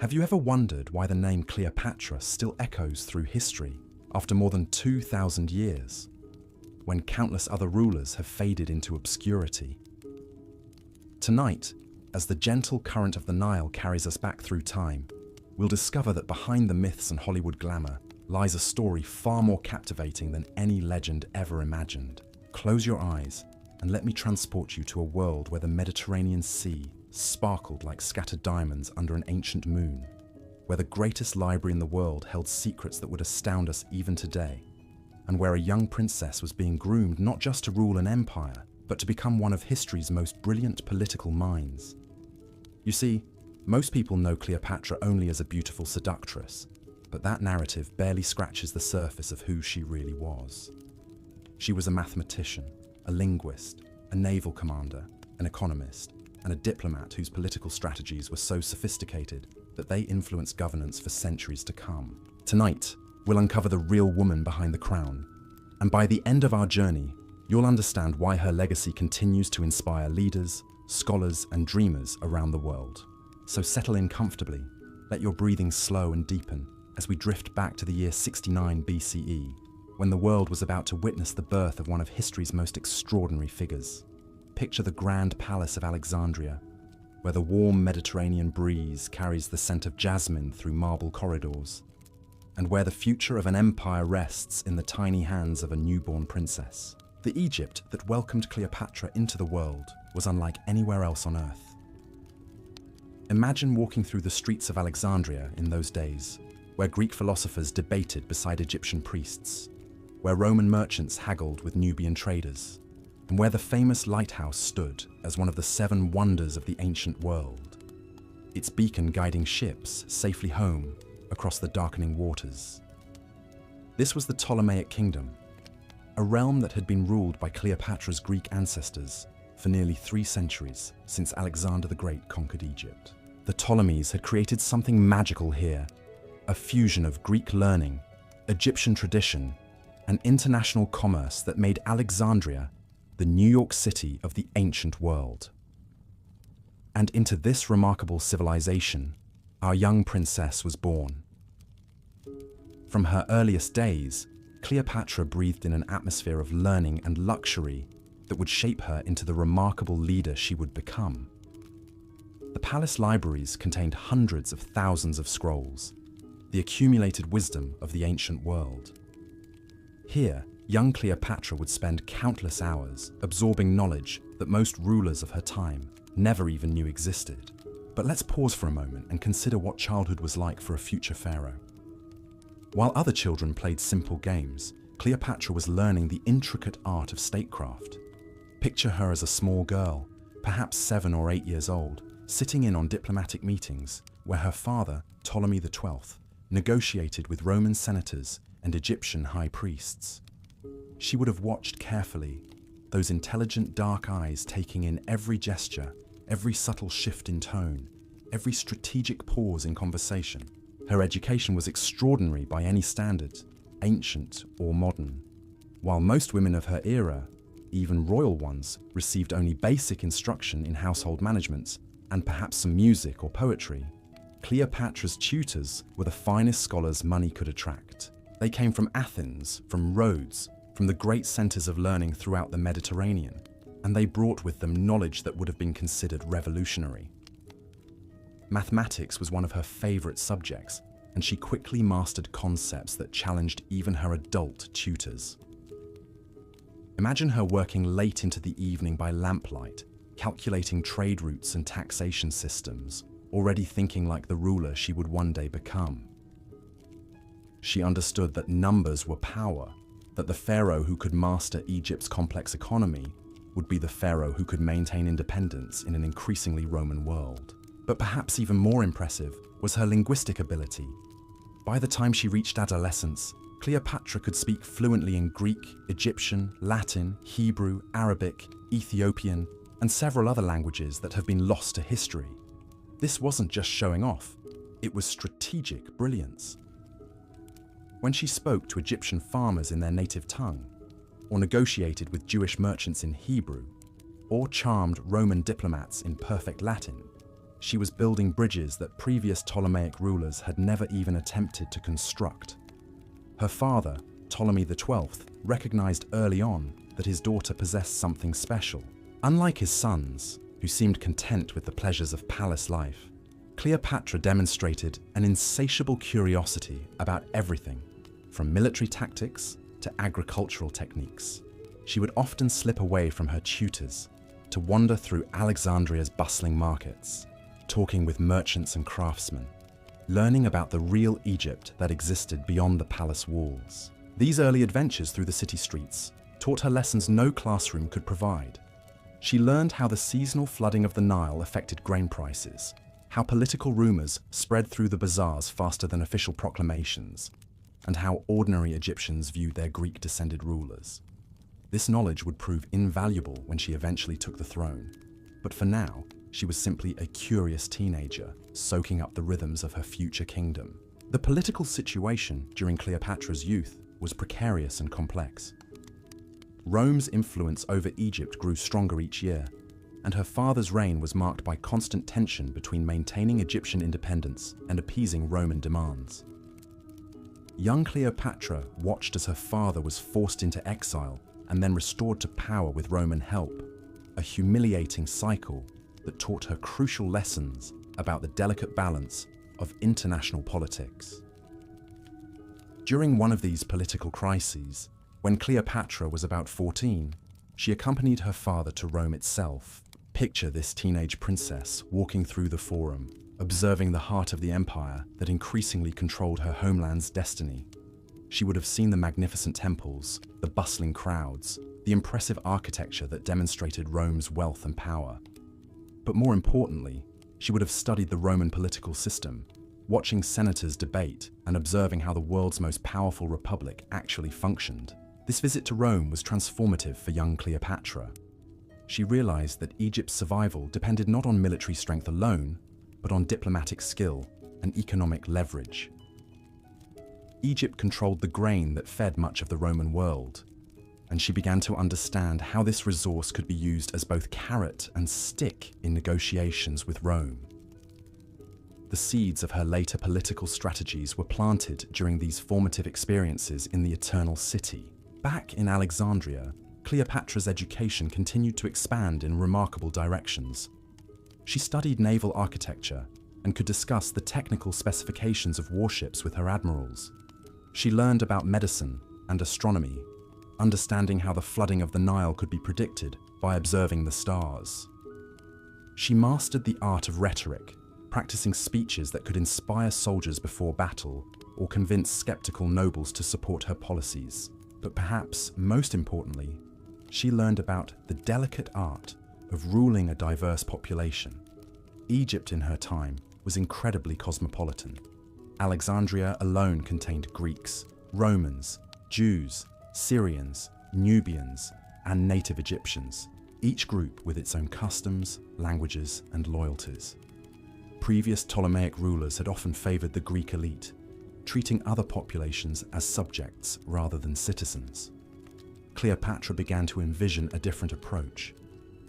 Have you ever wondered why the name Cleopatra still echoes through history after more than 2,000 years, when countless other rulers have faded into obscurity? Tonight, as the gentle current of the Nile carries us back through time, we'll discover that behind the myths and Hollywood glamour lies a story far more captivating than any legend ever imagined. Close your eyes and let me transport you to a world where the Mediterranean Sea sparkled like scattered diamonds under an ancient moon, where the greatest library in the world held secrets that would astound us even today, and where a young princess was being groomed not just to rule an empire, but to become one of history's most brilliant political minds. You see, most people know Cleopatra only as a beautiful seductress, but that narrative barely scratches the surface of who she really was. She was a mathematician, a linguist, a naval commander, an economist, and a diplomat whose political strategies were so sophisticated that they influenced governance for centuries to come. Tonight, we'll uncover the real woman behind the crown, and by the end of our journey, you'll understand why her legacy continues to inspire leaders, scholars, and dreamers around the world. So settle in comfortably, let your breathing slow and deepen as we drift back to the year 69 BCE, when the world was about to witness the birth of one of history's most extraordinary figures. Picture the grand palace of Alexandria, where the warm Mediterranean breeze carries the scent of jasmine through marble corridors, and where the future of an empire rests in the tiny hands of a newborn princess. The Egypt that welcomed Cleopatra into the world was unlike anywhere else on Earth. Imagine walking through the streets of Alexandria in those days, where Greek philosophers debated beside Egyptian priests, where Roman merchants haggled with Nubian traders, and where the famous lighthouse stood as one of the 7 wonders of the ancient world, its beacon guiding ships safely home across the darkening waters. This was the Ptolemaic kingdom, a realm that had been ruled by Cleopatra's Greek ancestors for nearly 3 centuries since Alexander the Great conquered Egypt. The Ptolemies had created something magical here, a fusion of Greek learning, Egyptian tradition, and international commerce that made Alexandria the New York City of the ancient world. And into this remarkable civilization, our young princess was born. From her earliest days, Cleopatra breathed in an atmosphere of learning and luxury that would shape her into the remarkable leader she would become. The palace libraries contained hundreds of thousands of scrolls, the accumulated wisdom of the ancient world. Here, young Cleopatra would spend countless hours absorbing knowledge that most rulers of her time never even knew existed. But let's pause for a moment and consider what childhood was like for a future pharaoh. While other children played simple games, Cleopatra was learning the intricate art of statecraft. Picture her as a small girl, perhaps 7 or 8 years old, sitting in on diplomatic meetings where her father, Ptolemy XII, negotiated with Roman senators and Egyptian high priests. She would have watched carefully, those intelligent dark eyes taking in every gesture, every subtle shift in tone, every strategic pause in conversation. Her education was extraordinary by any standard, ancient or modern. While most women of her era, even royal ones, received only basic instruction in household management and perhaps some music or poetry, Cleopatra's tutors were the finest scholars money could attract. They came from Athens, from Rhodes, from the great centers of learning throughout the Mediterranean, and they brought with them knowledge that would have been considered revolutionary. Mathematics was one of her favorite subjects, and she quickly mastered concepts that challenged even her adult tutors. Imagine her working late into the evening by lamplight, calculating trade routes and taxation systems, already thinking like the ruler she would one day become. She understood that numbers were power, that the pharaoh who could master Egypt's complex economy would be the pharaoh who could maintain independence in an increasingly Roman world. But perhaps even more impressive was her linguistic ability. By the time she reached adolescence, Cleopatra could speak fluently in Greek, Egyptian, Latin, Hebrew, Arabic, Ethiopian, and several other languages that have been lost to history. This wasn't just showing off, it was strategic brilliance. When she spoke to Egyptian farmers in their native tongue, or negotiated with Jewish merchants in Hebrew, or charmed Roman diplomats in perfect Latin, She was building bridges that previous Ptolemaic rulers had never even attempted to construct. Her father, Ptolemy XII, recognized early on that his daughter possessed something special. Unlike his sons, who seemed content with the pleasures of palace life, Cleopatra demonstrated an insatiable curiosity about everything, from military tactics to agricultural techniques. She would often slip away from her tutors to wander through Alexandria's bustling markets, talking with merchants and craftsmen, learning about the real Egypt that existed beyond the palace walls. These early adventures through the city streets taught her lessons no classroom could provide. She learned how the seasonal flooding of the Nile affected grain prices, how political rumors spread through the bazaars faster than official proclamations, and how ordinary Egyptians viewed their Greek-descended rulers. This knowledge would prove invaluable when she eventually took the throne, but for now, she was simply a curious teenager soaking up the rhythms of her future kingdom. The political situation during Cleopatra's youth was precarious and complex. Rome's influence over Egypt grew stronger each year, and her father's reign was marked by constant tension between maintaining Egyptian independence and appeasing Roman demands. Young Cleopatra watched as her father was forced into exile and then restored to power with Roman help, a humiliating cycle that taught her crucial lessons about the delicate balance of international politics. During one of these political crises, when Cleopatra was about 14, she accompanied her father to Rome itself. Picture this teenage princess walking through the Forum, observing the heart of the empire that increasingly controlled her homeland's destiny. She would have seen the magnificent temples, the bustling crowds, the impressive architecture that demonstrated Rome's wealth and power. But more importantly, she would have studied the Roman political system, watching senators debate and observing how the world's most powerful republic actually functioned. This visit to Rome was transformative for young Cleopatra. She realized that Egypt's survival depended not on military strength alone, but on diplomatic skill and economic leverage. Egypt controlled the grain that fed much of the Roman world, and she began to understand how this resource could be used as both carrot and stick in negotiations with Rome. The seeds of her later political strategies were planted during these formative experiences in the Eternal City. Back in Alexandria, Cleopatra's education continued to expand in remarkable directions. She studied naval architecture and could discuss the technical specifications of warships with her admirals. She learned about medicine and astronomy, understanding how the flooding of the Nile could be predicted by observing the stars. She mastered the art of rhetoric, practicing speeches that could inspire soldiers before battle or convince skeptical nobles to support her policies. But perhaps most importantly, she learned about the delicate art of ruling a diverse population. Egypt in her time was incredibly cosmopolitan. Alexandria alone contained Greeks, Romans, Jews, Syrians, Nubians, and native Egyptians, each group with its own customs, languages, and loyalties. Previous Ptolemaic rulers had often favored the Greek elite, treating other populations as subjects rather than citizens. Cleopatra began to envision a different approach,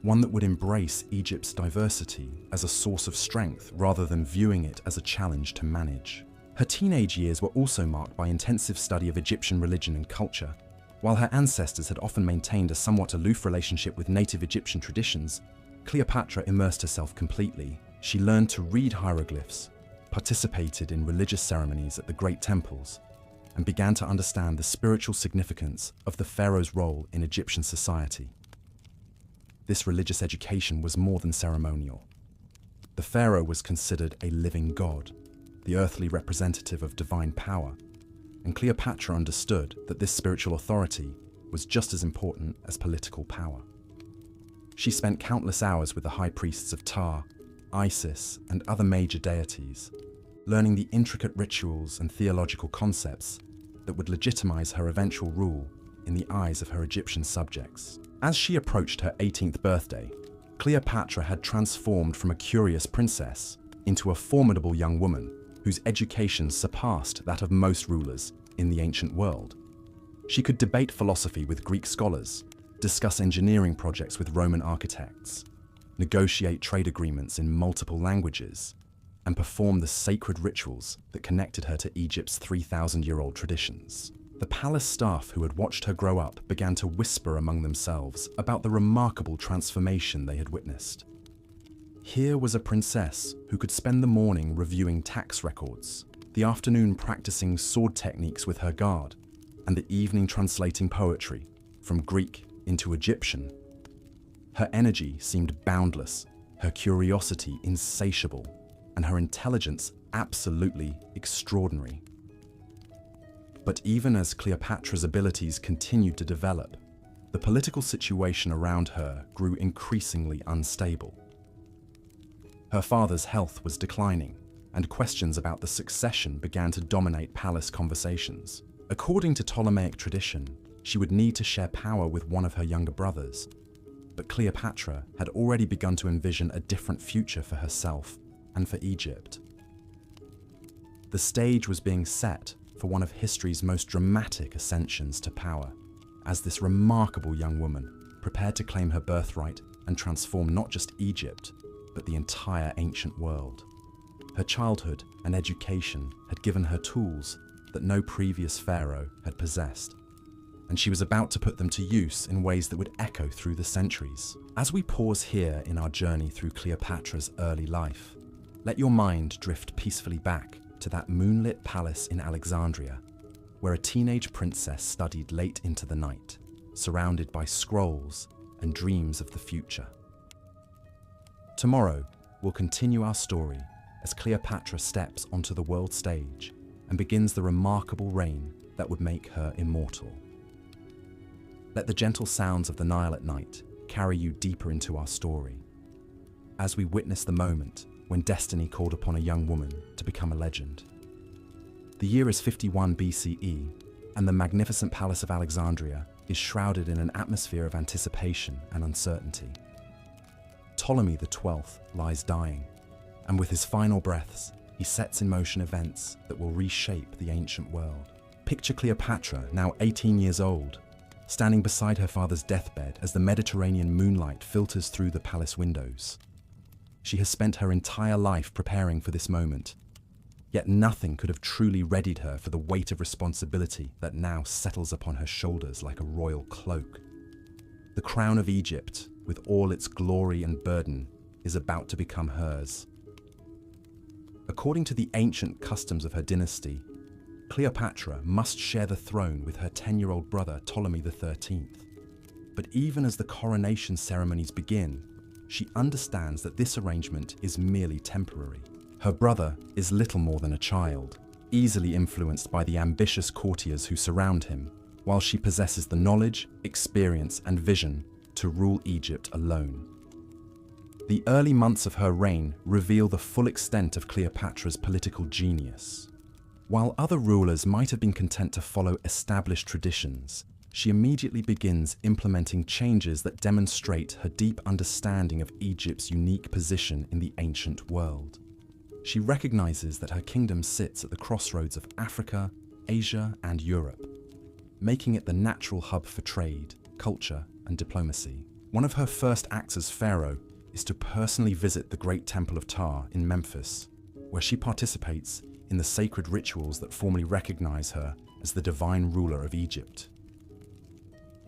one that would embrace Egypt's diversity as a source of strength rather than viewing it as a challenge to manage. Her teenage years were also marked by intensive study of Egyptian religion and culture. While her ancestors had often maintained a somewhat aloof relationship with native Egyptian traditions, Cleopatra immersed herself completely. She learned to read hieroglyphs, participated in religious ceremonies at the great temples, and began to understand the spiritual significance of the pharaoh's role in Egyptian society. This religious education was more than ceremonial. The pharaoh was considered a living god, the earthly representative of divine power, and Cleopatra understood that this spiritual authority was just as important as political power. She spent countless hours with the high priests of Ptah, Isis, and other major deities, learning the intricate rituals and theological concepts that would legitimize her eventual rule in the eyes of her Egyptian subjects. As she approached her 18th birthday, Cleopatra had transformed from a curious princess into a formidable young woman whose education surpassed that of most rulers in the ancient world. She could debate philosophy with Greek scholars, discuss engineering projects with Roman architects, negotiate trade agreements in multiple languages, and perform the sacred rituals that connected her to Egypt's 3,000-year-old traditions. The palace staff who had watched her grow up began to whisper among themselves about the remarkable transformation they had witnessed. Here was a princess who could spend the morning reviewing tax records, the afternoon practicing sword techniques with her guard, and the evening translating poetry from Greek into Egyptian. Her energy seemed boundless, her curiosity insatiable, and her intelligence absolutely extraordinary. But even as Cleopatra's abilities continued to develop, the political situation around her grew increasingly unstable. Her father's health was declining, and questions about the succession began to dominate palace conversations. According to Ptolemaic tradition, she would need to share power with one of her younger brothers, but Cleopatra had already begun to envision a different future for herself and for Egypt. The stage was being set for one of history's most dramatic ascensions to power, as this remarkable young woman prepared to claim her birthright and transform not just Egypt, but the entire ancient world. Her childhood and education had given her tools that no previous pharaoh had possessed, and she was about to put them to use in ways that would echo through the centuries. As we pause here in our journey through Cleopatra's early life, let your mind drift peacefully back to that moonlit palace in Alexandria, where a teenage princess studied late into the night, surrounded by scrolls and dreams of the future. Tomorrow, we'll continue our story as Cleopatra steps onto the world stage and begins the remarkable reign that would make her immortal. Let the gentle sounds of the Nile at night carry you deeper into our story, as we witness the moment when destiny called upon a young woman to become a legend. The year is 51 BCE, and the magnificent Palace of Alexandria is shrouded in an atmosphere of anticipation and uncertainty. Ptolemy XII lies dying, and with his final breaths, he sets in motion events that will reshape the ancient world. Picture Cleopatra, now 18 years old, standing beside her father's deathbed as the Mediterranean moonlight filters through the palace windows. She has spent her entire life preparing for this moment, yet nothing could have truly readied her for the weight of responsibility that now settles upon her shoulders like a royal cloak. The crown of Egypt, with all its glory and burden, is about to become hers. According to the ancient customs of her dynasty, Cleopatra must share the throne with her 10-year-old brother Ptolemy XIII. But even as the coronation ceremonies begin, she understands that this arrangement is merely temporary. Her brother is little more than a child, easily influenced by the ambitious courtiers who surround him, while she possesses the knowledge, experience, and vision to rule Egypt alone. The early months of her reign reveal the full extent of Cleopatra's political genius. While other rulers might have been content to follow established traditions, she immediately begins implementing changes that demonstrate her deep understanding of Egypt's unique position in the ancient world. She recognizes that her kingdom sits at the crossroads of Africa, Asia, and Europe, making it the natural hub for trade, culture, and diplomacy. One of her first acts as pharaoh is to personally visit the Great Temple of Ptah in Memphis, where she participates in the sacred rituals that formally recognize her as the divine ruler of Egypt.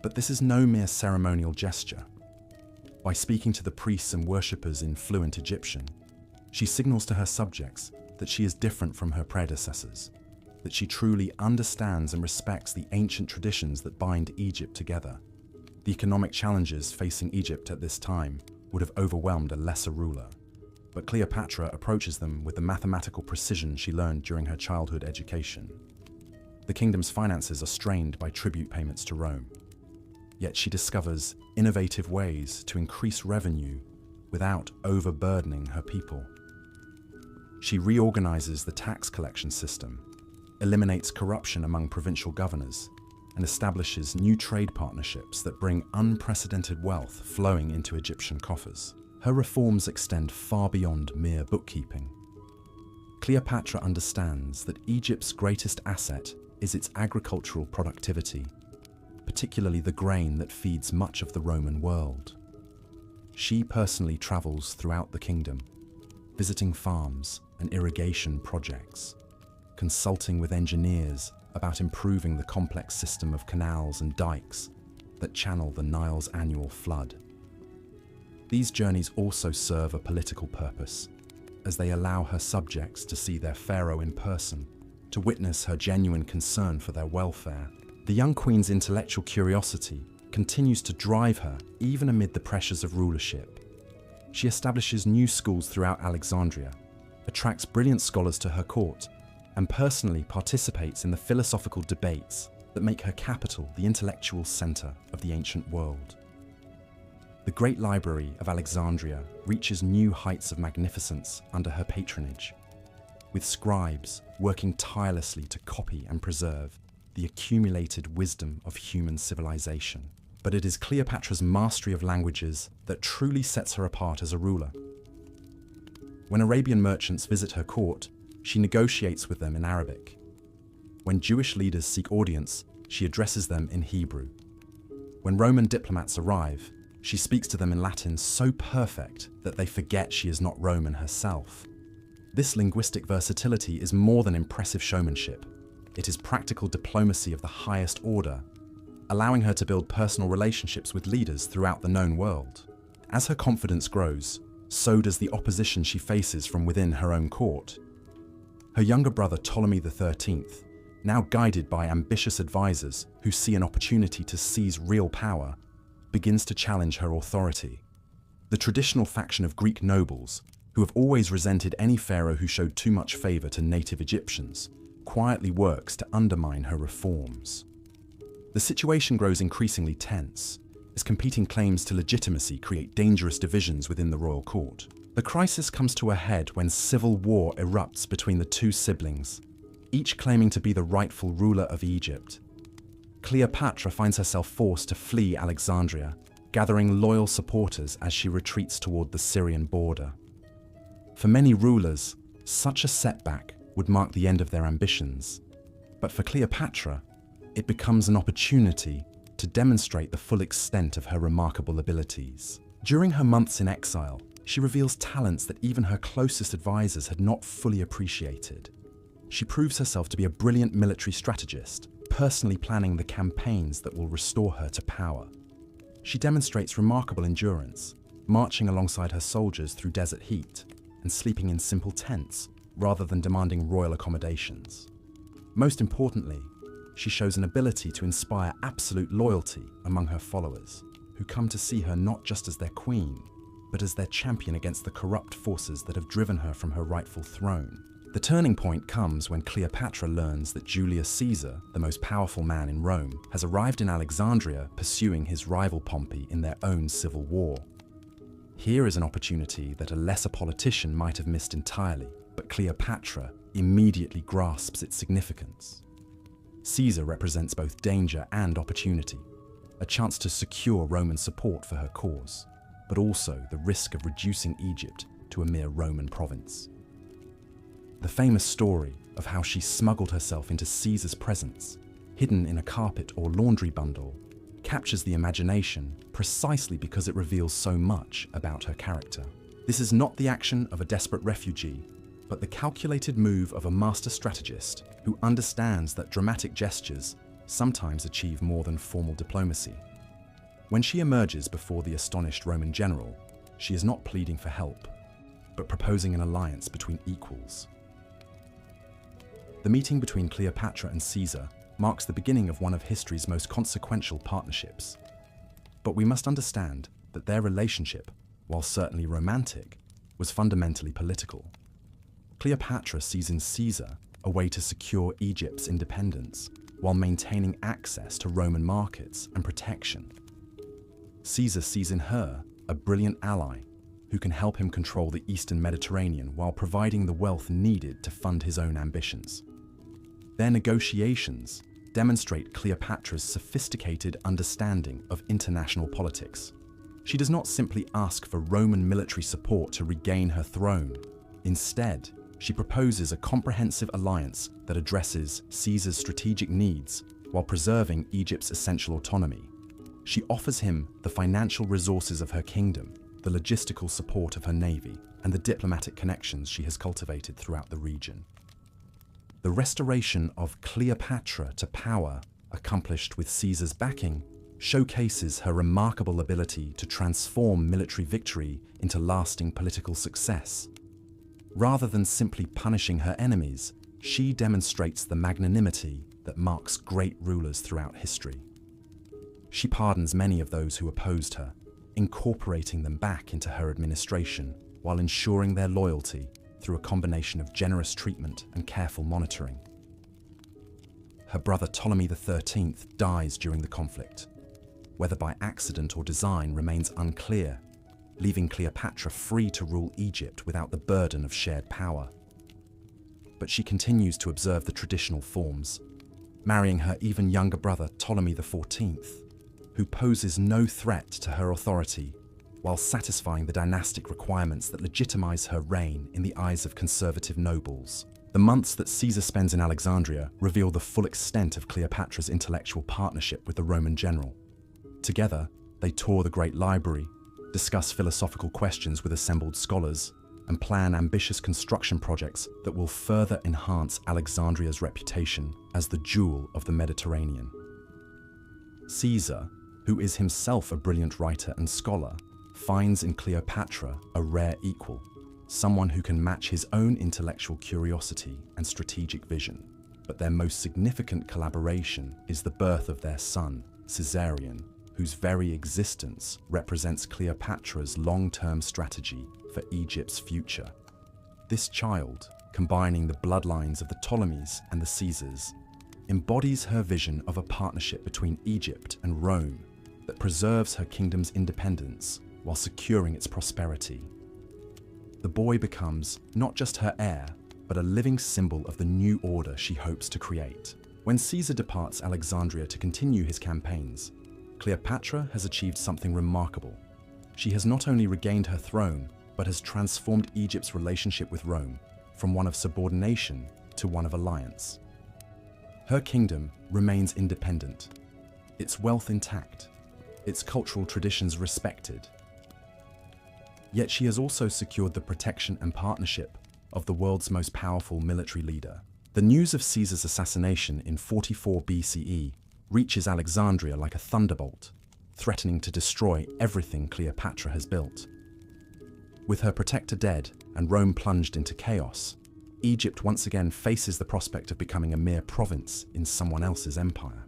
But this is no mere ceremonial gesture. By speaking to the priests and worshippers in fluent Egyptian, she signals to her subjects that she is different from her predecessors, that she truly understands and respects the ancient traditions that bind Egypt together. The economic challenges facing Egypt at this time would have overwhelmed a lesser ruler, but Cleopatra approaches them with the mathematical precision she learned during her childhood education. The kingdom's finances are strained by tribute payments to Rome, yet she discovers innovative ways to increase revenue without overburdening her people. She reorganizes the tax collection system, eliminates corruption among provincial governors, and establishes new trade partnerships that bring unprecedented wealth flowing into Egyptian coffers. Her reforms extend far beyond mere bookkeeping. Cleopatra understands that Egypt's greatest asset is its agricultural productivity, particularly the grain that feeds much of the Roman world. she personally travels throughout the kingdom, visiting farms and irrigation projects, consulting with engineers about improving the complex system of canals and dikes that channel the Nile's annual flood. These journeys also serve a political purpose, as they allow her subjects to see their pharaoh in person, to witness her genuine concern for their welfare. The young queen's intellectual curiosity continues to drive her even amid the pressures of rulership. She establishes new schools throughout Alexandria, attracts brilliant scholars to her court, and personally participates in the philosophical debates that make her capital the intellectual center of the ancient world. The Great Library of Alexandria reaches new heights of magnificence under her patronage, with scribes working tirelessly to copy and preserve the accumulated wisdom of human civilization. But it is Cleopatra's mastery of languages that truly sets her apart as a ruler. When Arabian merchants visit her court, she negotiates with them in Arabic. When Jewish leaders seek audience, she addresses them in Hebrew. When Roman diplomats arrive, she speaks to them in Latin so perfect that they forget she is not Roman herself. This linguistic versatility is more than impressive showmanship. It is practical diplomacy of the highest order, allowing her to build personal relationships with leaders throughout the known world. As her confidence grows, so does the opposition she faces from within her own court. Her younger brother Ptolemy XIII, now guided by ambitious advisors who see an opportunity to seize real power, begins to challenge her authority. The traditional faction of Greek nobles, who have always resented any pharaoh who showed too much favor to native Egyptians, quietly works to undermine her reforms. The situation grows increasingly tense, as competing claims to legitimacy create dangerous divisions within the royal court. The crisis comes to a head when civil war erupts between the two siblings, each claiming to be the rightful ruler of Egypt. Cleopatra finds herself forced to flee Alexandria, gathering loyal supporters as she retreats toward the Syrian border. For many rulers, such a setback would mark the end of their ambitions. But for Cleopatra, it becomes an opportunity to demonstrate the full extent of her remarkable abilities. During her months in exile, she reveals talents that even her closest advisors had not fully appreciated. She proves herself to be a brilliant military strategist, personally planning the campaigns that will restore her to power. She demonstrates remarkable endurance, marching alongside her soldiers through desert heat and sleeping in simple tents rather than demanding royal accommodations. Most importantly, she shows an ability to inspire absolute loyalty among her followers, who come to see her not just as their queen, but as their champion against the corrupt forces that have driven her from her rightful throne. The turning point comes when Cleopatra learns that Julius Caesar, the most powerful man in Rome, has arrived in Alexandria pursuing his rival Pompey in their own civil war. Here is an opportunity that a lesser politician might have missed entirely, but Cleopatra immediately grasps its significance. Caesar represents both danger and opportunity, a chance to secure Roman support for her cause, but also the risk of reducing Egypt to a mere Roman province. The famous story of how she smuggled herself into Caesar's presence, hidden in a carpet or laundry bundle, captures the imagination precisely because it reveals so much about her character. This is not the action of a desperate refugee, but the calculated move of a master strategist who understands that dramatic gestures sometimes achieve more than formal diplomacy. When she emerges before the astonished Roman general, she is not pleading for help, but proposing an alliance between equals. The meeting between Cleopatra and Caesar marks the beginning of one of history's most consequential partnerships. But we must understand that their relationship, while certainly romantic, was fundamentally political. Cleopatra sees in Caesar a way to secure Egypt's independence while maintaining access to Roman markets and protection. Caesar sees in her a brilliant ally who can help him control the Eastern Mediterranean while providing the wealth needed to fund his own ambitions. Their negotiations demonstrate Cleopatra's sophisticated understanding of international politics. She does not simply ask for Roman military support to regain her throne. Instead, she proposes a comprehensive alliance that addresses Caesar's strategic needs while preserving Egypt's essential autonomy. She offers him the financial resources of her kingdom, the logistical support of her navy, and the diplomatic connections she has cultivated throughout the region. The restoration of Cleopatra to power, accomplished with Caesar's backing, showcases her remarkable ability to transform military victory into lasting political success. Rather than simply punishing her enemies, she demonstrates the magnanimity that marks great rulers throughout history. She pardons many of those who opposed her, incorporating them back into her administration while ensuring their loyalty through a combination of generous treatment and careful monitoring. Her brother Ptolemy XIII dies during the conflict. Whether by accident or design remains unclear, leaving Cleopatra free to rule Egypt without the burden of shared power. But she continues to observe the traditional forms, marrying her even younger brother Ptolemy XIV, who poses no threat to her authority, while satisfying the dynastic requirements that legitimize her reign in the eyes of conservative nobles. The months that Caesar spends in Alexandria reveal the full extent of Cleopatra's intellectual partnership with the Roman general. Together, they tour the Great Library, discuss philosophical questions with assembled scholars, and plan ambitious construction projects that will further enhance Alexandria's reputation as the jewel of the Mediterranean. Caesar, who is himself a brilliant writer and scholar, finds in Cleopatra a rare equal, someone who can match his own intellectual curiosity and strategic vision. But their most significant collaboration is the birth of their son, Caesarion, whose very existence represents Cleopatra's long-term strategy for Egypt's future. This child, combining the bloodlines of the Ptolemies and the Caesars, embodies her vision of a partnership between Egypt and Rome that preserves her kingdom's independence while securing its prosperity. The boy becomes not just her heir, but a living symbol of the new order she hopes to create. When Caesar departs Alexandria to continue his campaigns, Cleopatra has achieved something remarkable. She has not only regained her throne, but has transformed Egypt's relationship with Rome from one of subordination to one of alliance. Her kingdom remains independent, its wealth intact, its cultural traditions respected. Yet she has also secured the protection and partnership of the world's most powerful military leader. The news of Caesar's assassination in 44 BCE reaches Alexandria like a thunderbolt, threatening to destroy everything Cleopatra has built. With her protector dead and Rome plunged into chaos, Egypt once again faces the prospect of becoming a mere province in someone else's empire.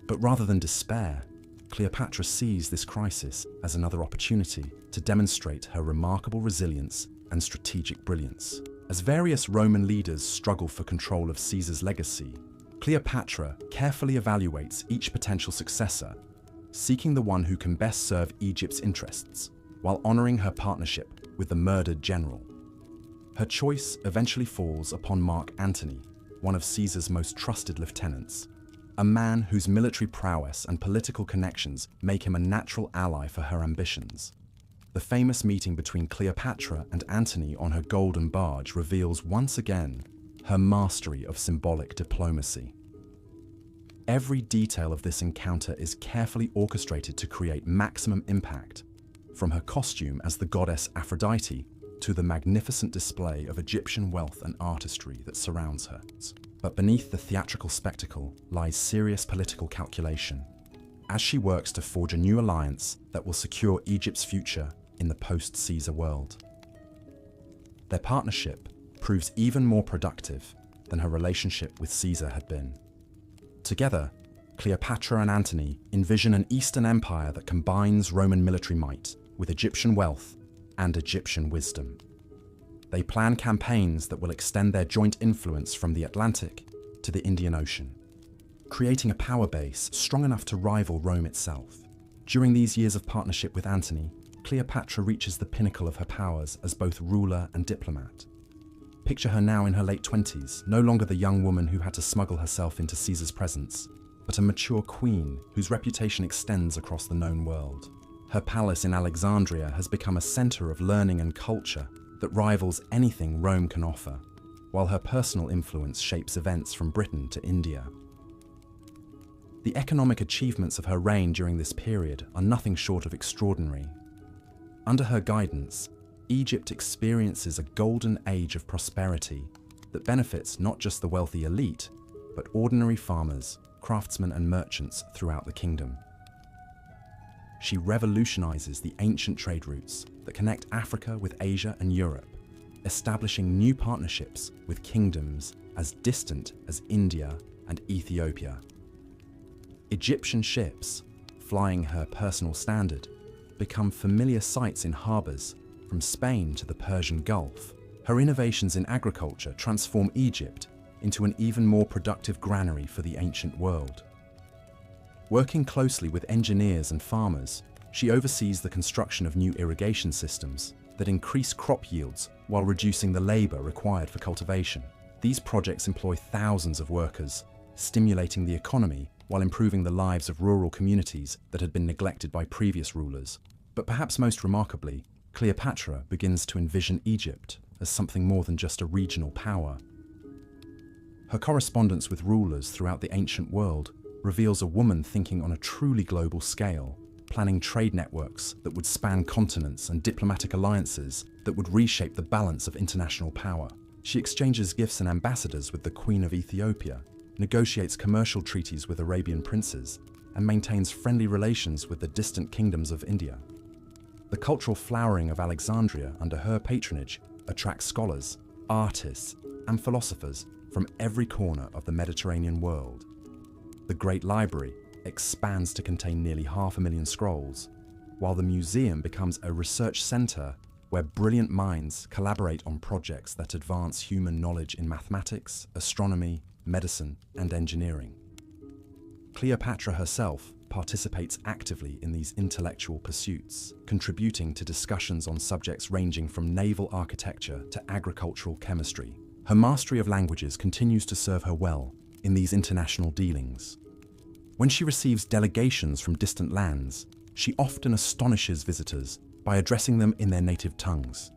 But rather than despair, Cleopatra sees this crisis as another opportunity to demonstrate her remarkable resilience and strategic brilliance. As various Roman leaders struggle for control of Caesar's legacy, Cleopatra carefully evaluates each potential successor, seeking the one who can best serve Egypt's interests, while honoring her partnership with the murdered general. Her choice eventually falls upon Mark Antony, one of Caesar's most trusted lieutenants, a man whose military prowess and political connections make him a natural ally for her ambitions. The famous meeting between Cleopatra and Antony on her golden barge reveals once again her mastery of symbolic diplomacy. Every detail of this encounter is carefully orchestrated to create maximum impact, from her costume as the goddess Aphrodite to the magnificent display of Egyptian wealth and artistry that surrounds her. But beneath the theatrical spectacle lies serious political calculation, as she works to forge a new alliance that will secure Egypt's future in the post-Caesar world. Their partnership proves even more productive than her relationship with Caesar had been. Together, Cleopatra and Antony envision an Eastern empire that combines Roman military might with Egyptian wealth and Egyptian wisdom. They plan campaigns that will extend their joint influence from the Atlantic to the Indian Ocean, creating a power base strong enough to rival Rome itself. During these years of partnership with Antony, Cleopatra reaches the pinnacle of her powers as both ruler and diplomat. Picture her now in her late 20s, no longer the young woman who had to smuggle herself into Caesar's presence, but a mature queen whose reputation extends across the known world. Her palace in Alexandria has become a center of learning and culture that rivals anything Rome can offer, while her personal influence shapes events from Britain to India. The economic achievements of her reign during this period are nothing short of extraordinary. Under her guidance, Egypt experiences a golden age of prosperity that benefits not just the wealthy elite, but ordinary farmers, craftsmen and merchants throughout the kingdom. She revolutionizes the ancient trade routes that connect Africa with Asia and Europe, establishing new partnerships with kingdoms as distant as India and Ethiopia. Egyptian ships, flying her personal standard, become familiar sights in harbors from Spain to the Persian Gulf. Her innovations in agriculture transform Egypt into an even more productive granary for the ancient world. Working closely with engineers and farmers, she oversees the construction of new irrigation systems that increase crop yields while reducing the labor required for cultivation. These projects employ thousands of workers, stimulating the economy while improving the lives of rural communities that had been neglected by previous rulers. But perhaps most remarkably, Cleopatra begins to envision Egypt as something more than just a regional power. Her correspondence with rulers throughout the ancient world reveals a woman thinking on a truly global scale, planning trade networks that would span continents and diplomatic alliances that would reshape the balance of international power. She exchanges gifts and ambassadors with the Queen of Ethiopia, negotiates commercial treaties with Arabian princes, and maintains friendly relations with the distant kingdoms of India. The cultural flowering of Alexandria under her patronage attracts scholars, artists, and philosophers from every corner of the Mediterranean world. The Great Library expands to contain nearly 500,000 scrolls, while the museum becomes a research center where brilliant minds collaborate on projects that advance human knowledge in mathematics, astronomy, medicine, and engineering. Cleopatra herself participates actively in these intellectual pursuits, contributing to discussions on subjects ranging from naval architecture to agricultural chemistry. Her mastery of languages continues to serve her well in these international dealings. When she receives delegations from distant lands, she often astonishes visitors by addressing them in their native tongues,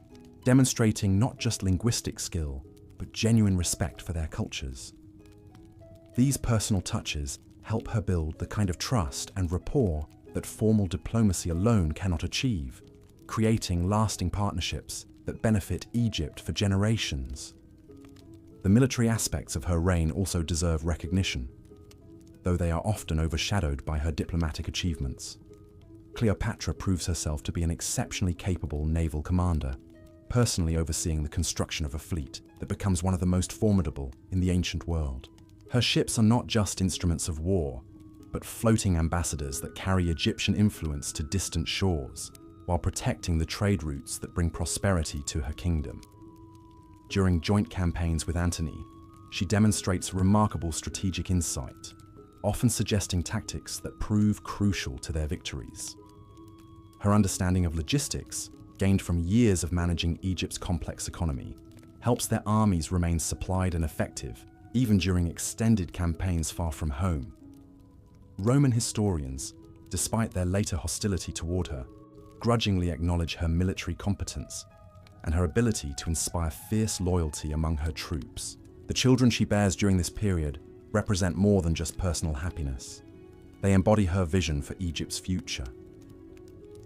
demonstrating not just linguistic skill, but genuine respect for their cultures. These personal touches help her build the kind of trust and rapport that formal diplomacy alone cannot achieve, creating lasting partnerships that benefit Egypt for generations. The military aspects of her reign also deserve recognition, though they are often overshadowed by her diplomatic achievements. Cleopatra proves herself to be an exceptionally capable naval commander, personally overseeing the construction of a fleet that becomes one of the most formidable in the ancient world. Her ships are not just instruments of war, but floating ambassadors that carry Egyptian influence to distant shores, while protecting the trade routes that bring prosperity to her kingdom. During joint campaigns with Antony, she demonstrates remarkable strategic insight, often suggesting tactics that prove crucial to their victories. Her understanding of logistics, gained from years of managing Egypt's complex economy, helps their armies remain supplied and effective, even during extended campaigns far from home. Roman historians, despite their later hostility toward her, grudgingly acknowledge her military competence and her ability to inspire fierce loyalty among her troops. The children she bears during this period represent more than just personal happiness. They embody her vision for Egypt's future.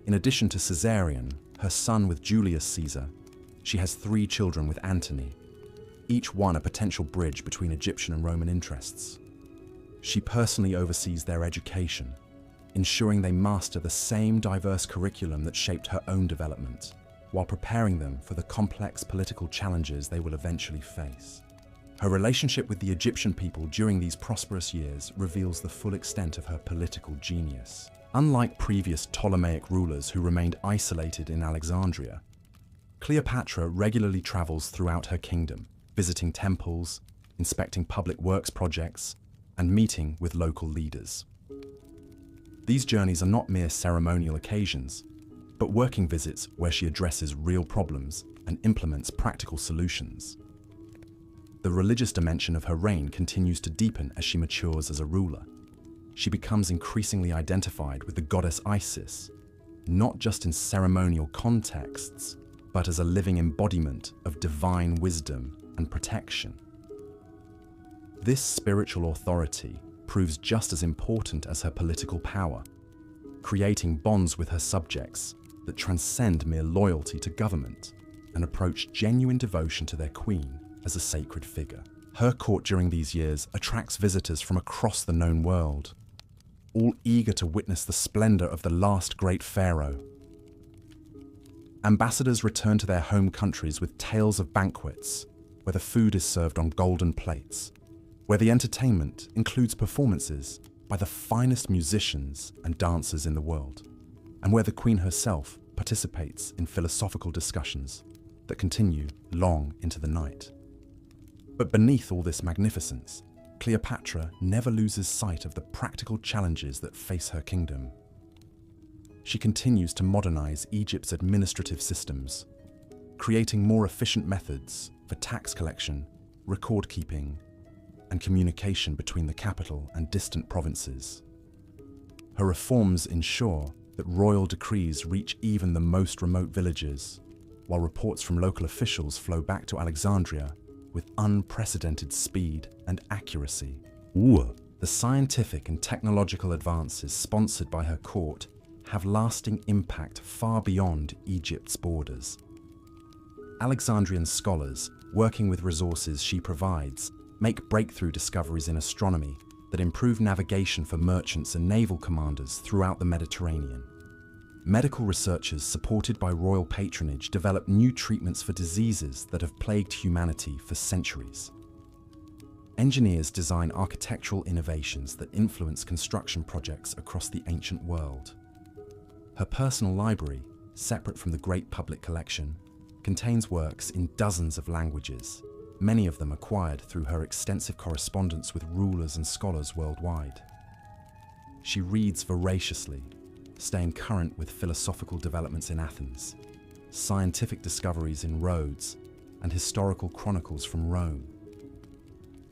In addition to Caesarion, her son with Julius Caesar, she has 3 children with Antony, each one a potential bridge between Egyptian and Roman interests. She personally oversees their education, ensuring they master the same diverse curriculum that shaped her own development, while preparing them for the complex political challenges they will eventually face. Her relationship with the Egyptian people during these prosperous years reveals the full extent of her political genius. Unlike previous Ptolemaic rulers who remained isolated in Alexandria, Cleopatra regularly travels throughout her kingdom, visiting temples, inspecting public works projects, and meeting with local leaders. These journeys are not mere ceremonial occasions, but working visits where she addresses real problems and implements practical solutions. The religious dimension of her reign continues to deepen as she matures as a ruler. She becomes increasingly identified with the goddess Isis, not just in ceremonial contexts, but as a living embodiment of divine wisdom and protection. This spiritual authority proves just as important as her political power, creating bonds with her subjects that transcend mere loyalty to government and approach genuine devotion to their queen as a sacred figure. Her court during these years attracts visitors from across the known world, all eager to witness the splendor of the last great pharaoh. Ambassadors return to their home countries with tales of banquets, where the food is served on golden plates, where the entertainment includes performances by the finest musicians and dancers in the world, and where the queen herself participates in philosophical discussions that continue long into the night. But beneath all this magnificence, Cleopatra never loses sight of the practical challenges that face her kingdom. She continues to modernize Egypt's administrative systems, creating more efficient methods for tax collection, record keeping, and communication between the capital and distant provinces. Her reforms ensure that royal decrees reach even the most remote villages, while reports from local officials flow back to Alexandria with unprecedented speed and accuracy. The scientific and technological advances sponsored by her court have lasting impact far beyond Egypt's borders. Alexandrian scholars, working with resources she provides, make breakthrough discoveries in astronomy that improve navigation for merchants and naval commanders throughout the Mediterranean. Medical researchers supported by royal patronage develop new treatments for diseases that have plagued humanity for centuries. Engineers design architectural innovations that influence construction projects across the ancient world. Her personal library, separate from the great public collection, contains works in dozens of languages, many of them acquired through her extensive correspondence with rulers and scholars worldwide. She reads voraciously, staying current with philosophical developments in Athens, scientific discoveries in Rhodes, and historical chronicles from Rome.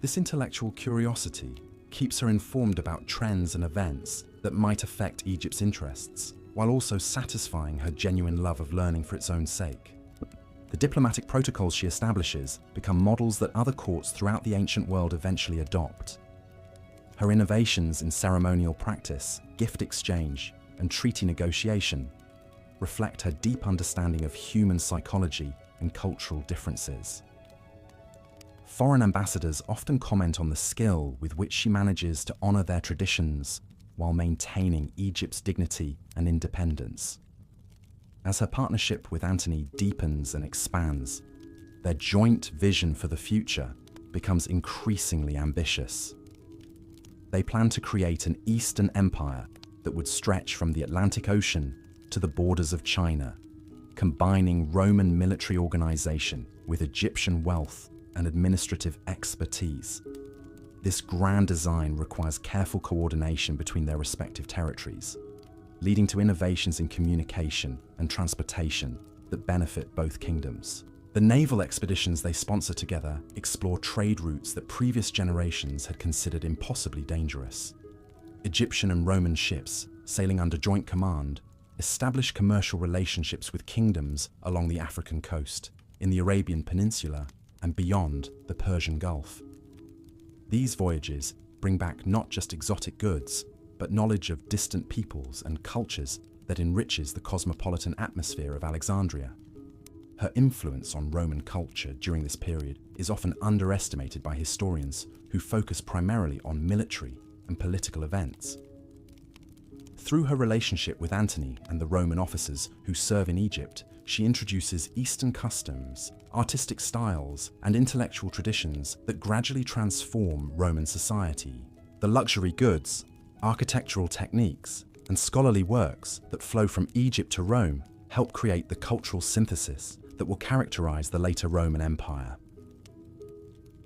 This intellectual curiosity keeps her informed about trends and events that might affect Egypt's interests, while also satisfying her genuine love of learning for its own sake. The diplomatic protocols she establishes become models that other courts throughout the ancient world eventually adopt. Her innovations in ceremonial practice, gift exchange, and treaty negotiation reflect her deep understanding of human psychology and cultural differences. Foreign ambassadors often comment on the skill with which she manages to honor their traditions while maintaining Egypt's dignity and independence. As her partnership with Antony deepens and expands, their joint vision for the future becomes increasingly ambitious. They plan to create an Eastern empire that would stretch from the Atlantic Ocean to the borders of China, combining Roman military organization with Egyptian wealth and administrative expertise. This grand design requires careful coordination between their respective territories, leading to innovations in communication and transportation that benefit both kingdoms. The naval expeditions they sponsor together explore trade routes that previous generations had considered impossibly dangerous. Egyptian and Roman ships, sailing under joint command, establish commercial relationships with kingdoms along the African coast, in the Arabian Peninsula, and beyond the Persian Gulf. These voyages bring back not just exotic goods, but knowledge of distant peoples and cultures that enriches the cosmopolitan atmosphere of Alexandria. Her influence on Roman culture during this period is often underestimated by historians who focus primarily on military and political events. Through her relationship with Antony and the Roman officers who serve in Egypt, she introduces Eastern customs, artistic styles, and intellectual traditions that gradually transform Roman society. The luxury goods, architectural techniques, and scholarly works that flow from Egypt to Rome help create the cultural synthesis that will characterize the later Roman Empire.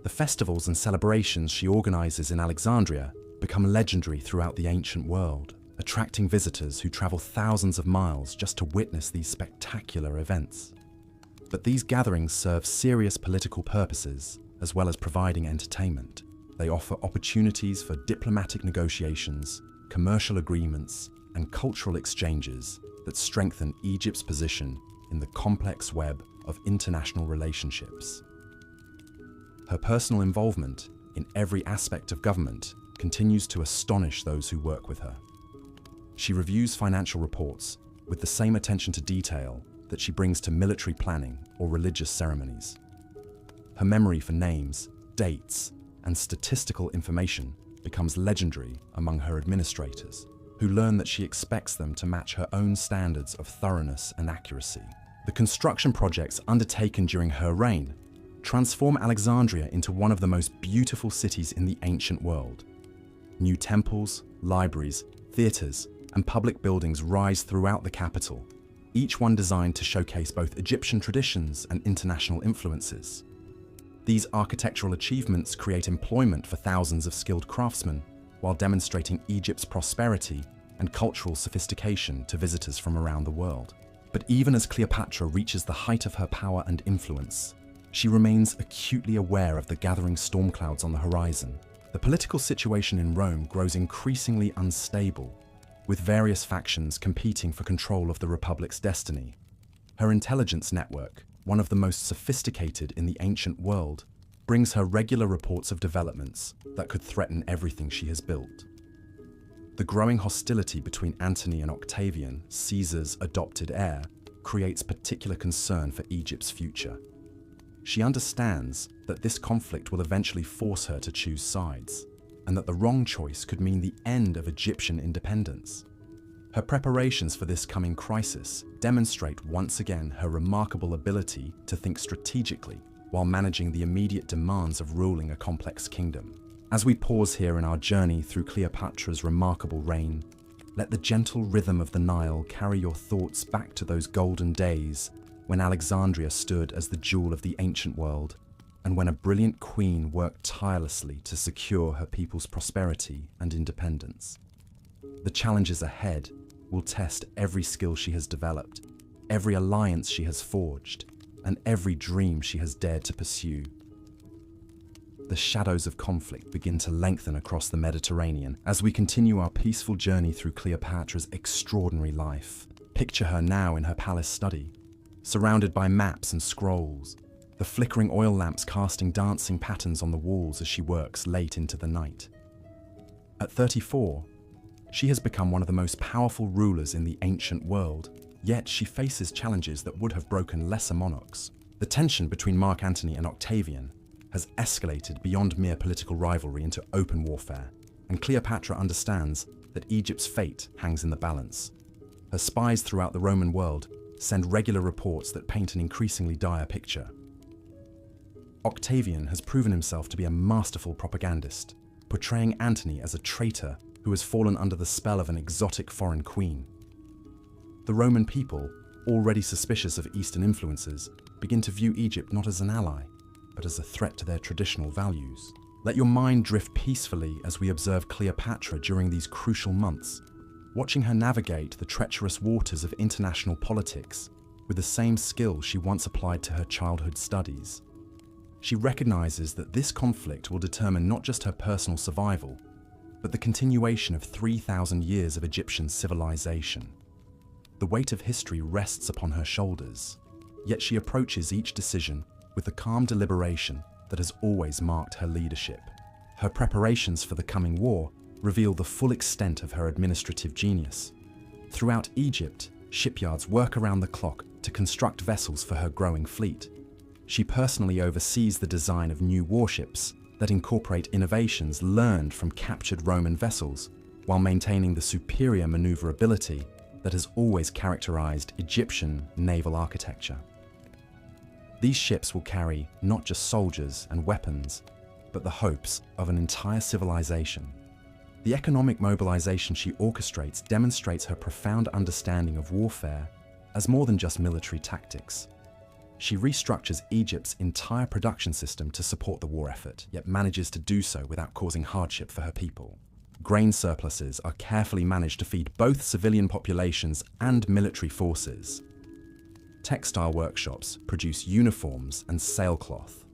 The festivals and celebrations she organizes in Alexandria become legendary throughout the ancient world, attracting visitors who travel thousands of miles just to witness these spectacular events. But these gatherings serve serious political purposes, as well as providing entertainment. They offer opportunities for diplomatic negotiations, commercial agreements, and cultural exchanges that strengthen Egypt's position in the complex web of international relationships. Her personal involvement in every aspect of government continues to astonish those who work with her. She reviews financial reports, with the same attention to detail that she brings to military planning or religious ceremonies. Her memory for names, dates, and statistical information becomes legendary among her administrators, who learn that she expects them to match her own standards of thoroughness and accuracy. The construction projects undertaken during her reign transform Alexandria into one of the most beautiful cities in the ancient world. New temples, libraries, theatres, and public buildings rise throughout the capital, each one designed to showcase both Egyptian traditions and international influences. These architectural achievements create employment for thousands of skilled craftsmen, while demonstrating Egypt's prosperity and cultural sophistication to visitors from around the world. But even as Cleopatra reaches the height of her power and influence, she remains acutely aware of the gathering storm clouds on the horizon. The political situation in Rome grows increasingly unstable, with various factions competing for control of the Republic's destiny. Her intelligence network, one of the most sophisticated in the ancient world, brings her regular reports of developments that could threaten everything she has built. The growing hostility between Antony and Octavian, Caesar's adopted heir, creates particular concern for Egypt's future. She understands that this conflict will eventually force her to choose sides, and that the wrong choice could mean the end of Egyptian independence. Her preparations for this coming crisis demonstrate once again her remarkable ability to think strategically while managing the immediate demands of ruling a complex kingdom. As we pause here in our journey through Cleopatra's remarkable reign, let the gentle rhythm of the Nile carry your thoughts back to those golden days when Alexandria stood as the jewel of the ancient world, and when a brilliant queen worked tirelessly to secure her people's prosperity and independence. The challenges ahead will test every skill she has developed, every alliance she has forged, and every dream she has dared to pursue. The shadows of conflict begin to lengthen across the Mediterranean as we continue our peaceful journey through Cleopatra's extraordinary life. Picture her now in her palace study, surrounded by maps and scrolls, the flickering oil lamps casting dancing patterns on the walls as she works late into the night. At 34, she has become one of the most powerful rulers in the ancient world, yet she faces challenges that would have broken lesser monarchs. The tension between Mark Antony and Octavian has escalated beyond mere political rivalry into open warfare, and Cleopatra understands that Egypt's fate hangs in the balance. Her spies throughout the Roman world send regular reports that paint an increasingly dire picture. Octavian has proven himself to be a masterful propagandist, portraying Antony as a traitor who has fallen under the spell of an exotic foreign queen. The Roman people, already suspicious of Eastern influences, begin to view Egypt not as an ally, but as a threat to their traditional values. Let your mind drift peacefully as we observe Cleopatra during these crucial months, watching her navigate the treacherous waters of international politics with the same skill she once applied to her childhood studies. She recognizes that this conflict will determine not just her personal survival, but the continuation of 3,000 years of Egyptian civilization. The weight of history rests upon her shoulders, yet she approaches each decision with the calm deliberation that has always marked her leadership. Her preparations for the coming war reveal the full extent of her administrative genius. Throughout Egypt, shipyards work around the clock to construct vessels for her growing fleet. She personally oversees the design of new warships that incorporate innovations learned from captured Roman vessels, while maintaining the superior maneuverability that has always characterized Egyptian naval architecture. These ships will carry not just soldiers and weapons, but the hopes of an entire civilization. The economic mobilization she orchestrates demonstrates her profound understanding of warfare as more than just military tactics. She restructures Egypt's entire production system to support the war effort, yet manages to do so without causing hardship for her people. Grain surpluses are carefully managed to feed both civilian populations and military forces. Textile workshops produce uniforms and sailcloth.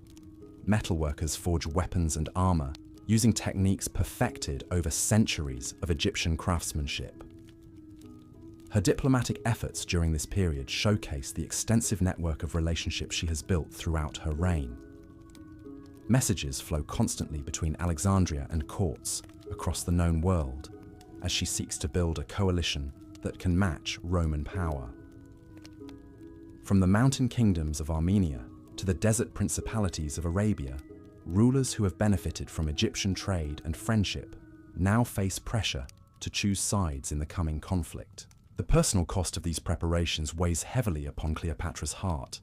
Metalworkers forge weapons and armor, using techniques perfected over centuries of Egyptian craftsmanship. Her diplomatic efforts during this period showcase the extensive network of relationships she has built throughout her reign. Messages flow constantly between Alexandria and courts across the known world as she seeks to build a coalition that can match Roman power. From the mountain kingdoms of Armenia to the desert principalities of Arabia, rulers who have benefited from Egyptian trade and friendship now face pressure to choose sides in the coming conflict. The personal cost of these preparations weighs heavily upon Cleopatra's heart,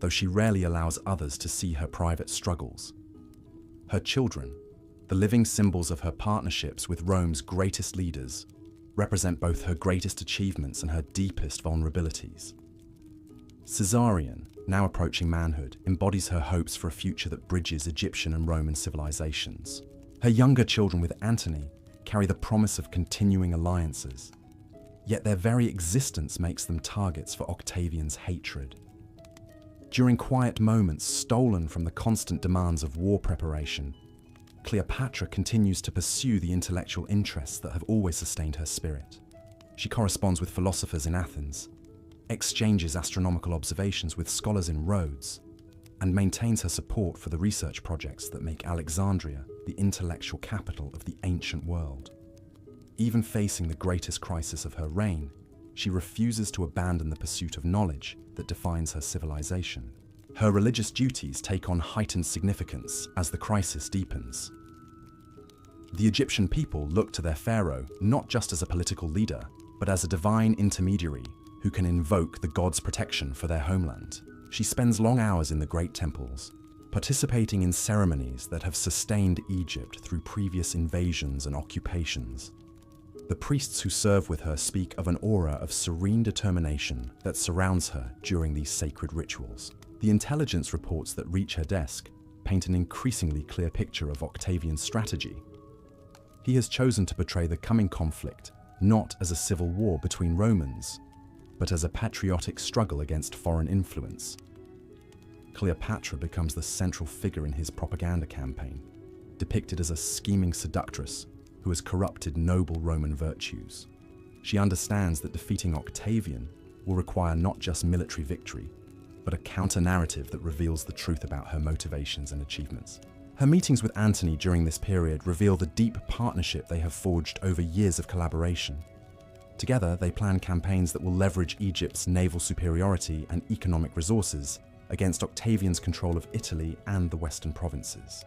though she rarely allows others to see her private struggles. Her children, the living symbols of her partnerships with Rome's greatest leaders, represent both her greatest achievements and her deepest vulnerabilities. Caesarion, now approaching manhood, embodies her hopes for a future that bridges Egyptian and Roman civilizations. Her younger children with Antony carry the promise of continuing alliances, yet their very existence makes them targets for Octavian's hatred. During quiet moments stolen from the constant demands of war preparation, Cleopatra continues to pursue the intellectual interests that have always sustained her spirit. She corresponds with philosophers in Athens, exchanges astronomical observations with scholars in Rhodes, and maintains her support for the research projects that make Alexandria the intellectual capital of the ancient world. Even facing the greatest crisis of her reign, she refuses to abandon the pursuit of knowledge that defines her civilization. Her religious duties take on heightened significance as the crisis deepens. The Egyptian people look to their pharaoh not just as a political leader, but as a divine intermediary who can invoke the god's protection for their homeland. She spends long hours in the great temples, participating in ceremonies that have sustained Egypt through previous invasions and occupations. The priests who serve with her speak of an aura of serene determination that surrounds her during these sacred rituals. The intelligence reports that reach her desk paint an increasingly clear picture of Octavian's strategy. He has chosen to portray the coming conflict not as a civil war between Romans, but as a patriotic struggle against foreign influence. Cleopatra becomes the central figure in his propaganda campaign, depicted as a scheming seductress who has corrupted noble Roman virtues. She understands that defeating Octavian will require not just military victory, but a counter-narrative that reveals the truth about her motivations and achievements. Her meetings with Antony during this period reveal the deep partnership they have forged over years of collaboration. Together, they plan campaigns that will leverage Egypt's naval superiority and economic resources against Octavian's control of Italy and the western provinces.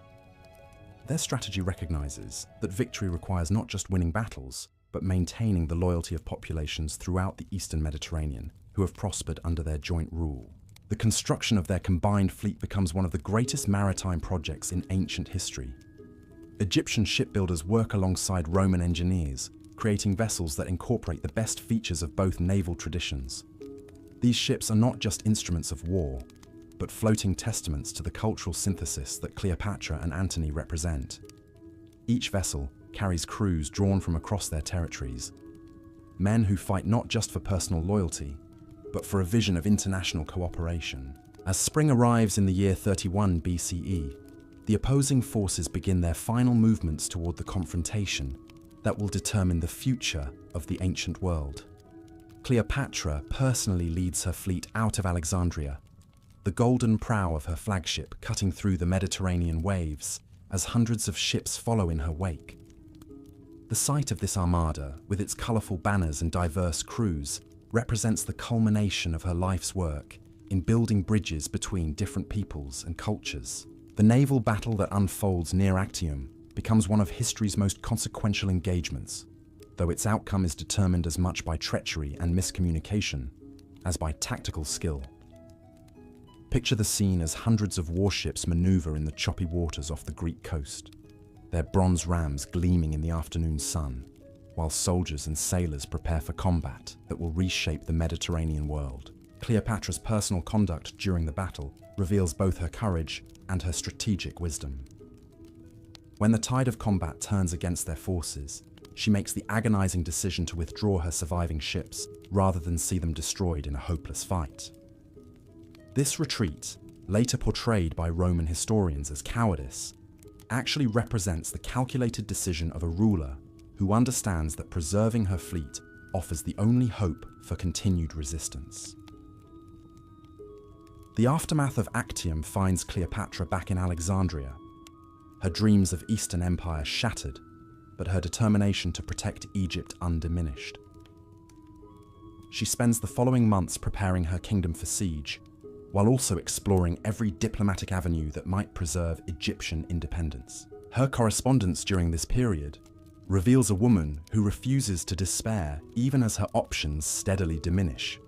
Their strategy recognizes that victory requires not just winning battles, but maintaining the loyalty of populations throughout the eastern Mediterranean who have prospered under their joint rule. The construction of their combined fleet becomes one of the greatest maritime projects in ancient history. Egyptian shipbuilders work alongside Roman engineers, creating vessels that incorporate the best features of both naval traditions. These ships are not just instruments of war, but floating testaments to the cultural synthesis that Cleopatra and Antony represent. Each vessel carries crews drawn from across their territories, men who fight not just for personal loyalty, but for a vision of international cooperation. As spring arrives in the year 31 BCE, the opposing forces begin their final movements toward the confrontation that will determine the future of the ancient world. Cleopatra personally leads her fleet out of Alexandria, the golden prow of her flagship cutting through the Mediterranean waves as hundreds of ships follow in her wake. The sight of this armada, with its colourful banners and diverse crews, represents the culmination of her life's work in building bridges between different peoples and cultures. The naval battle that unfolds near Actium becomes one of history's most consequential engagements, though its outcome is determined as much by treachery and miscommunication as by tactical skill. Picture the scene as hundreds of warships maneuver in the choppy waters off the Greek coast, their bronze rams gleaming in the afternoon sun, while soldiers and sailors prepare for combat that will reshape the Mediterranean world. Cleopatra's personal conduct during the battle reveals both her courage and her strategic wisdom. When the tide of combat turns against their forces, she makes the agonizing decision to withdraw her surviving ships rather than see them destroyed in a hopeless fight. This retreat, later portrayed by Roman historians as cowardice, actually represents the calculated decision of a ruler who understands that preserving her fleet offers the only hope for continued resistance. The aftermath of Actium finds Cleopatra back in Alexandria, her dreams of Eastern Empire shattered, but her determination to protect Egypt undiminished. she spends the following months preparing her kingdom for siege, while also exploring every diplomatic avenue that might preserve Egyptian independence. Her correspondence during this period reveals a woman who refuses to despair even as her options steadily diminish.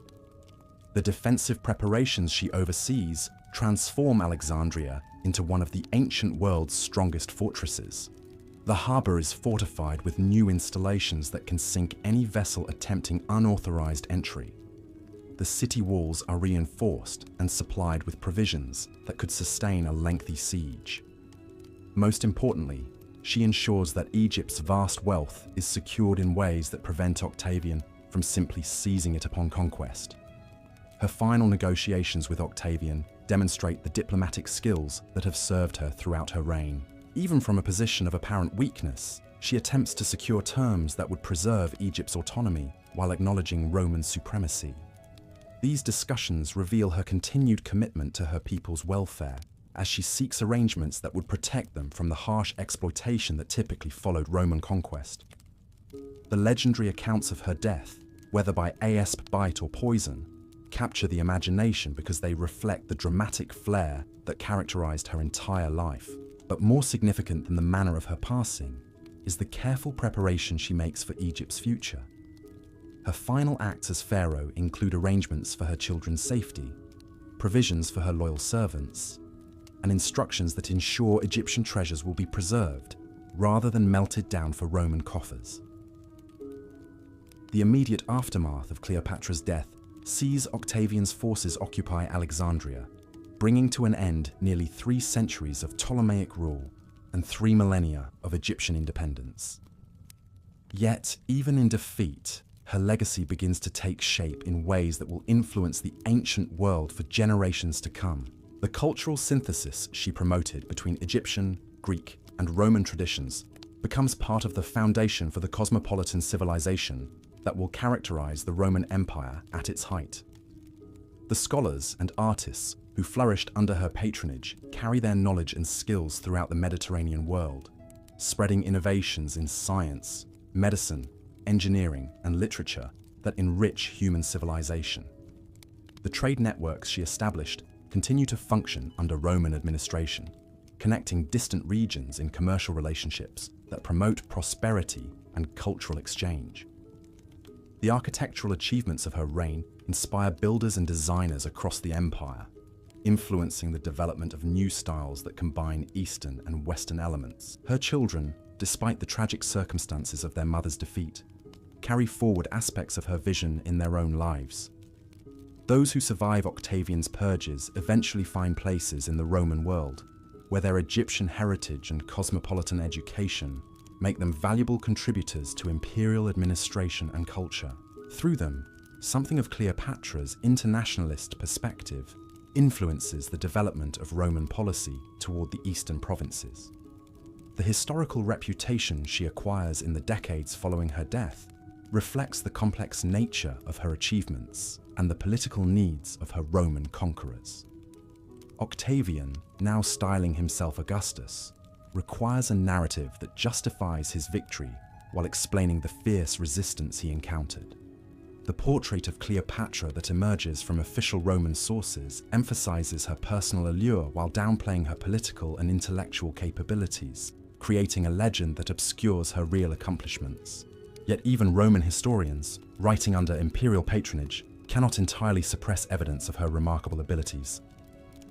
The defensive preparations she oversees transform Alexandria into one of the ancient world's strongest fortresses. The harbour is fortified with new installations that can sink any vessel attempting unauthorized entry. The city walls are reinforced and supplied with provisions that could sustain a lengthy siege. Most importantly, she ensures that Egypt's vast wealth is secured in ways that prevent Octavian from simply seizing it upon conquest. Her final negotiations with Octavian demonstrate the diplomatic skills that have served her throughout her reign. Even from a position of apparent weakness, she attempts to secure terms that would preserve Egypt's autonomy while acknowledging Roman supremacy. These discussions reveal her continued commitment to her people's welfare, as she seeks arrangements that would protect them from the harsh exploitation that typically followed Roman conquest. The legendary accounts of her death, whether by asp bite or poison, capture the imagination because they reflect the dramatic flair that characterized her entire life. But more significant than the manner of her passing is the careful preparation she makes for Egypt's future. Her final acts as pharaoh include arrangements for her children's safety, provisions for her loyal servants, and instructions that ensure Egyptian treasures will be preserved rather than melted down for Roman coffers. The immediate aftermath of Cleopatra's death sees Octavian's forces occupy Alexandria, bringing to an end nearly 3 centuries of Ptolemaic rule and 3 millennia of Egyptian independence. Yet, even in defeat, her legacy begins to take shape in ways that will influence the ancient world for generations to come. The cultural synthesis she promoted between Egyptian, Greek, and Roman traditions becomes part of the foundation for the cosmopolitan civilization that will characterize the Roman Empire at its height. The scholars and artists who flourished under her patronage carry their knowledge and skills throughout the Mediterranean world, spreading innovations in science, medicine, engineering, and literature that enrich human civilization. The trade networks she established continue to function under Roman administration, connecting distant regions in commercial relationships that promote prosperity and cultural exchange. The architectural achievements of her reign inspire builders and designers across the empire, influencing the development of new styles that combine Eastern and Western elements. Her children, despite the tragic circumstances of their mother's defeat, carry forward aspects of her vision in their own lives. Those who survive Octavian's purges eventually find places in the Roman world, where their Egyptian heritage and cosmopolitan education make them valuable contributors to imperial administration and culture. Through them, something of Cleopatra's internationalist perspective influences the development of Roman policy toward the eastern provinces. The historical reputation she acquires in the decades following her death reflects the complex nature of her achievements and the political needs of her Roman conquerors. Octavian, now styling himself Augustus, requires a narrative that justifies his victory while explaining the fierce resistance he encountered. The portrait of Cleopatra that emerges from official Roman sources emphasizes her personal allure while downplaying her political and intellectual capabilities, creating a legend that obscures her real accomplishments. Yet even Roman historians, writing under imperial patronage, cannot entirely suppress evidence of her remarkable abilities.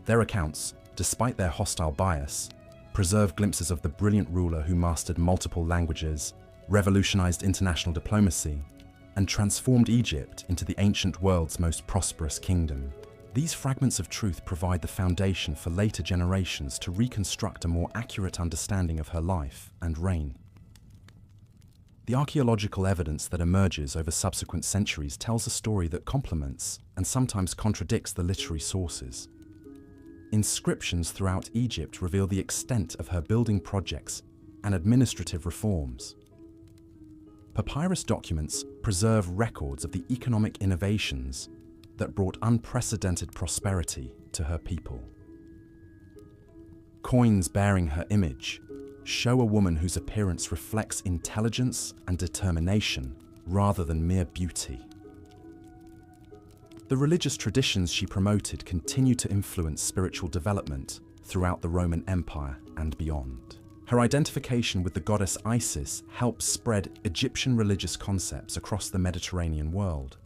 Their accounts, despite their hostile bias, preserve glimpses of the brilliant ruler who mastered multiple languages, revolutionized international diplomacy, and transformed Egypt into the ancient world's most prosperous kingdom. These fragments of truth provide the foundation for later generations to reconstruct a more accurate understanding of her life and reign. The archaeological evidence that emerges over subsequent centuries tells a story that complements and sometimes contradicts the literary sources. Inscriptions throughout Egypt reveal the extent of her building projects and administrative reforms. Papyrus documents preserve records of the economic innovations that brought unprecedented prosperity to her people. Coins bearing her image show a woman whose appearance reflects intelligence and determination rather than mere beauty. The religious traditions she promoted continue to influence spiritual development throughout the Roman Empire and beyond. Her identification with the goddess Isis helps spread Egyptian religious concepts across the Mediterranean world,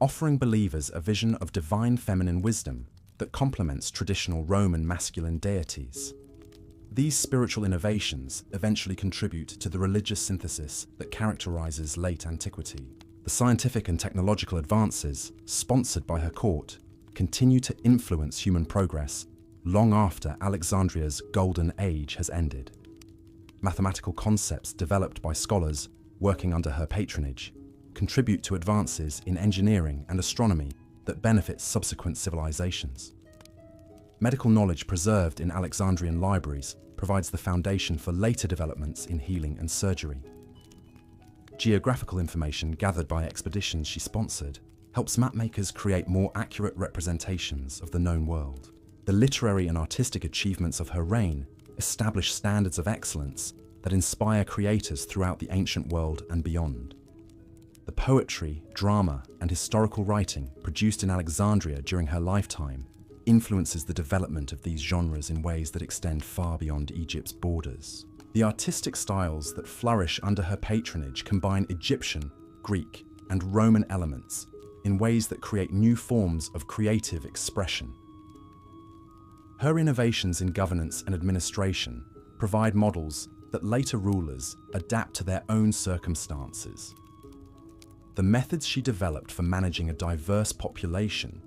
offering believers a vision of divine feminine wisdom that complements traditional Roman masculine deities. These spiritual innovations eventually contribute to the religious synthesis that characterizes late antiquity. The scientific and technological advances, sponsored by her court, continue to influence human progress long after Alexandria's golden age has ended. Mathematical concepts developed by scholars working under her patronage contribute to advances in engineering and astronomy that benefit subsequent civilizations. Medical knowledge preserved in Alexandrian libraries provides the foundation for later developments in healing and surgery. Geographical information gathered by expeditions she sponsored helps mapmakers create more accurate representations of the known world. The literary and artistic achievements of her reign establish standards of excellence that inspire creators throughout the ancient world and beyond. The poetry, drama, and historical writing produced in Alexandria during her lifetime influences the development of these genres in ways that extend far beyond Egypt's borders. The artistic styles that flourish under her patronage combine Egyptian, Greek, and Roman elements in ways that create new forms of creative expression. Her innovations in governance and administration provide models that later rulers adapt to their own circumstances. The methods she developed for managing a diverse population,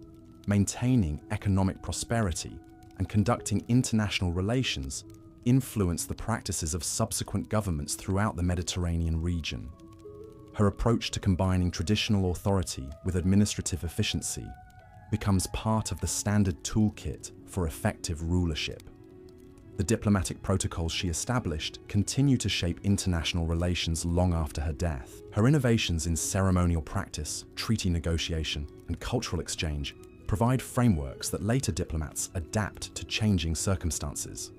maintaining economic prosperity, and conducting international relations influenced the practices of subsequent governments throughout the Mediterranean region. Her approach to combining traditional authority with administrative efficiency becomes part of the standard toolkit for effective rulership. The diplomatic protocols she established continue to shape international relations long after her death. Her innovations in ceremonial practice, treaty negotiation, and cultural exchange provide frameworks that later diplomats adapt to changing circumstances.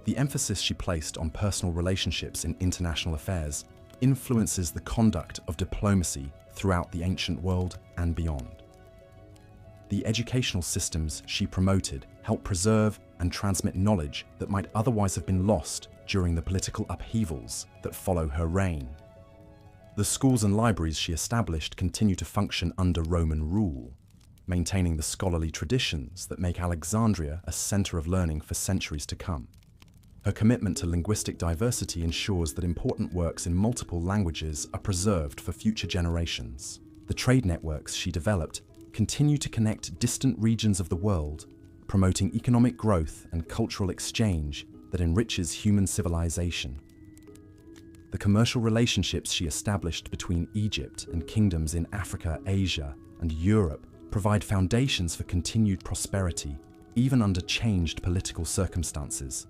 The emphasis she placed on personal relationships in international affairs influences the conduct of diplomacy throughout the ancient world and beyond. The educational systems she promoted help preserve and transmit knowledge that might otherwise have been lost during the political upheavals that follow her reign. The schools and libraries she established continue to function under Roman rule, maintaining the scholarly traditions that make Alexandria a center of learning for centuries to come. Her commitment to linguistic diversity ensures that important works in multiple languages are preserved for future generations. The trade networks she developed continue to connect distant regions of the world, promoting economic growth and cultural exchange that enriches human civilization. The commercial relationships she established between Egypt and kingdoms in Africa, Asia, and Europe provide foundations for continued prosperity, even under changed political circumstances.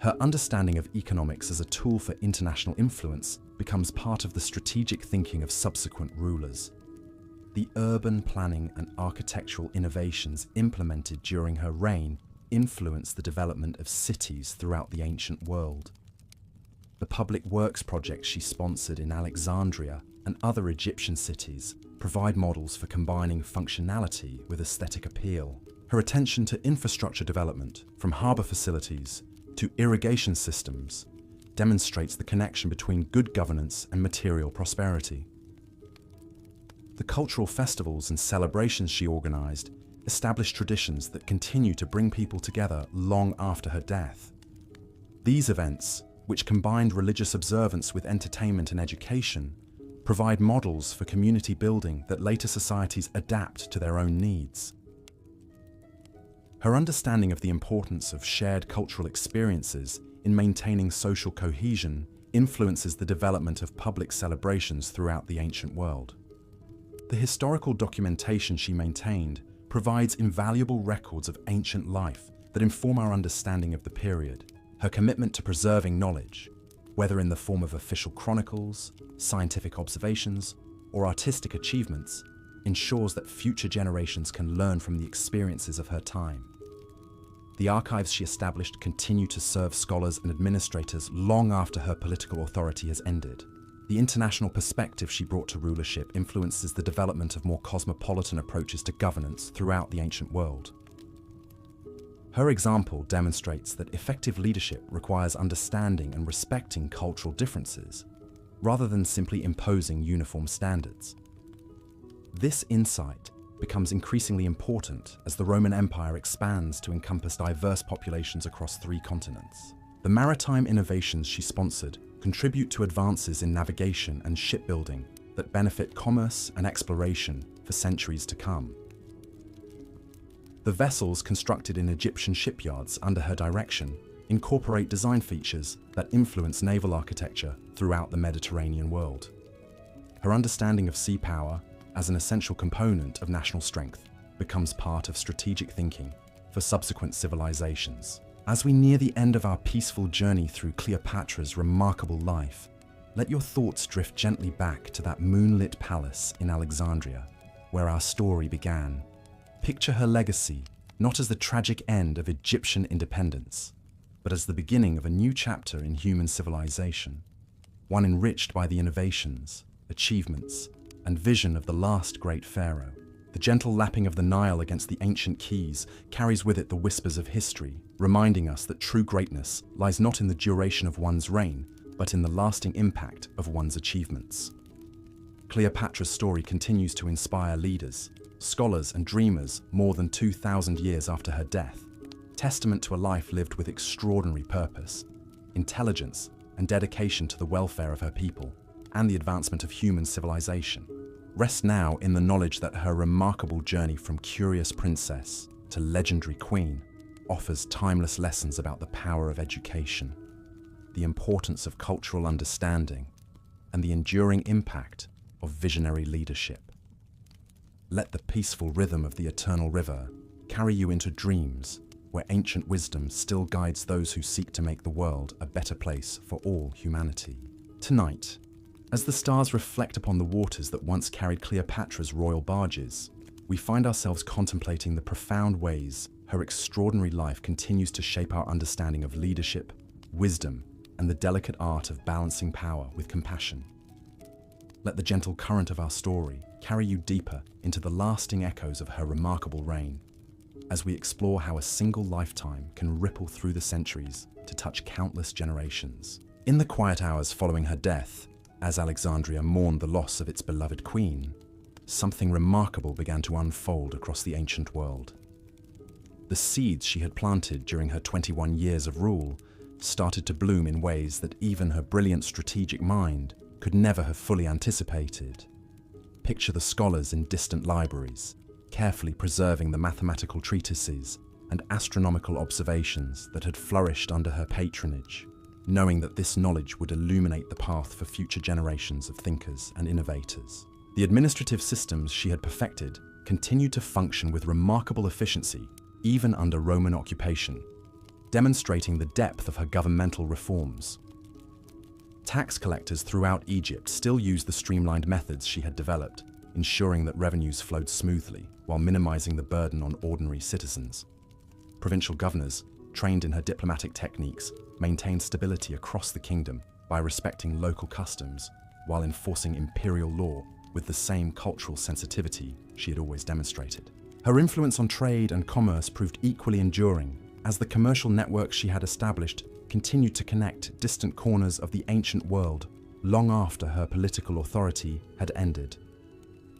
Her understanding of economics as a tool for international influence becomes part of the strategic thinking of subsequent rulers. The urban planning and architectural innovations implemented during her reign influenced the development of cities throughout the ancient world. The public works projects she sponsored in Alexandria and other Egyptian cities provide models for combining functionality with aesthetic appeal. Her attention to infrastructure development, from harbour facilities to irrigation systems, demonstrates the connection between good governance and material prosperity. The cultural festivals and celebrations she organized established traditions that continue to bring people together long after her death. These events, which combined religious observance with entertainment and education, provide models for community building that later societies adapt to their own needs. Her understanding of the importance of shared cultural experiences in maintaining social cohesion influences the development of public celebrations throughout the ancient world. The historical documentation she maintained provides invaluable records of ancient life that inform our understanding of the period. Her commitment to preserving knowledge, whether in the form of official chronicles, scientific observations, or artistic achievements, ensures that future generations can learn from the experiences of her time. The archives she established continue to serve scholars and administrators long after her political authority has ended. The international perspective she brought to rulership influences the development of more cosmopolitan approaches to governance throughout the ancient world. Her example demonstrates that effective leadership requires understanding and respecting cultural differences, rather than simply imposing uniform standards. This insight becomes increasingly important as the Roman Empire expands to encompass diverse populations across 3 continents. The maritime innovations she sponsored contribute to advances in navigation and shipbuilding that benefit commerce and exploration for centuries to come. The vessels constructed in Egyptian shipyards under her direction incorporate design features that influence naval architecture throughout the Mediterranean world. Her understanding of sea power as an essential component of national strength becomes part of strategic thinking for subsequent civilizations. As we near the end of our peaceful journey through Cleopatra's remarkable life, let your thoughts drift gently back to that moonlit palace in Alexandria, where our story began. Picture her legacy not as the tragic end of Egyptian independence, but as the beginning of a new chapter in human civilization, one enriched by the innovations, achievements, and vision of the last great pharaoh. The gentle lapping of the Nile against the ancient quays carries with it the whispers of history, reminding us that true greatness lies not in the duration of one's reign, but in the lasting impact of one's achievements. Cleopatra's story continues to inspire leaders, scholars, and dreamers more than 2,000 years after her death, testament to a life lived with extraordinary purpose, intelligence, and dedication to the welfare of her people and the advancement of human civilization. Rest now in the knowledge that her remarkable journey from curious princess to legendary queen offers timeless lessons about the power of education, the importance of cultural understanding, and the enduring impact of visionary leadership. Let the peaceful rhythm of the eternal river carry you into dreams where ancient wisdom still guides those who seek to make the world a better place for all humanity. Tonight, as the stars reflect upon the waters that once carried Cleopatra's royal barges, we find ourselves contemplating the profound ways her extraordinary life continues to shape our understanding of leadership, wisdom, and the delicate art of balancing power with compassion. Let the gentle current of our story carry you deeper into the lasting echoes of her remarkable reign, as we explore how a single lifetime can ripple through the centuries to touch countless generations. In the quiet hours following her death, as Alexandria mourned the loss of its beloved queen, something remarkable began to unfold across the ancient world. The seeds she had planted during her 21 years of rule started to bloom in ways that even her brilliant strategic mind could never have fully anticipated. Picture the scholars in distant libraries, carefully preserving the mathematical treatises and astronomical observations that had flourished under her patronage, knowing that this knowledge would illuminate the path for future generations of thinkers and innovators. The administrative systems she had perfected continued to function with remarkable efficiency even under Roman occupation, demonstrating the depth of her governmental reforms. Tax collectors throughout Egypt still used the streamlined methods she had developed, ensuring that revenues flowed smoothly while minimizing the burden on ordinary citizens. Provincial governors, trained in her diplomatic techniques, maintained stability across the kingdom by respecting local customs while enforcing imperial law with the same cultural sensitivity she had always demonstrated. Her influence on trade and commerce proved equally enduring, as the commercial networks she had established continued to connect distant corners of the ancient world long after her political authority had ended.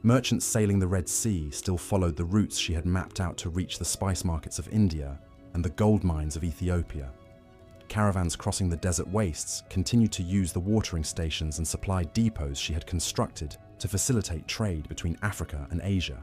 Merchants sailing the Red Sea still followed the routes she had mapped out to reach the spice markets of India and the gold mines of Ethiopia. Caravans crossing the desert wastes continued to use the watering stations and supply depots she had constructed to facilitate trade between Africa and Asia.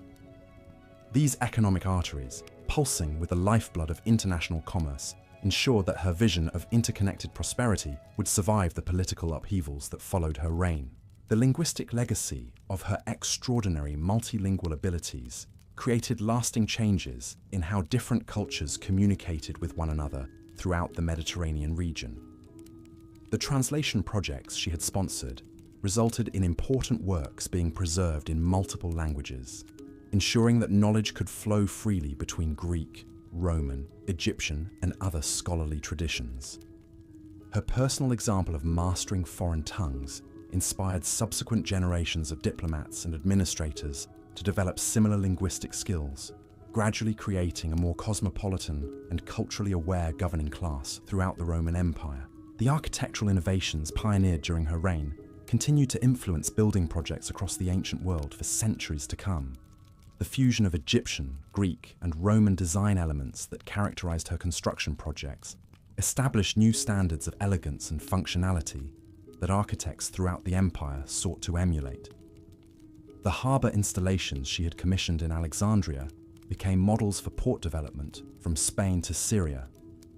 These economic arteries, pulsing with the lifeblood of international commerce, ensured that her vision of interconnected prosperity would survive the political upheavals that followed her reign. The linguistic legacy of her extraordinary multilingual abilities created lasting changes in how different cultures communicated with one another throughout the Mediterranean region. The translation projects she had sponsored resulted in important works being preserved in multiple languages, ensuring that knowledge could flow freely between Greek, Roman, Egyptian, and other scholarly traditions. Her personal example of mastering foreign tongues inspired subsequent generations of diplomats and administrators to develop similar linguistic skills, gradually creating a more cosmopolitan and culturally aware governing class throughout the Roman Empire. The architectural innovations pioneered during her reign continued to influence building projects across the ancient world for centuries to come. The fusion of Egyptian, Greek, and Roman design elements that characterized her construction projects established new standards of elegance and functionality that architects throughout the empire sought to emulate. The harbour installations she had commissioned in Alexandria became models for port development from Spain to Syria,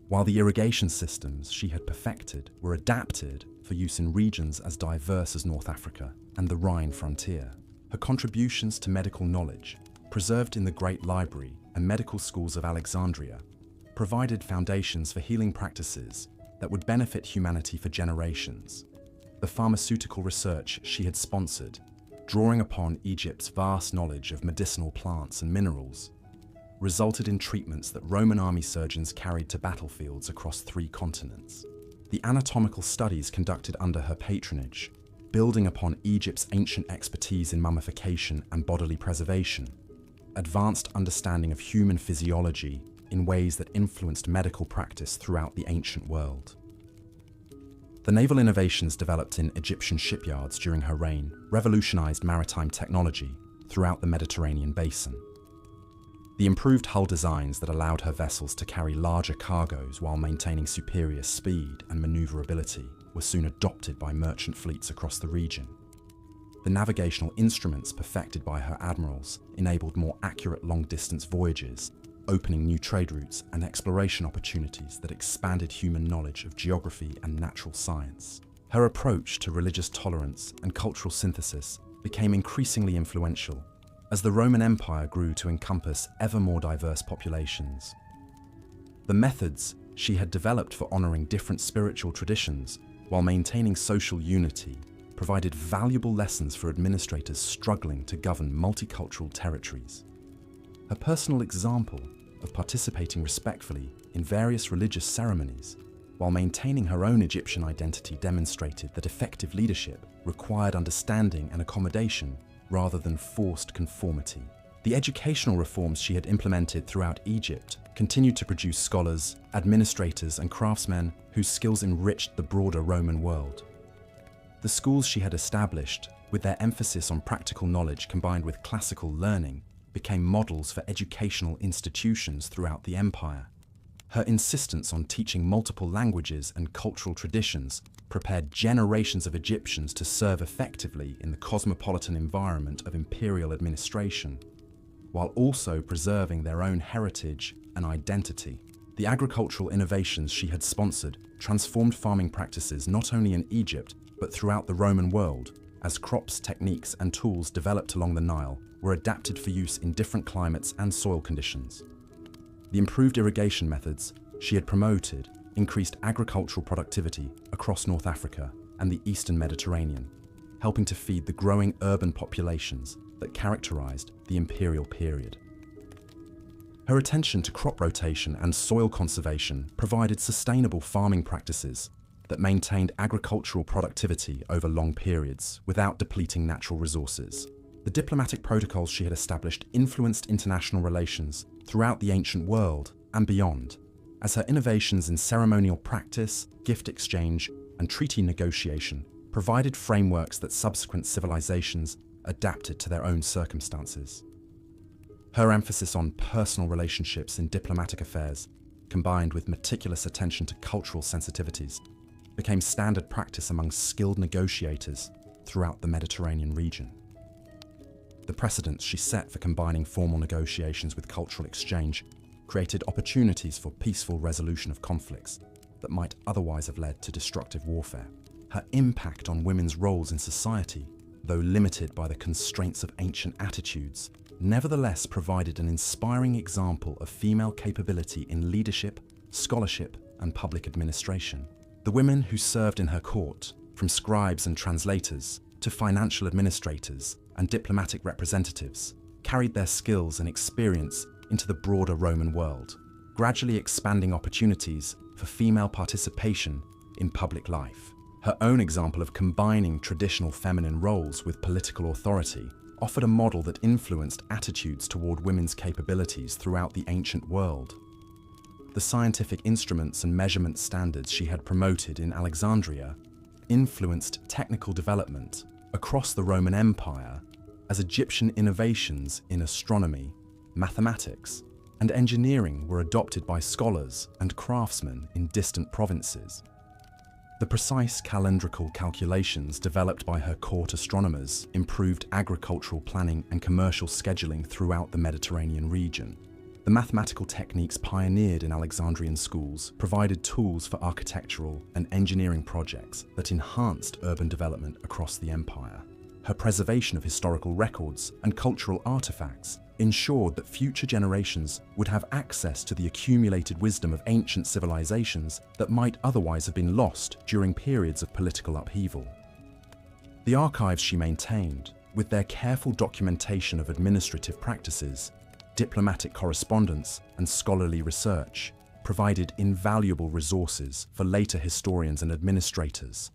while the irrigation systems she had perfected were adapted for use in regions as diverse as North Africa and the Rhine frontier. Her contributions to medical knowledge, preserved in the Great Library and medical schools of Alexandria, provided foundations for healing practices that would benefit humanity for generations. The pharmaceutical research she had sponsored, drawing upon Egypt's vast knowledge of medicinal plants and minerals, resulted in treatments that Roman army surgeons carried to battlefields across 3 continents. The anatomical studies conducted under her patronage, building upon Egypt's ancient expertise in mummification and bodily preservation, advanced understanding of human physiology in ways that influenced medical practice throughout the ancient world. The naval innovations developed in Egyptian shipyards during her reign revolutionized maritime technology throughout the Mediterranean basin. The improved hull designs that allowed her vessels to carry larger cargoes while maintaining superior speed and maneuverability were soon adopted by merchant fleets across the region. The navigational instruments perfected by her admirals enabled more accurate long-distance voyages, opening new trade routes and exploration opportunities that expanded human knowledge of geography and natural science. Her approach to religious tolerance and cultural synthesis became increasingly influential as the Roman Empire grew to encompass ever more diverse populations. The methods she had developed for honoring different spiritual traditions while maintaining social unity provided valuable lessons for administrators struggling to govern multicultural territories. Her personal example of participating respectfully in various religious ceremonies while maintaining her own Egyptian identity demonstrated that effective leadership required understanding and accommodation rather than forced conformity. The educational reforms she had implemented throughout Egypt continued to produce scholars, administrators, and craftsmen whose skills enriched the broader Roman world. The schools she had established, with their emphasis on practical knowledge combined with classical learning, became models for educational institutions throughout the empire. Her insistence on teaching multiple languages and cultural traditions prepared generations of Egyptians to serve effectively in the cosmopolitan environment of imperial administration, while also preserving their own heritage and identity. The agricultural innovations she had sponsored transformed farming practices not only in Egypt, but throughout the Roman world, as crops, techniques, and tools developed along the Nile were adapted for use in different climates and soil conditions. The improved irrigation methods she had promoted increased agricultural productivity across North Africa and the Eastern Mediterranean, helping to feed the growing urban populations that characterized the imperial period. Her attention to crop rotation and soil conservation provided sustainable farming practices that maintained agricultural productivity over long periods without depleting natural resources. The diplomatic protocols she had established influenced international relations throughout the ancient world and beyond, as her innovations in ceremonial practice, gift exchange, and treaty negotiation provided frameworks that subsequent civilizations adapted to their own circumstances. Her emphasis on personal relationships in diplomatic affairs, combined with meticulous attention to cultural sensitivities, became standard practice among skilled negotiators throughout the Mediterranean region. The precedents she set for combining formal negotiations with cultural exchange created opportunities for peaceful resolution of conflicts that might otherwise have led to destructive warfare. Her impact on women's roles in society, though limited by the constraints of ancient attitudes, nevertheless provided an inspiring example of female capability in leadership, scholarship, and public administration. The women who served in her court, from scribes and translators to financial administrators and diplomatic representatives, carried their skills and experience into the broader Roman world, gradually expanding opportunities for female participation in public life. Her own example of combining traditional feminine roles with political authority offered a model that influenced attitudes toward women's capabilities throughout the ancient world. The scientific instruments and measurement standards she had promoted in Alexandria influenced technical development across the Roman Empire as Egyptian innovations in astronomy, mathematics, and engineering were adopted by scholars and craftsmen in distant provinces. The precise calendrical calculations developed by her court astronomers improved agricultural planning and commercial scheduling throughout the Mediterranean region. The mathematical techniques pioneered in Alexandrian schools provided tools for architectural and engineering projects that enhanced urban development across the empire. Her preservation of historical records and cultural artifacts ensured that future generations would have access to the accumulated wisdom of ancient civilizations that might otherwise have been lost during periods of political upheaval. The archives she maintained, with their careful documentation of administrative practices, diplomatic correspondence, and scholarly research, provided invaluable resources for later historians and administrators.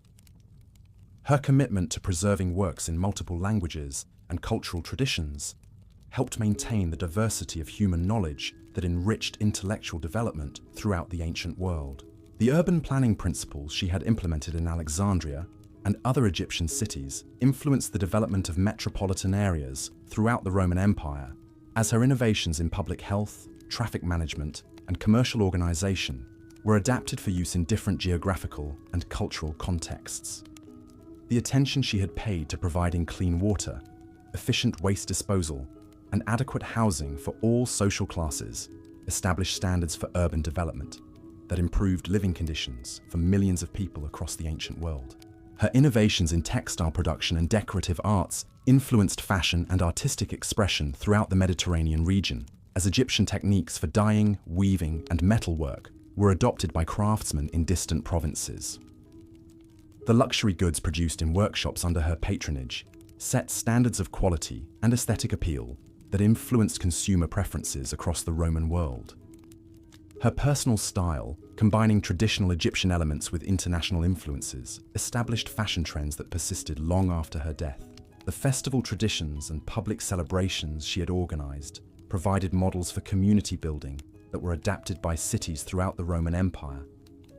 Her commitment to preserving works in multiple languages and cultural traditions helped maintain the diversity of human knowledge that enriched intellectual development throughout the ancient world. The urban planning principles she had implemented in Alexandria and other Egyptian cities influenced the development of metropolitan areas throughout the Roman Empire, as her innovations in public health, traffic management, and commercial organization were adapted for use in different geographical and cultural contexts. The attention she had paid to providing clean water, efficient waste disposal, and adequate housing for all social classes established standards for urban development that improved living conditions for millions of people across the ancient world. Her innovations in textile production and decorative arts influenced fashion and artistic expression throughout the Mediterranean region, as Egyptian techniques for dyeing, weaving, and metalwork were adopted by craftsmen in distant provinces. The luxury goods produced in workshops under her patronage set standards of quality and aesthetic appeal that influenced consumer preferences across the Roman world. Her personal style, combining traditional Egyptian elements with international influences, established fashion trends that persisted long after her death. The festival traditions and public celebrations she had organized provided models for community building that were adapted by cities throughout the Roman Empire,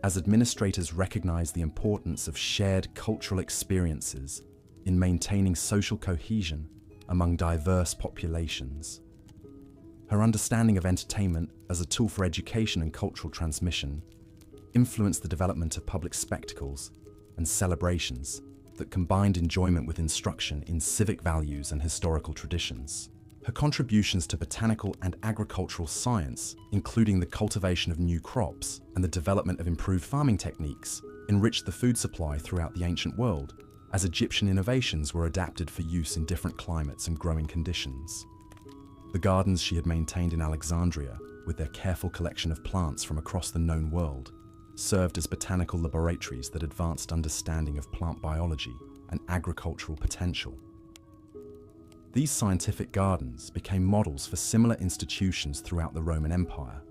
as administrators recognized the importance of shared cultural experiences in maintaining social cohesion among diverse populations. Her understanding of entertainment as a tool for education and cultural transmission influenced the development of public spectacles and celebrations that combined enjoyment with instruction in civic values and historical traditions. Her contributions to botanical and agricultural science, including the cultivation of new crops and the development of improved farming techniques, enriched the food supply throughout the ancient world, as Egyptian innovations were adapted for use in different climates and growing conditions. The gardens she had maintained in Alexandria, with their careful collection of plants from across the known world, served as botanical laboratories that advanced understanding of plant biology and agricultural potential. These scientific gardens became models for similar institutions throughout the Roman Empire,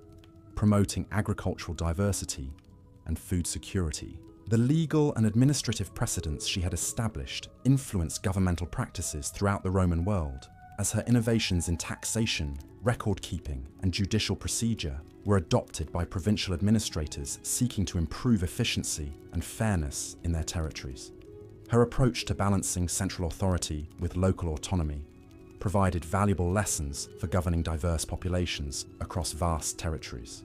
promoting agricultural diversity and food security. The legal and administrative precedents she had established influenced governmental practices throughout the Roman world, as her innovations in taxation, record-keeping, and judicial procedure were adopted by provincial administrators seeking to improve efficiency and fairness in their territories. Her approach to balancing central authority with local autonomy provided valuable lessons for governing diverse populations across vast territories.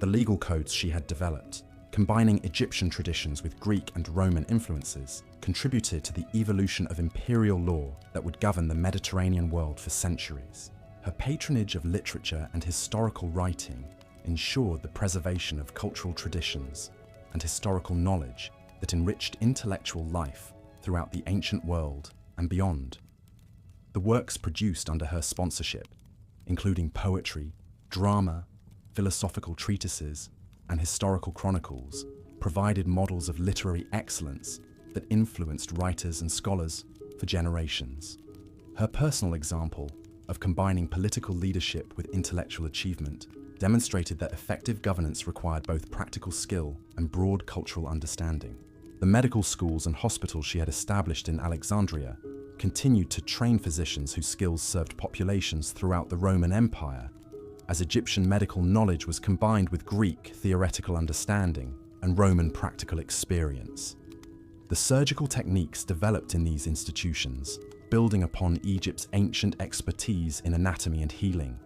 The legal codes she had developed, combining Egyptian traditions with Greek and Roman influences, contributed to the evolution of imperial law that would govern the Mediterranean world for centuries. Her patronage of literature and historical writing ensured the preservation of cultural traditions and historical knowledge that enriched intellectual life throughout the ancient world and beyond. The works produced under her sponsorship, including poetry, drama, philosophical treatises, and historical chronicles, provided models of literary excellence that influenced writers and scholars for generations. Her personal example of combining political leadership with intellectual achievement demonstrated that effective governance required both practical skill and broad cultural understanding. The medical schools and hospitals she had established in Alexandria continued to train physicians whose skills served populations throughout the Roman Empire, as Egyptian medical knowledge was combined with Greek theoretical understanding and Roman practical experience. The surgical techniques developed in these institutions, building upon Egypt's ancient expertise in anatomy and healing,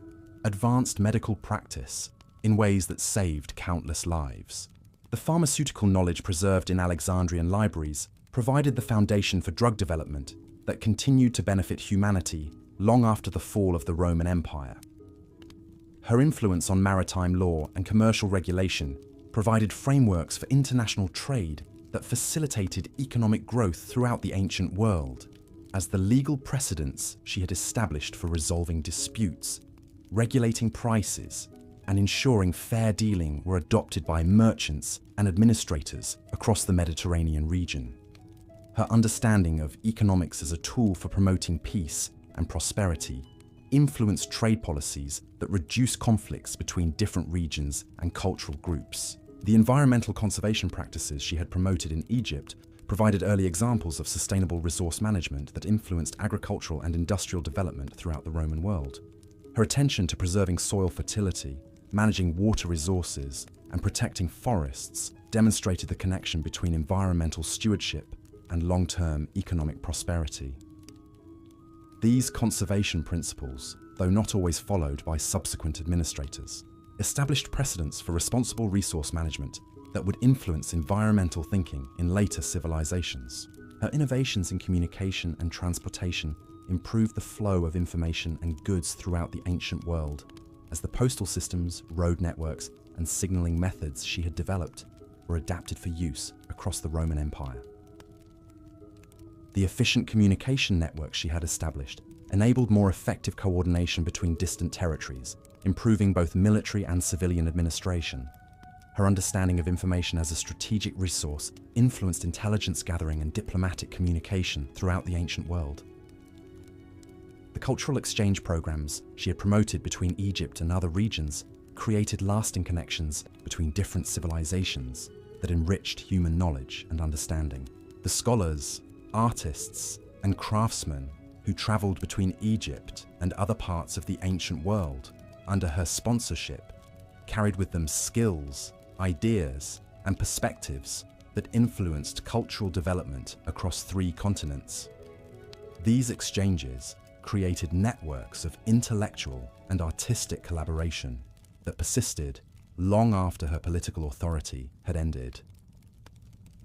advanced medical practice in ways that saved countless lives. The pharmaceutical knowledge preserved in Alexandrian libraries provided the foundation for drug development that continued to benefit humanity long after the fall of the Roman Empire. Her influence on maritime law and commercial regulation provided frameworks for international trade that facilitated economic growth throughout the ancient world, as the legal precedents she had established for resolving disputes, regulating prices, and ensuring fair dealing were adopted by merchants and administrators across the Mediterranean region. Her understanding of economics as a tool for promoting peace and prosperity influenced trade policies that reduce conflicts between different regions and cultural groups. The environmental conservation practices she had promoted in Egypt provided early examples of sustainable resource management that influenced agricultural and industrial development throughout the Roman world. Her attention to preserving soil fertility, managing water resources, and protecting forests demonstrated the connection between environmental stewardship and long-term economic prosperity. These conservation principles, though not always followed by subsequent administrators, established precedents for responsible resource management that would influence environmental thinking in later civilizations. Her innovations in communication and transportation improved the flow of information and goods throughout the ancient world, as the postal systems, road networks, and signaling methods she had developed were adapted for use across the Roman Empire. The efficient communication networks she had established enabled more effective coordination between distant territories, improving both military and civilian administration. Her understanding of information as a strategic resource influenced intelligence gathering and diplomatic communication throughout the ancient world. The cultural exchange programs she had promoted between Egypt and other regions created lasting connections between different civilizations that enriched human knowledge and understanding. The scholars, artists, and craftsmen who traveled between Egypt and other parts of the ancient world under her sponsorship carried with them skills, ideas, and perspectives that influenced cultural development across 3 continents. These exchanges created networks of intellectual and artistic collaboration that persisted long after her political authority had ended.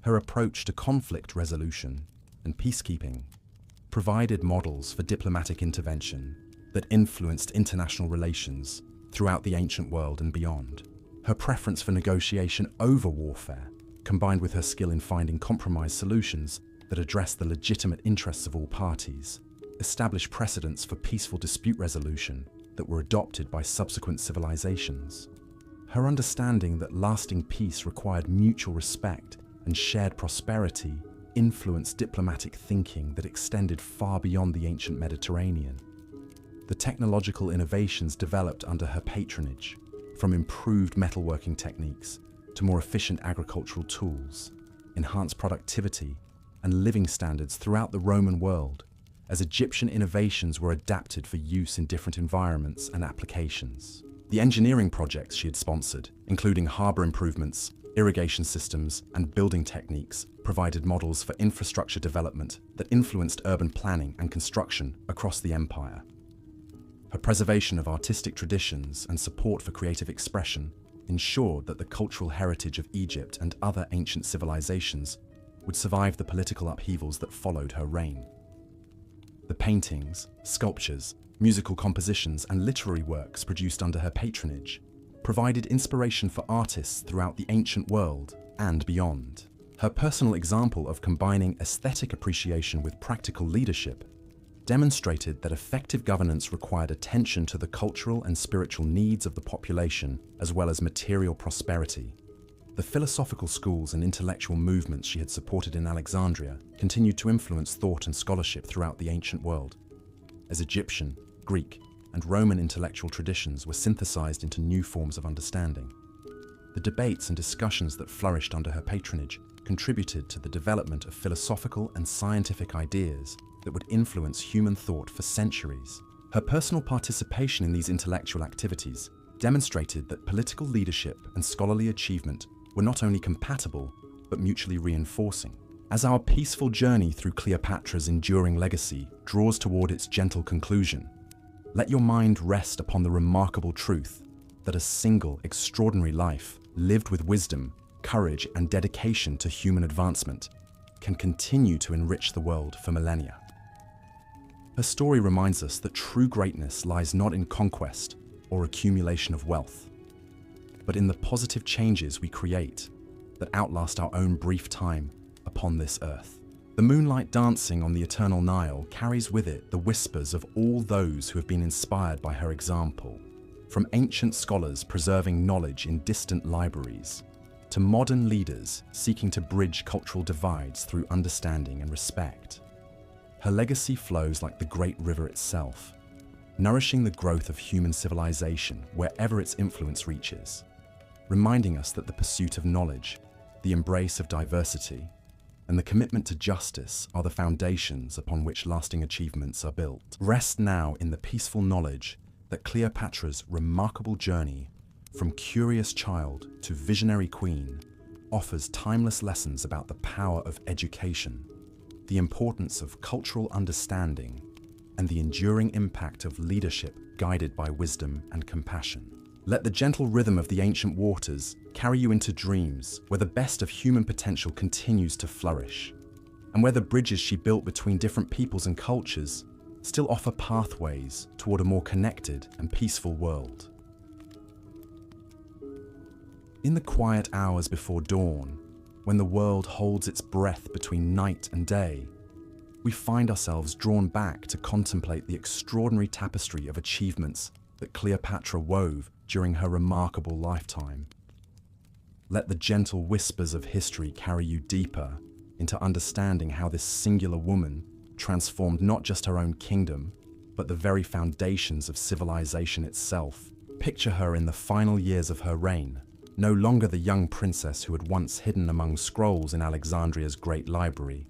Her approach to conflict resolution and peacekeeping provided models for diplomatic intervention that influenced international relations throughout the ancient world and beyond. Her preference for negotiation over warfare, combined with her skill in finding compromise solutions that address the legitimate interests of all parties, established precedents for peaceful dispute resolution that were adopted by subsequent civilizations. Her understanding that lasting peace required mutual respect and shared prosperity influenced diplomatic thinking that extended far beyond the ancient Mediterranean. The technological innovations developed under her patronage, from improved metalworking techniques to more efficient agricultural tools, enhanced productivity and living standards throughout the Roman world, as Egyptian innovations were adapted for use in different environments and applications. The engineering projects she had sponsored, including harbour improvements, irrigation systems, and building techniques, provided models for infrastructure development that influenced urban planning and construction across the empire. Her preservation of artistic traditions and support for creative expression ensured that the cultural heritage of Egypt and other ancient civilizations would survive the political upheavals that followed her reign. The paintings, sculptures, musical compositions, and literary works produced under her patronage provided inspiration for artists throughout the ancient world and beyond. Her personal example of combining aesthetic appreciation with practical leadership demonstrated that effective governance required attention to the cultural and spiritual needs of the population as well as material prosperity. The philosophical schools and intellectual movements she had supported in Alexandria continued to influence thought and scholarship throughout the ancient world, as Egyptian, Greek, and Roman intellectual traditions were synthesized into new forms of understanding. The debates and discussions that flourished under her patronage contributed to the development of philosophical and scientific ideas that would influence human thought for centuries. Her personal participation in these intellectual activities demonstrated that political leadership and scholarly achievement were not only compatible, but mutually reinforcing. As our peaceful journey through Cleopatra's enduring legacy draws toward its gentle conclusion, let your mind rest upon the remarkable truth that a single, extraordinary life, lived with wisdom, courage, and dedication to human advancement, can continue to enrich the world for millennia. Her story reminds us that true greatness lies not in conquest or accumulation of wealth, but in the positive changes we create that outlast our own brief time upon this earth. The moonlight dancing on the eternal Nile carries with it the whispers of all those who have been inspired by her example, from ancient scholars preserving knowledge in distant libraries, to modern leaders seeking to bridge cultural divides through understanding and respect. Her legacy flows like the great river itself, nourishing the growth of human civilization wherever its influence reaches, reminding us that the pursuit of knowledge, the embrace of diversity, and the commitment to justice are the foundations upon which lasting achievements are built. Rest now in the peaceful knowledge that Cleopatra's remarkable journey from curious child to visionary queen offers timeless lessons about the power of education, the importance of cultural understanding, and the enduring impact of leadership guided by wisdom and compassion. Let the gentle rhythm of the ancient waters carry you into dreams where the best of human potential continues to flourish, and where the bridges she built between different peoples and cultures still offer pathways toward a more connected and peaceful world. In the quiet hours before dawn, when the world holds its breath between night and day, we find ourselves drawn back to contemplate the extraordinary tapestry of achievements that Cleopatra wove during her remarkable lifetime. Let the gentle whispers of history carry you deeper into understanding how this singular woman transformed not just her own kingdom, but the very foundations of civilization itself. Picture her in the final years of her reign, no longer the young princess who had once hidden among scrolls in Alexandria's great library,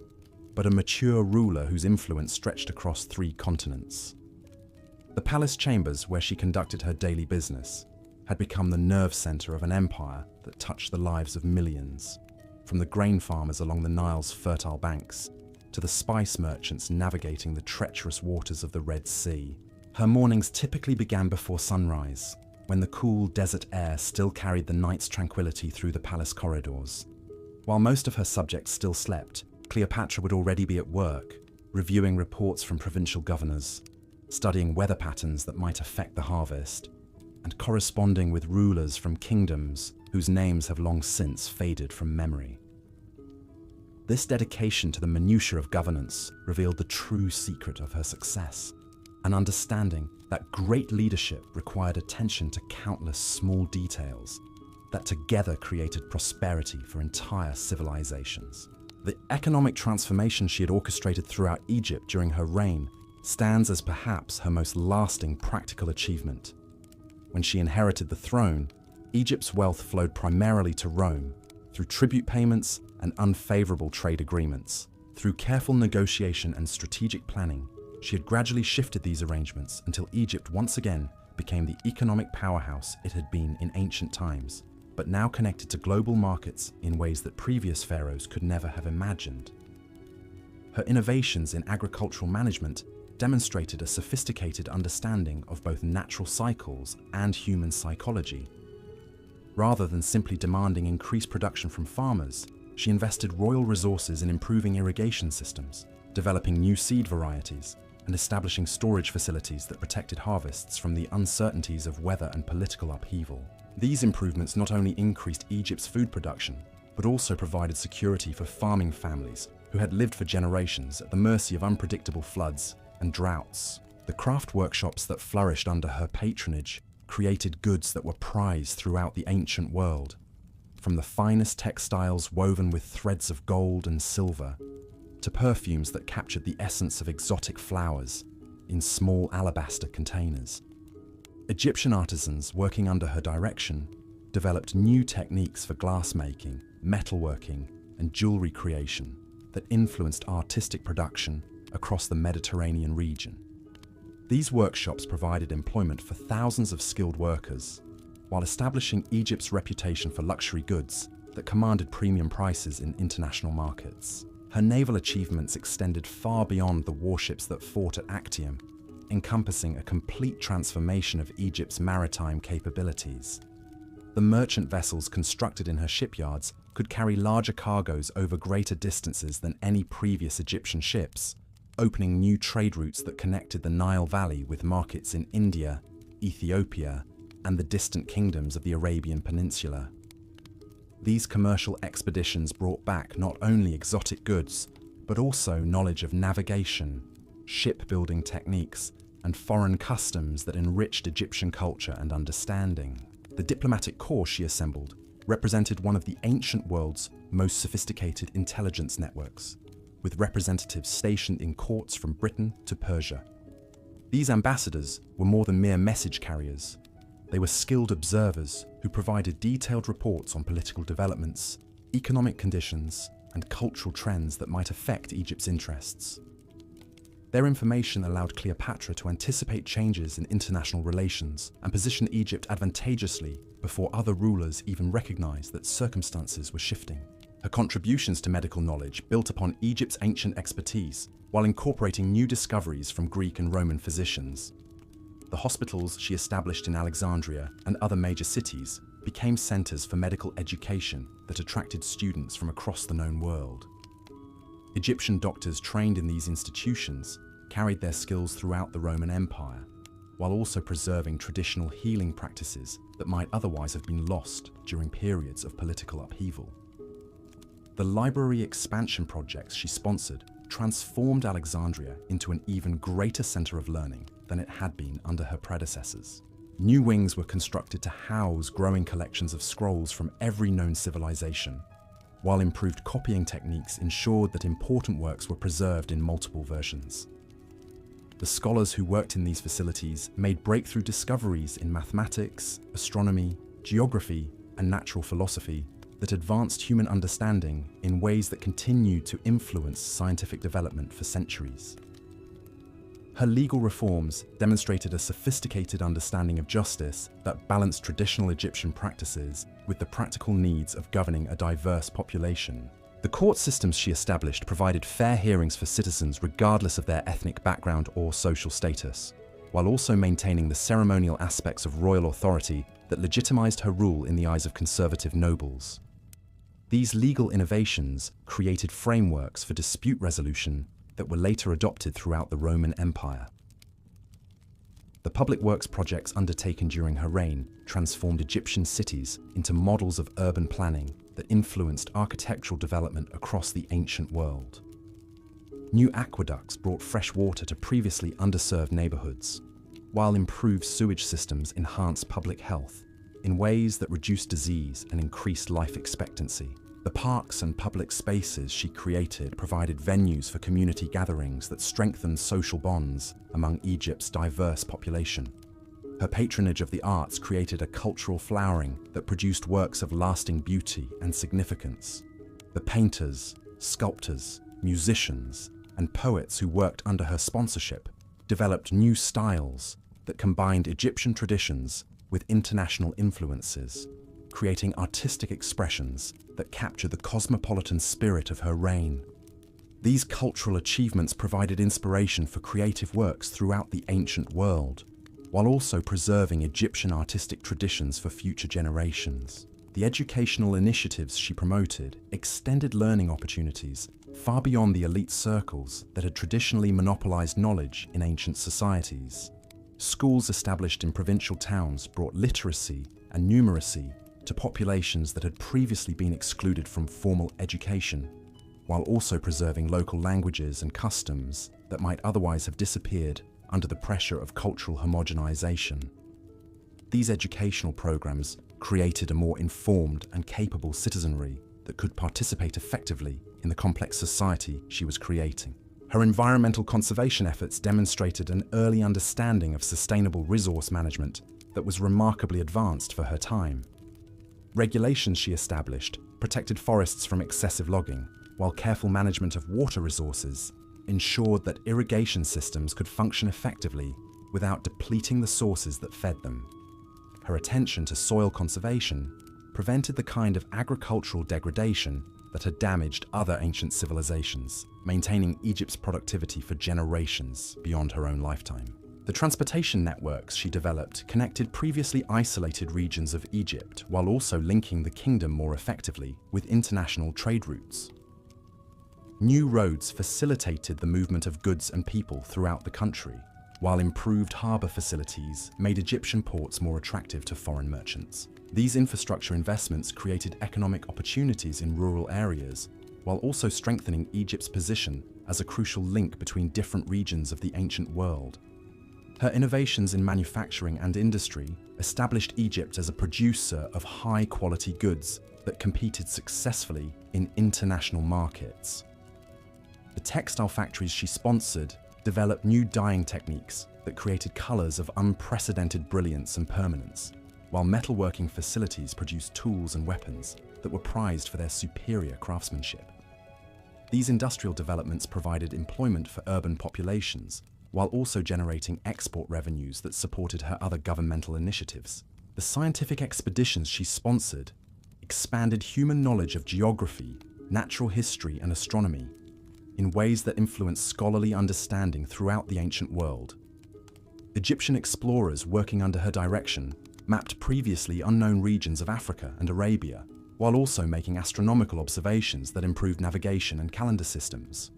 but a mature ruler whose influence stretched across 3 continents. The palace chambers where she conducted her daily business had become the nerve center of an empire that touched the lives of millions, from the grain farmers along the Nile's fertile banks to the spice merchants navigating the treacherous waters of the Red Sea. Her mornings typically began before sunrise, when the cool desert air still carried the night's tranquility through the palace corridors. While most of her subjects still slept, Cleopatra would already be at work, reviewing reports from provincial governors, studying weather patterns that might affect the harvest, and corresponding with rulers from kingdoms whose names have long since faded from memory. This dedication to the minutiae of governance revealed the true secret of her success, an understanding that great leadership required attention to countless small details that together created prosperity for entire civilizations. The economic transformation she had orchestrated throughout Egypt during her reign stands as perhaps her most lasting practical achievement. When she inherited the throne, Egypt's wealth flowed primarily to Rome through tribute payments and unfavorable trade agreements. Through careful negotiation and strategic planning, she had gradually shifted these arrangements until Egypt once again became the economic powerhouse it had been in ancient times, but now connected to global markets in ways that previous pharaohs could never have imagined. Her innovations in agricultural management demonstrated a sophisticated understanding of both natural cycles and human psychology. Rather than simply demanding increased production from farmers, she invested royal resources in improving irrigation systems, developing new seed varieties, and establishing storage facilities that protected harvests from the uncertainties of weather and political upheaval. These improvements not only increased Egypt's food production, but also provided security for farming families who had lived for generations at the mercy of unpredictable floods and droughts. The craft workshops that flourished under her patronage created goods that were prized throughout the ancient world, from the finest textiles woven with threads of gold and silver, to perfumes that captured the essence of exotic flowers in small alabaster containers. Egyptian artisans working under her direction developed new techniques for glassmaking, metalworking, and jewelry creation that influenced artistic production across the Mediterranean region. These workshops provided employment for thousands of skilled workers, while establishing Egypt's reputation for luxury goods that commanded premium prices in international markets. Her naval achievements extended far beyond the warships that fought at Actium, encompassing a complete transformation of Egypt's maritime capabilities. The merchant vessels constructed in her shipyards could carry larger cargoes over greater distances than any previous Egyptian ships, opening new trade routes that connected the Nile Valley with markets in India, Ethiopia, and the distant kingdoms of the Arabian Peninsula. These commercial expeditions brought back not only exotic goods, but also knowledge of navigation, shipbuilding techniques, and foreign customs that enriched Egyptian culture and understanding. The diplomatic corps she assembled represented one of the ancient world's most sophisticated intelligence networks, with representatives stationed in courts from Britain to Persia. These ambassadors were more than mere message carriers. They were skilled observers who provided detailed reports on political developments, economic conditions, and cultural trends that might affect Egypt's interests. Their information allowed Cleopatra to anticipate changes in international relations and position Egypt advantageously before other rulers even recognized that circumstances were shifting. Her contributions to medical knowledge built upon Egypt's ancient expertise while incorporating new discoveries from Greek and Roman physicians. The hospitals she established in Alexandria and other major cities became centers for medical education that attracted students from across the known world. Egyptian doctors trained in these institutions carried their skills throughout the Roman Empire, while also preserving traditional healing practices that might otherwise have been lost during periods of political upheaval. The library expansion projects she sponsored transformed Alexandria into an even greater center of learning than it had been under her predecessors. New wings were constructed to house growing collections of scrolls from every known civilization, while improved copying techniques ensured that important works were preserved in multiple versions. The scholars who worked in these facilities made breakthrough discoveries in mathematics, astronomy, geography, and natural philosophy that advanced human understanding in ways that continued to influence scientific development for centuries. Her legal reforms demonstrated a sophisticated understanding of justice that balanced traditional Egyptian practices with the practical needs of governing a diverse population. The court systems she established provided fair hearings for citizens regardless of their ethnic background or social status, while also maintaining the ceremonial aspects of royal authority that legitimized her rule in the eyes of conservative nobles. These legal innovations created frameworks for dispute resolution that were later adopted throughout the Roman Empire. The public works projects undertaken during her reign transformed Egyptian cities into models of urban planning that influenced architectural development across the ancient world. New aqueducts brought fresh water to previously underserved neighborhoods, while improved sewage systems enhanced public health in ways that reduced disease and increased life expectancy. The parks and public spaces she created provided venues for community gatherings that strengthened social bonds among Egypt's diverse population. Her patronage of the arts created a cultural flowering that produced works of lasting beauty and significance. The painters, sculptors, musicians, and poets who worked under her sponsorship developed new styles that combined Egyptian traditions with international influences, creating artistic expressions that capture the cosmopolitan spirit of her reign. These cultural achievements provided inspiration for creative works throughout the ancient world, while also preserving Egyptian artistic traditions for future generations. The educational initiatives she promoted extended learning opportunities far beyond the elite circles that had traditionally monopolized knowledge in ancient societies. Schools established in provincial towns brought literacy and numeracy to populations that had previously been excluded from formal education, while also preserving local languages and customs that might otherwise have disappeared under the pressure of cultural homogenization. These educational programs created a more informed and capable citizenry that could participate effectively in the complex society she was creating. Her environmental conservation efforts demonstrated an early understanding of sustainable resource management that was remarkably advanced for her time. Regulations she established protected forests from excessive logging, while careful management of water resources ensured that irrigation systems could function effectively without depleting the sources that fed them. Her attention to soil conservation prevented the kind of agricultural degradation that had damaged other ancient civilizations, maintaining Egypt's productivity for generations beyond her own lifetime. The transportation networks she developed connected previously isolated regions of Egypt while also linking the kingdom more effectively with international trade routes. New roads facilitated the movement of goods and people throughout the country, while improved harbour facilities made Egyptian ports more attractive to foreign merchants. These infrastructure investments created economic opportunities in rural areas, while also strengthening Egypt's position as a crucial link between different regions of the ancient world. Her innovations in manufacturing and industry established Egypt as a producer of high-quality goods that competed successfully in international markets. The textile factories she sponsored developed new dyeing techniques that created colours of unprecedented brilliance and permanence, while metalworking facilities produced tools and weapons that were prized for their superior craftsmanship. These industrial developments provided employment for urban populations, while also generating export revenues that supported her other governmental initiatives. The scientific expeditions she sponsored expanded human knowledge of geography, natural history, and astronomy in ways that influenced scholarly understanding throughout the ancient world. Egyptian explorers working under her direction mapped previously unknown regions of Africa and Arabia, while also making astronomical observations that improved navigation and calendar systems.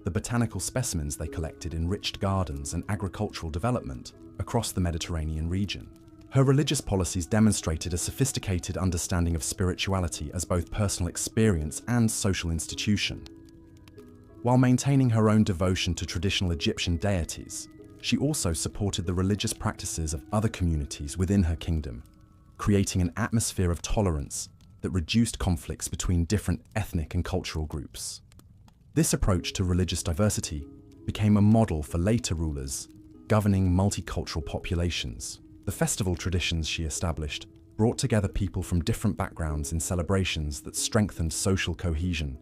The botanical specimens they collected enriched gardens and agricultural development across the Mediterranean region. Her religious policies demonstrated a sophisticated understanding of spirituality as both personal experience and social institution. While maintaining her own devotion to traditional Egyptian deities, she also supported the religious practices of other communities within her kingdom, creating an atmosphere of tolerance that reduced conflicts between different ethnic and cultural groups. This approach to religious diversity became a model for later rulers governing multicultural populations. The festival traditions she established brought together people from different backgrounds in celebrations that strengthened social cohesion,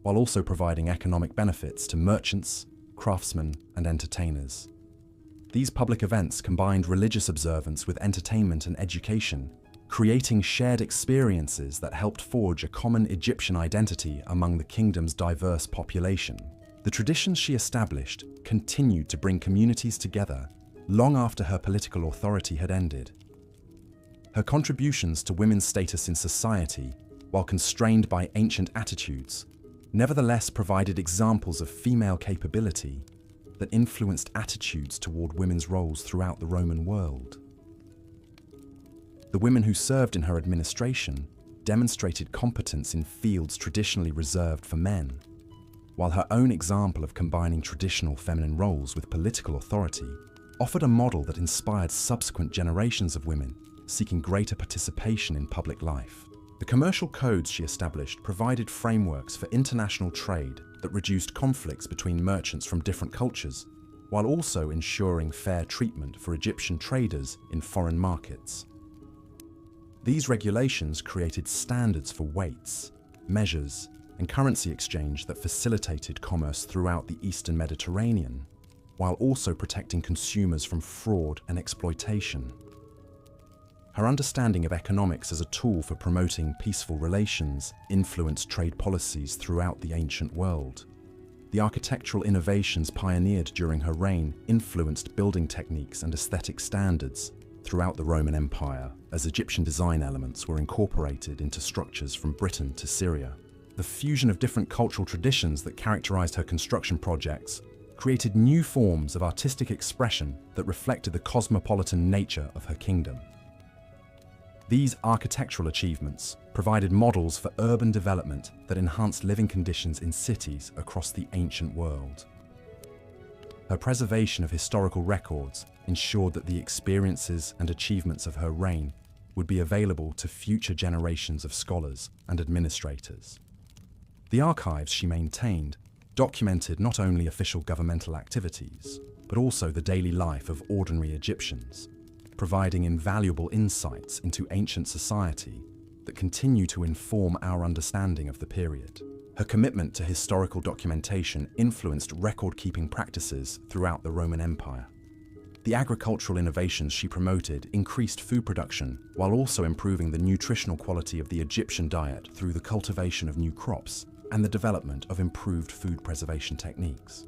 while also providing economic benefits to merchants, craftsmen, and entertainers. These public events combined religious observance with entertainment and education, creating shared experiences that helped forge a common Egyptian identity among the kingdom's diverse population. The traditions she established continued to bring communities together long after her political authority had ended. Her contributions to women's status in society, while constrained by ancient attitudes, nevertheless provided examples of female capability that influenced attitudes toward women's roles throughout the Roman world. The women who served in her administration demonstrated competence in fields traditionally reserved for men, while her own example of combining traditional feminine roles with political authority offered a model that inspired subsequent generations of women seeking greater participation in public life. The commercial codes she established provided frameworks for international trade that reduced conflicts between merchants from different cultures, while also ensuring fair treatment for Egyptian traders in foreign markets. These regulations created standards for weights, measures, and currency exchange that facilitated commerce throughout the Eastern Mediterranean, while also protecting consumers from fraud and exploitation. Her understanding of economics as a tool for promoting peaceful relations influenced trade policies throughout the ancient world. The architectural innovations pioneered during her reign influenced building techniques and aesthetic standards throughout the Roman Empire, as Egyptian design elements were incorporated into structures from Britain to Syria. The fusion of different cultural traditions that characterized her construction projects created new forms of artistic expression that reflected the cosmopolitan nature of her kingdom. These architectural achievements provided models for urban development that enhanced living conditions in cities across the ancient world. Her preservation of historical records ensured that the experiences and achievements of her reign would be available to future generations of scholars and administrators. The archives she maintained documented not only official governmental activities, but also the daily life of ordinary Egyptians, providing invaluable insights into ancient society that continue to inform our understanding of the period. Her commitment to historical documentation influenced record-keeping practices throughout the Roman Empire. The agricultural innovations she promoted increased food production while also improving the nutritional quality of the Egyptian diet through the cultivation of new crops and the development of improved food preservation techniques.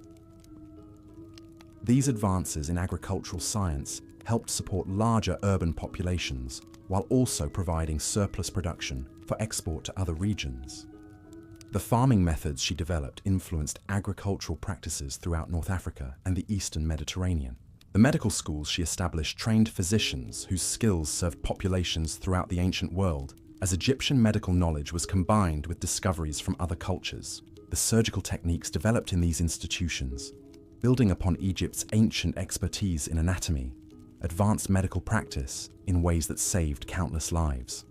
These advances in agricultural science helped support larger urban populations while also providing surplus production for export to other regions. The farming methods she developed influenced agricultural practices throughout North Africa and the Eastern Mediterranean. The medical schools she established trained physicians whose skills served populations throughout the ancient world. As Egyptian medical knowledge was combined with discoveries from other cultures, the surgical techniques developed in these institutions, building upon Egypt's ancient expertise in anatomy, advanced medical practice in ways that saved countless lives.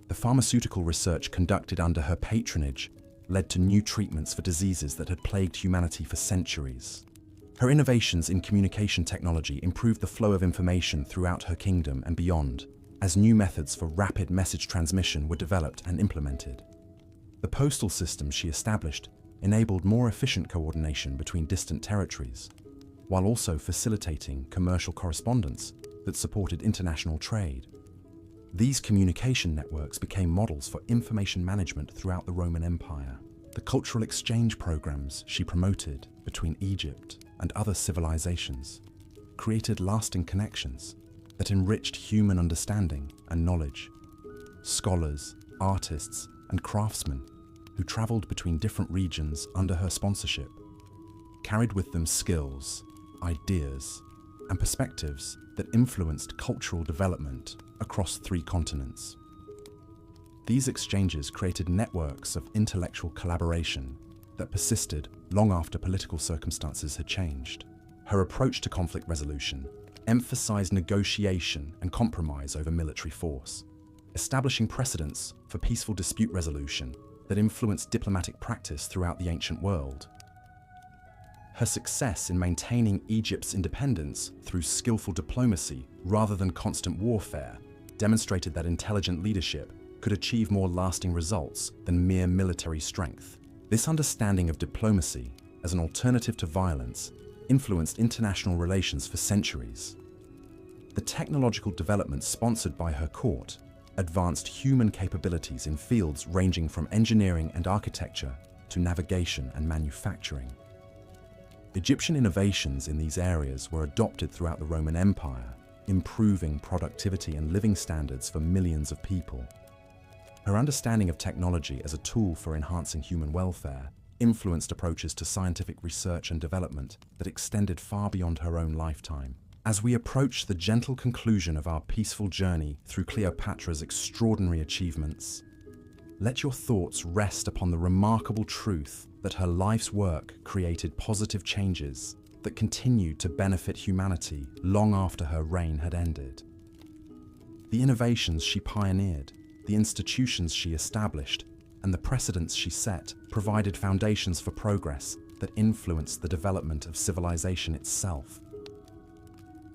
The pharmaceutical research conducted under her patronage led to new treatments for diseases that had plagued humanity for centuries. Her innovations in communication technology improved the flow of information throughout her kingdom and beyond, as new methods for rapid message transmission were developed and implemented. The postal system she established enabled more efficient coordination between distant territories, while also facilitating commercial correspondence that supported international trade. These communication networks became models for information management throughout the Roman Empire. The cultural exchange programs she promoted between Egypt and other civilizations created lasting connections that enriched human understanding and knowledge. Scholars, artists, and craftsmen who traveled between different regions under her sponsorship carried with them skills, ideas, and perspectives that influenced cultural development across 3 continents. These exchanges created networks of intellectual collaboration that persisted long after political circumstances had changed. Her approach to conflict resolution emphasized negotiation and compromise over military force, establishing precedents for peaceful dispute resolution that influenced diplomatic practice throughout the ancient world. Her success in maintaining Egypt's independence through skillful diplomacy rather than constant warfare demonstrated that intelligent leadership could achieve more lasting results than mere military strength. This understanding of diplomacy as an alternative to violence influenced international relations for centuries. The technological developments sponsored by her court advanced human capabilities in fields ranging from engineering and architecture to navigation and manufacturing. Egyptian innovations in these areas were adopted throughout the Roman Empire, improving productivity and living standards for millions of people. Her understanding of technology as a tool for enhancing human welfare influenced approaches to scientific research and development that extended far beyond her own lifetime. As we approach the gentle conclusion of our peaceful journey through Cleopatra's extraordinary achievements, let your thoughts rest upon the remarkable truth that her life's work created positive changes that continued to benefit humanity long after her reign had ended. The innovations she pioneered, the institutions she established, and the precedents she set provided foundations for progress that influenced the development of civilization itself.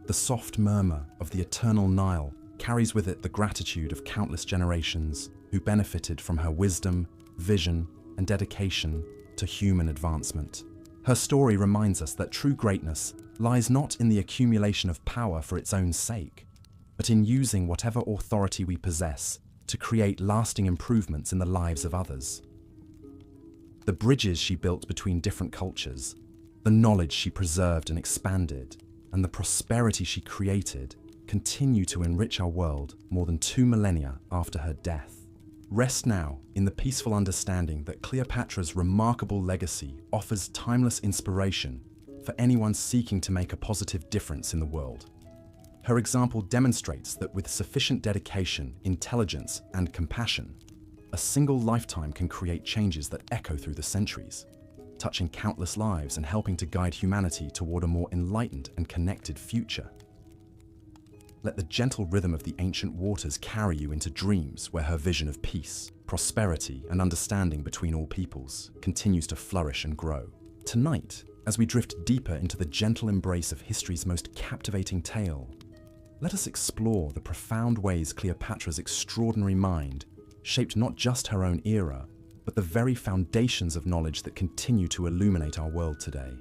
The soft murmur of the eternal Nile carries with it the gratitude of countless generations who benefited from her wisdom, vision, and dedication to human advancement. Her story reminds us that true greatness lies not in the accumulation of power for its own sake, but in using whatever authority we possess to create lasting improvements in the lives of others. The bridges she built between different cultures, the knowledge she preserved and expanded, and the prosperity she created continue to enrich our world more than 2 millennia after her death. Rest now in the peaceful understanding that Cleopatra's remarkable legacy offers timeless inspiration for anyone seeking to make a positive difference in the world. Her example demonstrates that with sufficient dedication, intelligence, and compassion, a single lifetime can create changes that echo through the centuries, touching countless lives and helping to guide humanity toward a more enlightened and connected future. Let the gentle rhythm of the ancient waters carry you into dreams where her vision of peace, prosperity, and understanding between all peoples continues to flourish and grow. Tonight, as we drift deeper into the gentle embrace of history's most captivating tale, Let us explore the profound ways Cleopatra's extraordinary mind shaped not just her own era, but the very foundations of knowledge that continue to illuminate our world today.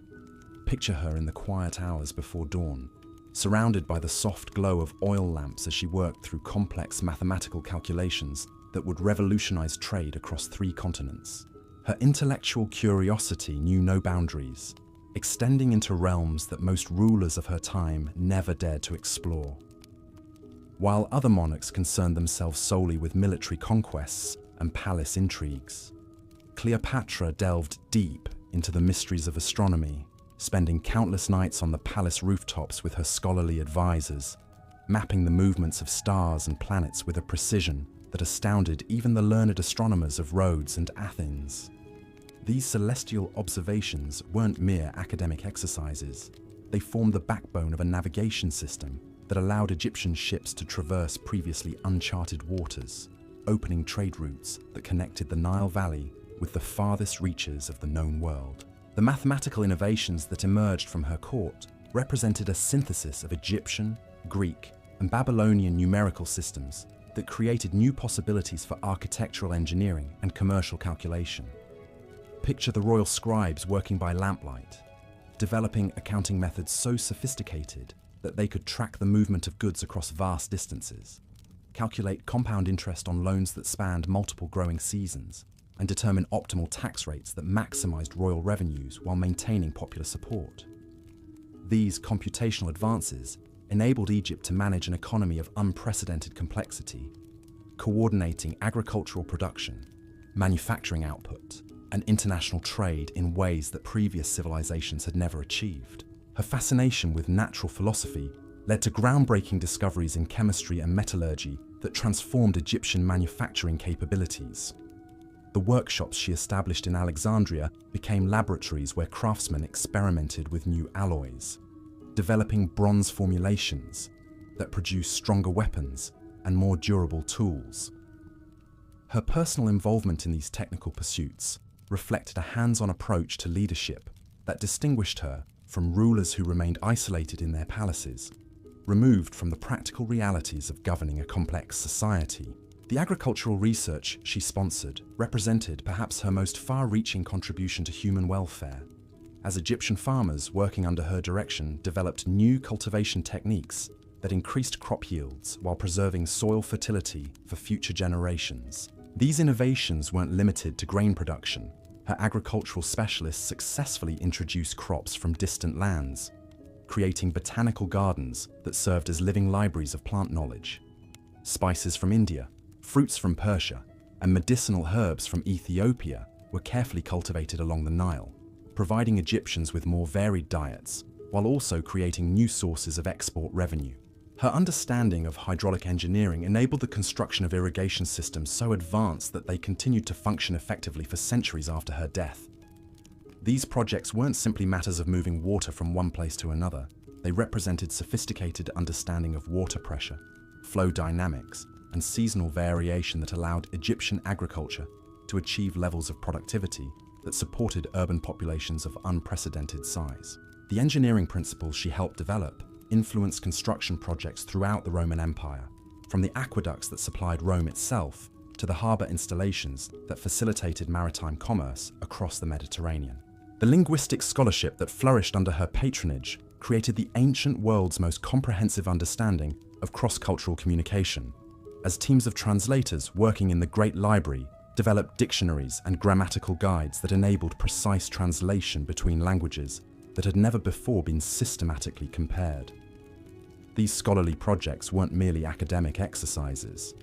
Picture her in the quiet hours before dawn, surrounded by the soft glow of oil lamps as she worked through complex mathematical calculations that would revolutionize trade across 3 continents. Her intellectual curiosity knew no boundaries, extending into realms that most rulers of her time never dared to explore. While other monarchs concerned themselves solely with military conquests and palace intrigues, Cleopatra delved deep into the mysteries of astronomy, spending countless nights on the palace rooftops with her scholarly advisors, mapping the movements of stars and planets with a precision that astounded even the learned astronomers of Rhodes and Athens. These celestial observations weren't mere academic exercises. They formed the backbone of a navigation system that allowed Egyptian ships to traverse previously uncharted waters, opening trade routes that connected the Nile Valley with the farthest reaches of the known world. The mathematical innovations that emerged from her court represented a synthesis of Egyptian, Greek, and Babylonian numerical systems that created new possibilities for architectural engineering and commercial calculation. Picture the royal scribes working by lamplight, developing accounting methods so sophisticated that they could track the movement of goods across vast distances, calculate compound interest on loans that spanned multiple growing seasons, and determine optimal tax rates that maximized royal revenues while maintaining popular support. These computational advances enabled Egypt to manage an economy of unprecedented complexity, coordinating agricultural production, manufacturing output, and international trade in ways that previous civilizations had never achieved. Her fascination with natural philosophy led to groundbreaking discoveries in chemistry and metallurgy that transformed Egyptian manufacturing capabilities. The workshops she established in Alexandria became laboratories where craftsmen experimented with new alloys, developing bronze formulations that produced stronger weapons and more durable tools. Her personal involvement in these technical pursuits reflected a hands-on approach to leadership that distinguished her from rulers who remained isolated in their palaces, removed from the practical realities of governing a complex society. The agricultural research she sponsored represented perhaps her most far-reaching contribution to human welfare, as Egyptian farmers working under her direction developed new cultivation techniques that increased crop yields while preserving soil fertility for future generations. These innovations weren't limited to grain production. Her agricultural specialists successfully introduced crops from distant lands, creating botanical gardens that served as living libraries of plant knowledge. Spices from India, fruits from Persia, and medicinal herbs from Ethiopia were carefully cultivated along the Nile, providing Egyptians with more varied diets, while also creating new sources of export revenue. Her understanding of hydraulic engineering enabled the construction of irrigation systems so advanced that they continued to function effectively for centuries after her death. These projects weren't simply matters of moving water from one place to another. They represented sophisticated understanding of water pressure, flow dynamics, and seasonal variation that allowed Egyptian agriculture to achieve levels of productivity that supported urban populations of unprecedented size. The engineering principles she helped develop influenced construction projects throughout the Roman Empire, from the aqueducts that supplied Rome itself to the harbour installations that facilitated maritime commerce across the Mediterranean. The linguistic scholarship that flourished under her patronage created the ancient world's most comprehensive understanding of cross-cultural communication, as teams of translators working in the Great Library developed dictionaries and grammatical guides that enabled precise translation between languages that had never before been systematically compared. These scholarly projects weren't merely academic exercises.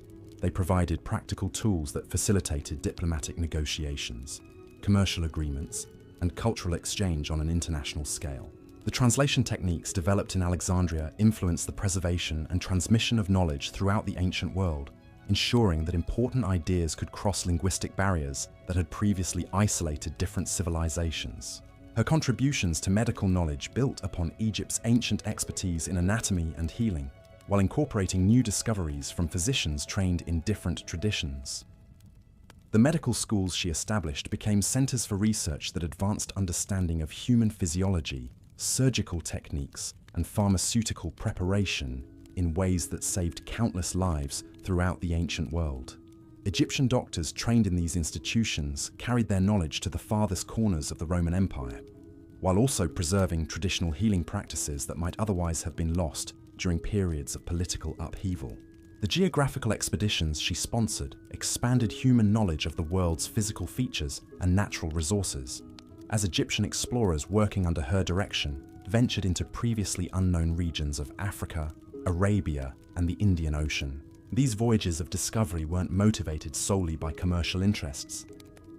They provided practical tools that facilitated diplomatic negotiations, commercial agreements, and cultural exchange on an international scale. The translation techniques developed in Alexandria influenced the preservation and transmission of knowledge throughout the ancient world, ensuring that important ideas could cross linguistic barriers that had previously isolated different civilizations. Her contributions to medical knowledge built upon Egypt's ancient expertise in anatomy and healing, while incorporating new discoveries from physicians trained in different traditions. The medical schools she established became centers for research that advanced understanding of human physiology, surgical techniques, and pharmaceutical preparation in ways that saved countless lives throughout the ancient world. Egyptian doctors trained in these institutions carried their knowledge to the farthest corners of the Roman Empire, while also preserving traditional healing practices that might otherwise have been lost during periods of political upheaval. The geographical expeditions she sponsored expanded human knowledge of the world's physical features and natural resources, as Egyptian explorers working under her direction ventured into previously unknown regions of Africa, Arabia, and the Indian Ocean. These voyages of discovery weren't motivated solely by commercial interests.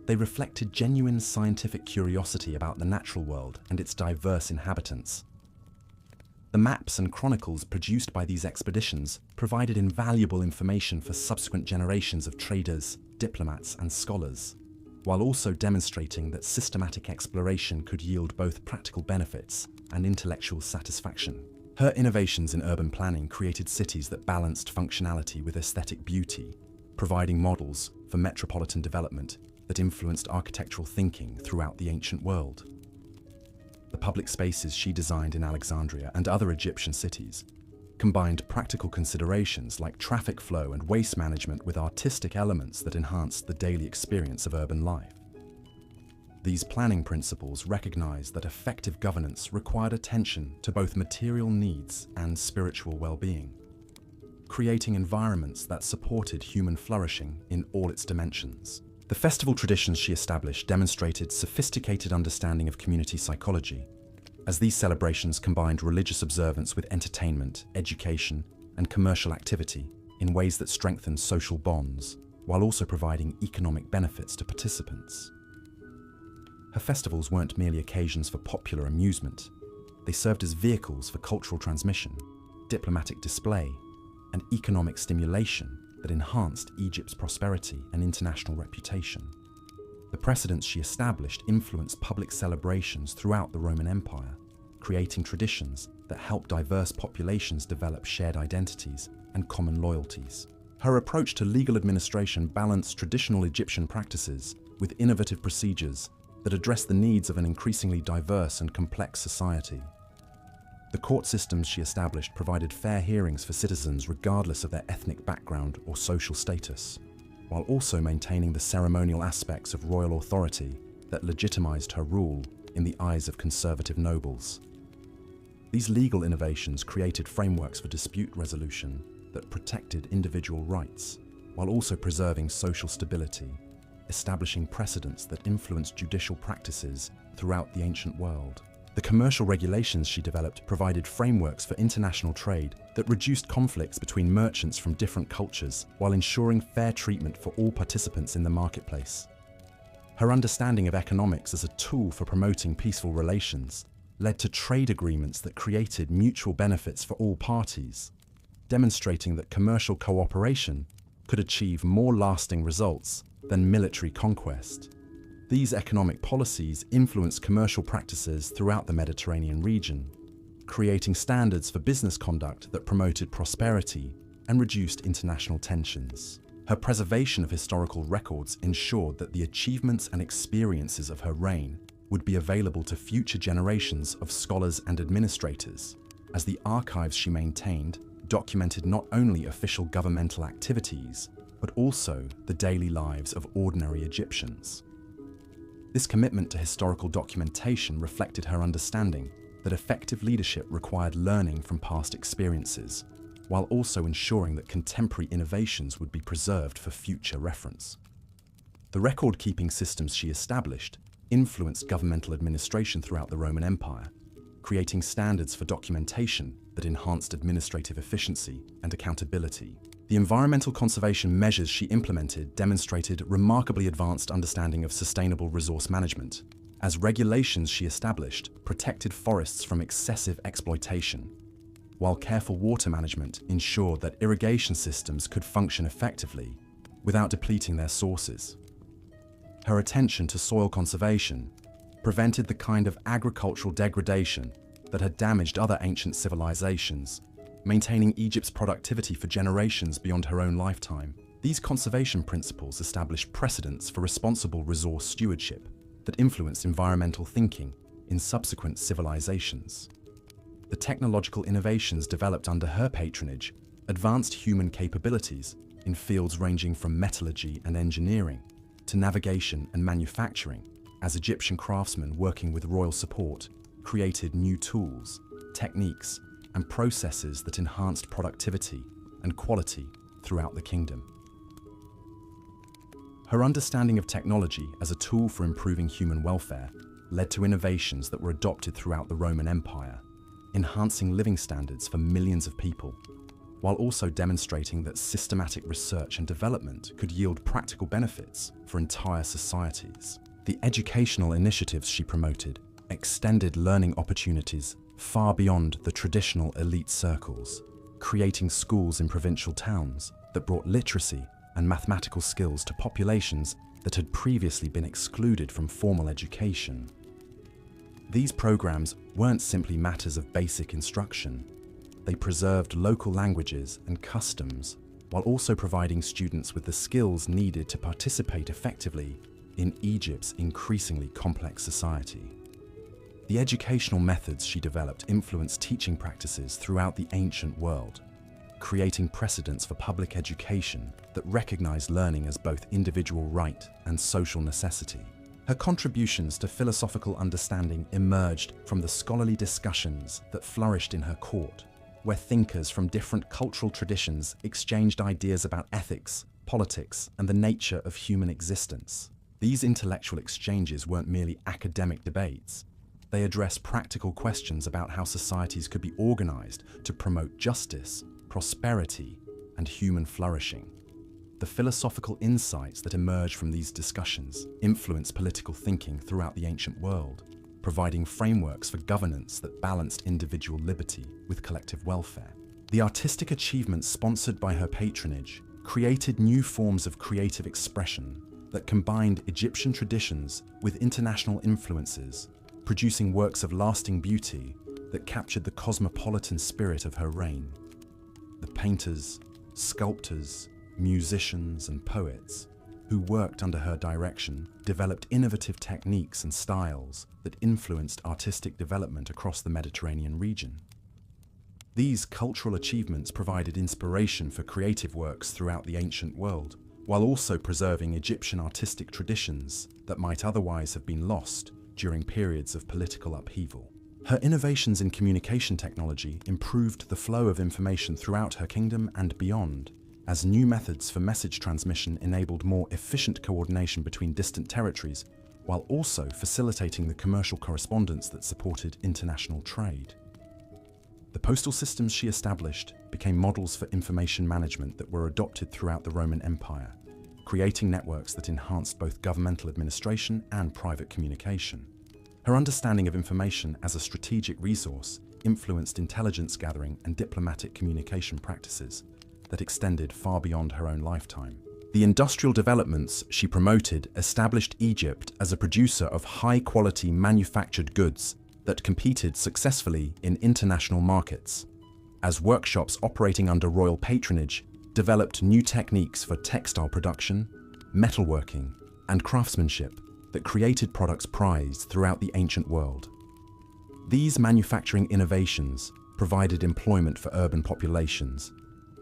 They reflected genuine scientific curiosity about the natural world and its diverse inhabitants. The maps and chronicles produced by these expeditions provided invaluable information for subsequent generations of traders, diplomats, and scholars, while also demonstrating that systematic exploration could yield both practical benefits and intellectual satisfaction. Her innovations in urban planning created cities that balanced functionality with aesthetic beauty, providing models for metropolitan development that influenced architectural thinking throughout the ancient world. The public spaces she designed in Alexandria and other Egyptian cities combined practical considerations like traffic flow and waste management with artistic elements that enhanced the daily experience of urban life. These planning principles recognized that effective governance required attention to both material needs and spiritual well-being, creating environments that supported human flourishing in all its dimensions. The festival traditions she established demonstrated sophisticated understanding of community psychology, as these celebrations combined religious observance with entertainment, education, and commercial activity in ways that strengthened social bonds, while also providing economic benefits to participants. Her festivals weren't merely occasions for popular amusement. They served as vehicles for cultural transmission, diplomatic display, and economic stimulation that enhanced Egypt's prosperity and international reputation. The precedents she established influenced public celebrations throughout the Roman Empire, creating traditions that helped diverse populations develop shared identities and common loyalties. Her approach to legal administration balanced traditional Egyptian practices with innovative procedures that addressed the needs of an increasingly diverse and complex society. The court systems she established provided fair hearings for citizens regardless of their ethnic background or social status, while also maintaining the ceremonial aspects of royal authority that legitimized her rule in the eyes of conservative nobles. These legal innovations created frameworks for dispute resolution that protected individual rights, while also preserving social stability, establishing precedents that influenced judicial practices throughout the ancient world. The commercial regulations she developed provided frameworks for international trade that reduced conflicts between merchants from different cultures while ensuring fair treatment for all participants in the marketplace. Her understanding of economics as a tool for promoting peaceful relations led to trade agreements that created mutual benefits for all parties, demonstrating that commercial cooperation could achieve more lasting results than military conquest. These economic policies influenced commercial practices throughout the Mediterranean region, creating standards for business conduct that promoted prosperity and reduced international tensions. Her preservation of historical records ensured that the achievements and experiences of her reign would be available to future generations of scholars and administrators, as the archives she maintained documented not only official governmental activities, but also the daily lives of ordinary Egyptians. This commitment to historical documentation reflected her understanding that effective leadership required learning from past experiences, while also ensuring that contemporary innovations would be preserved for future reference. The record-keeping systems she established influenced governmental administration throughout the Roman Empire, creating standards for documentation that enhanced administrative efficiency and accountability. The environmental conservation measures she implemented demonstrated remarkably advanced understanding of sustainable resource management, as regulations she established protected forests from excessive exploitation, while careful water management ensured that irrigation systems could function effectively without depleting their sources. Her attention to soil conservation prevented the kind of agricultural degradation that had damaged other ancient civilizations, maintaining Egypt's productivity for generations beyond her own lifetime. These conservation principles established precedents for responsible resource stewardship that influenced environmental thinking in subsequent civilizations. The technological innovations developed under her patronage advanced human capabilities in fields ranging from metallurgy and engineering to navigation and manufacturing, as Egyptian craftsmen working with royal support created new tools, techniques, and processes that enhanced productivity and quality throughout the kingdom. Her understanding of technology as a tool for improving human welfare led to innovations that were adopted throughout the Roman Empire, enhancing living standards for millions of people, while also demonstrating that systematic research and development could yield practical benefits for entire societies. The educational initiatives she promoted extended learning opportunities far beyond the traditional elite circles, creating schools in provincial towns that brought literacy and mathematical skills to populations that had previously been excluded from formal education. These programs weren't simply matters of basic instruction. They preserved local languages and customs, while also providing students with the skills needed to participate effectively in Egypt's increasingly complex society. The educational methods she developed influenced teaching practices throughout the ancient world, creating precedents for public education that recognized learning as both individual right and social necessity. Her contributions to philosophical understanding emerged from the scholarly discussions that flourished in her court, where thinkers from different cultural traditions exchanged ideas about ethics, politics, and the nature of human existence. These intellectual exchanges weren't merely academic debates. They addressed practical questions about how societies could be organized to promote justice, prosperity, and human flourishing. The philosophical insights that emerged from these discussions influenced political thinking throughout the ancient world, providing frameworks for governance that balanced individual liberty with collective welfare. The artistic achievements sponsored by her patronage created new forms of creative expression that combined Egyptian traditions with international influences, producing works of lasting beauty that captured the cosmopolitan spirit of her reign. The painters, sculptors, musicians, and poets who worked under her direction developed innovative techniques and styles that influenced artistic development across the Mediterranean region. These cultural achievements provided inspiration for creative works throughout the ancient world, while also preserving Egyptian artistic traditions that might otherwise have been lost during periods of political upheaval. Her innovations in communication technology improved the flow of information throughout her kingdom and beyond, as new methods for message transmission enabled more efficient coordination between distant territories, while also facilitating the commercial correspondence that supported international trade. The postal systems she established became models for information management that were adopted throughout the Roman Empire, creating networks that enhanced both governmental administration and private communication. Her understanding of information as a strategic resource influenced intelligence gathering and diplomatic communication practices that extended far beyond her own lifetime. The industrial developments she promoted established Egypt as a producer of high-quality manufactured goods that competed successfully in international markets, as workshops operating under royal patronage developed new techniques for textile production, metalworking, and craftsmanship that created products prized throughout the ancient world. These manufacturing innovations provided employment for urban populations,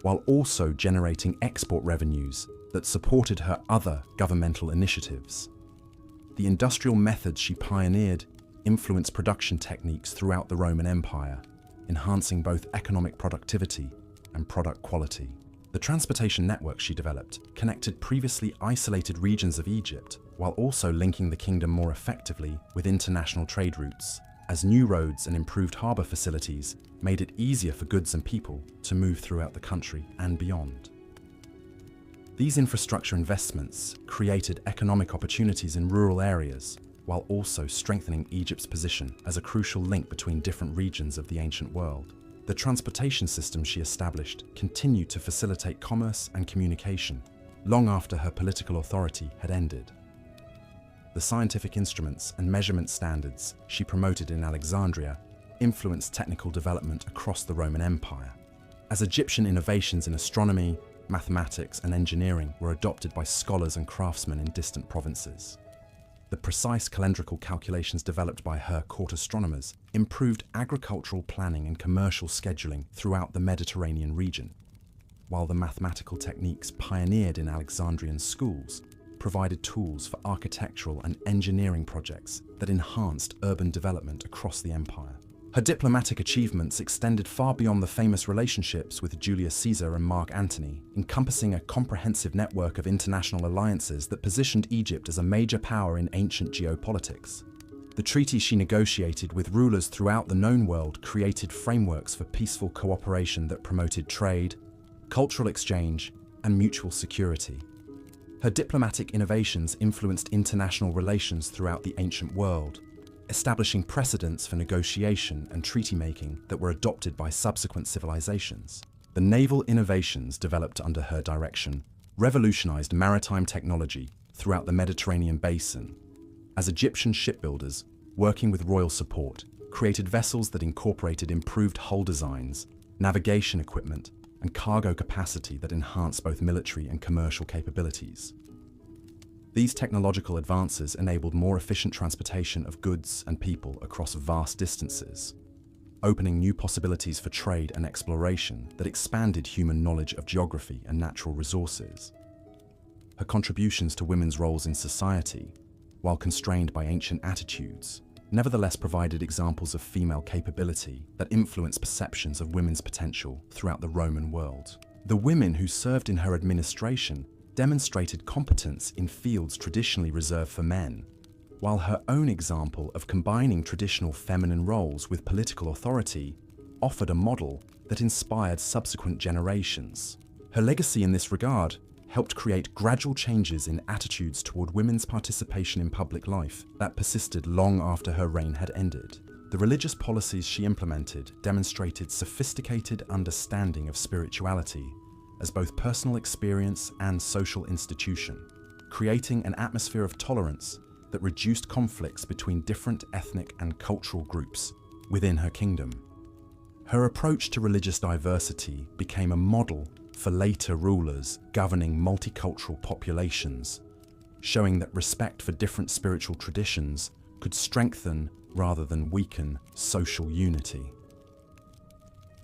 while also generating export revenues that supported her other governmental initiatives. The industrial methods she pioneered influenced production techniques throughout the Roman Empire, enhancing both economic productivity and product quality. The transportation network she developed connected previously isolated regions of Egypt, while also linking the kingdom more effectively with international trade routes, as new roads and improved harbour facilities made it easier for goods and people to move throughout the country and beyond. These infrastructure investments created economic opportunities in rural areas, while also strengthening Egypt's position as a crucial link between different regions of the ancient world. The transportation system she established continued to facilitate commerce and communication long after her political authority had ended. The scientific instruments and measurement standards she promoted in Alexandria influenced technical development across the Roman Empire, as Egyptian innovations in astronomy, mathematics, and engineering were adopted by scholars and craftsmen in distant provinces. The precise calendrical calculations developed by her court astronomers improved agricultural planning and commercial scheduling throughout the Mediterranean region, while the mathematical techniques pioneered in Alexandrian schools provided tools for architectural and engineering projects that enhanced urban development across the empire. Her diplomatic achievements extended far beyond the famous relationships with Julius Caesar and Mark Antony, encompassing a comprehensive network of international alliances that positioned Egypt as a major power in ancient geopolitics. The treaties she negotiated with rulers throughout the known world created frameworks for peaceful cooperation that promoted trade, cultural exchange, and mutual security. Her diplomatic innovations influenced international relations throughout the ancient world, establishing precedents for negotiation and treaty-making that were adopted by subsequent civilizations. The naval innovations developed under her direction revolutionized maritime technology throughout the Mediterranean basin, as Egyptian shipbuilders, working with royal support, created vessels that incorporated improved hull designs, navigation equipment, and cargo capacity that enhanced both military and commercial capabilities. These technological advances enabled more efficient transportation of goods and people across vast distances, opening new possibilities for trade and exploration that expanded human knowledge of geography and natural resources. Her contributions to women's roles in society, while constrained by ancient attitudes, nevertheless provided examples of female capability that influenced perceptions of women's potential throughout the Roman world. The women who served in her administration demonstrated competence in fields traditionally reserved for men, while her own example of combining traditional feminine roles with political authority offered a model that inspired subsequent generations. Her legacy in this regard helped create gradual changes in attitudes toward women's participation in public life that persisted long after her reign had ended. The religious policies she implemented demonstrated sophisticated understanding of spirituality as both personal experience and social institution, creating an atmosphere of tolerance that reduced conflicts between different ethnic and cultural groups within her kingdom. Her approach to religious diversity became a model for later rulers governing multicultural populations, showing that respect for different spiritual traditions could strengthen rather than weaken social unity.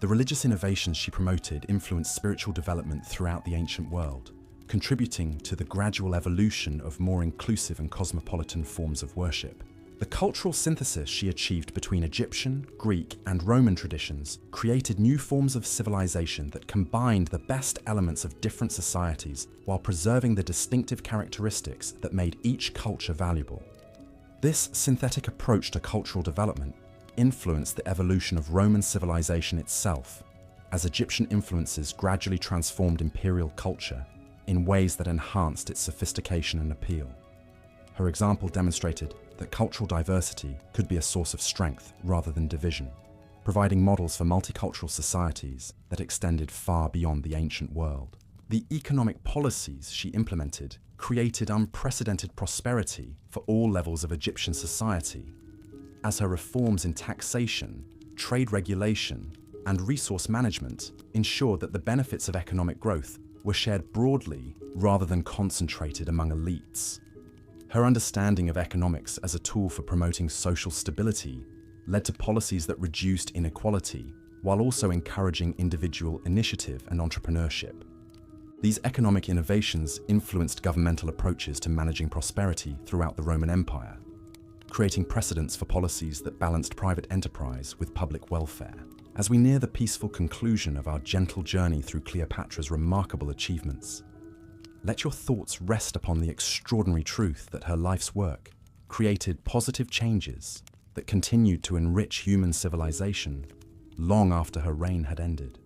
The religious innovations she promoted influenced spiritual development throughout the ancient world, contributing to the gradual evolution of more inclusive and cosmopolitan forms of worship. The cultural synthesis she achieved between Egyptian, Greek, and Roman traditions created new forms of civilization that combined the best elements of different societies while preserving the distinctive characteristics that made each culture valuable. This synthetic approach to cultural development influenced the evolution of Roman civilization itself, as Egyptian influences gradually transformed imperial culture in ways that enhanced its sophistication and appeal. Her example demonstrated that cultural diversity could be a source of strength rather than division, providing models for multicultural societies that extended far beyond the ancient world. The economic policies she implemented created unprecedented prosperity for all levels of Egyptian society, as her reforms in taxation, trade regulation, and resource management ensured that the benefits of economic growth were shared broadly rather than concentrated among elites. Her understanding of economics as a tool for promoting social stability led to policies that reduced inequality while also encouraging individual initiative and entrepreneurship. These economic innovations influenced governmental approaches to managing prosperity throughout the Roman Empire, creating precedents for policies that balanced private enterprise with public welfare. As we near the peaceful conclusion of our gentle journey through Cleopatra's remarkable achievements, let your thoughts rest upon the extraordinary truth that her life's work created positive changes that continued to enrich human civilization long after her reign had ended.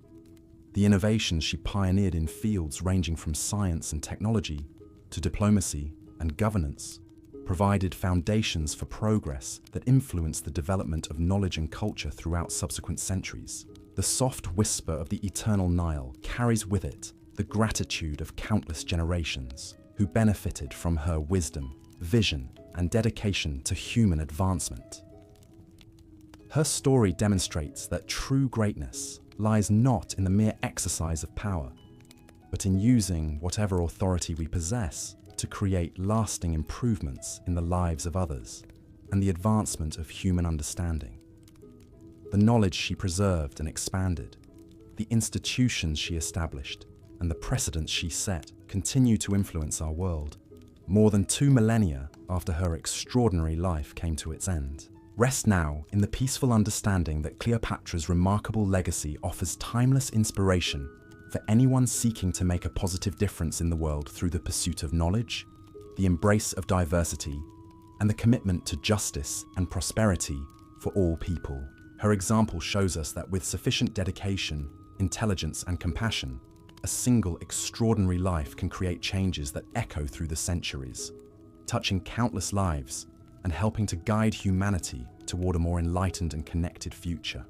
The innovations she pioneered in fields ranging from science and technology to diplomacy and governance provided foundations for progress that influenced the development of knowledge and culture throughout subsequent centuries. The soft whisper of the eternal Nile carries with it the gratitude of countless generations who benefited from her wisdom, vision, and dedication to human advancement. Her story demonstrates that true greatness lies not in the mere exercise of power, but in using whatever authority we possess to create lasting improvements in the lives of others and the advancement of human understanding. The knowledge she preserved and expanded, the institutions she established, and the precedents she set continue to influence our world. More than 2 millennia after her extraordinary life came to its end. Rest now in the peaceful understanding that Cleopatra's remarkable legacy offers timeless inspiration for anyone seeking to make a positive difference in the world through the pursuit of knowledge, the embrace of diversity, and the commitment to justice and prosperity for all people. Her example shows us that with sufficient dedication, intelligence, and compassion, a single extraordinary life can create changes that echo through the centuries, touching countless lives and helping to guide humanity toward a more enlightened and connected future.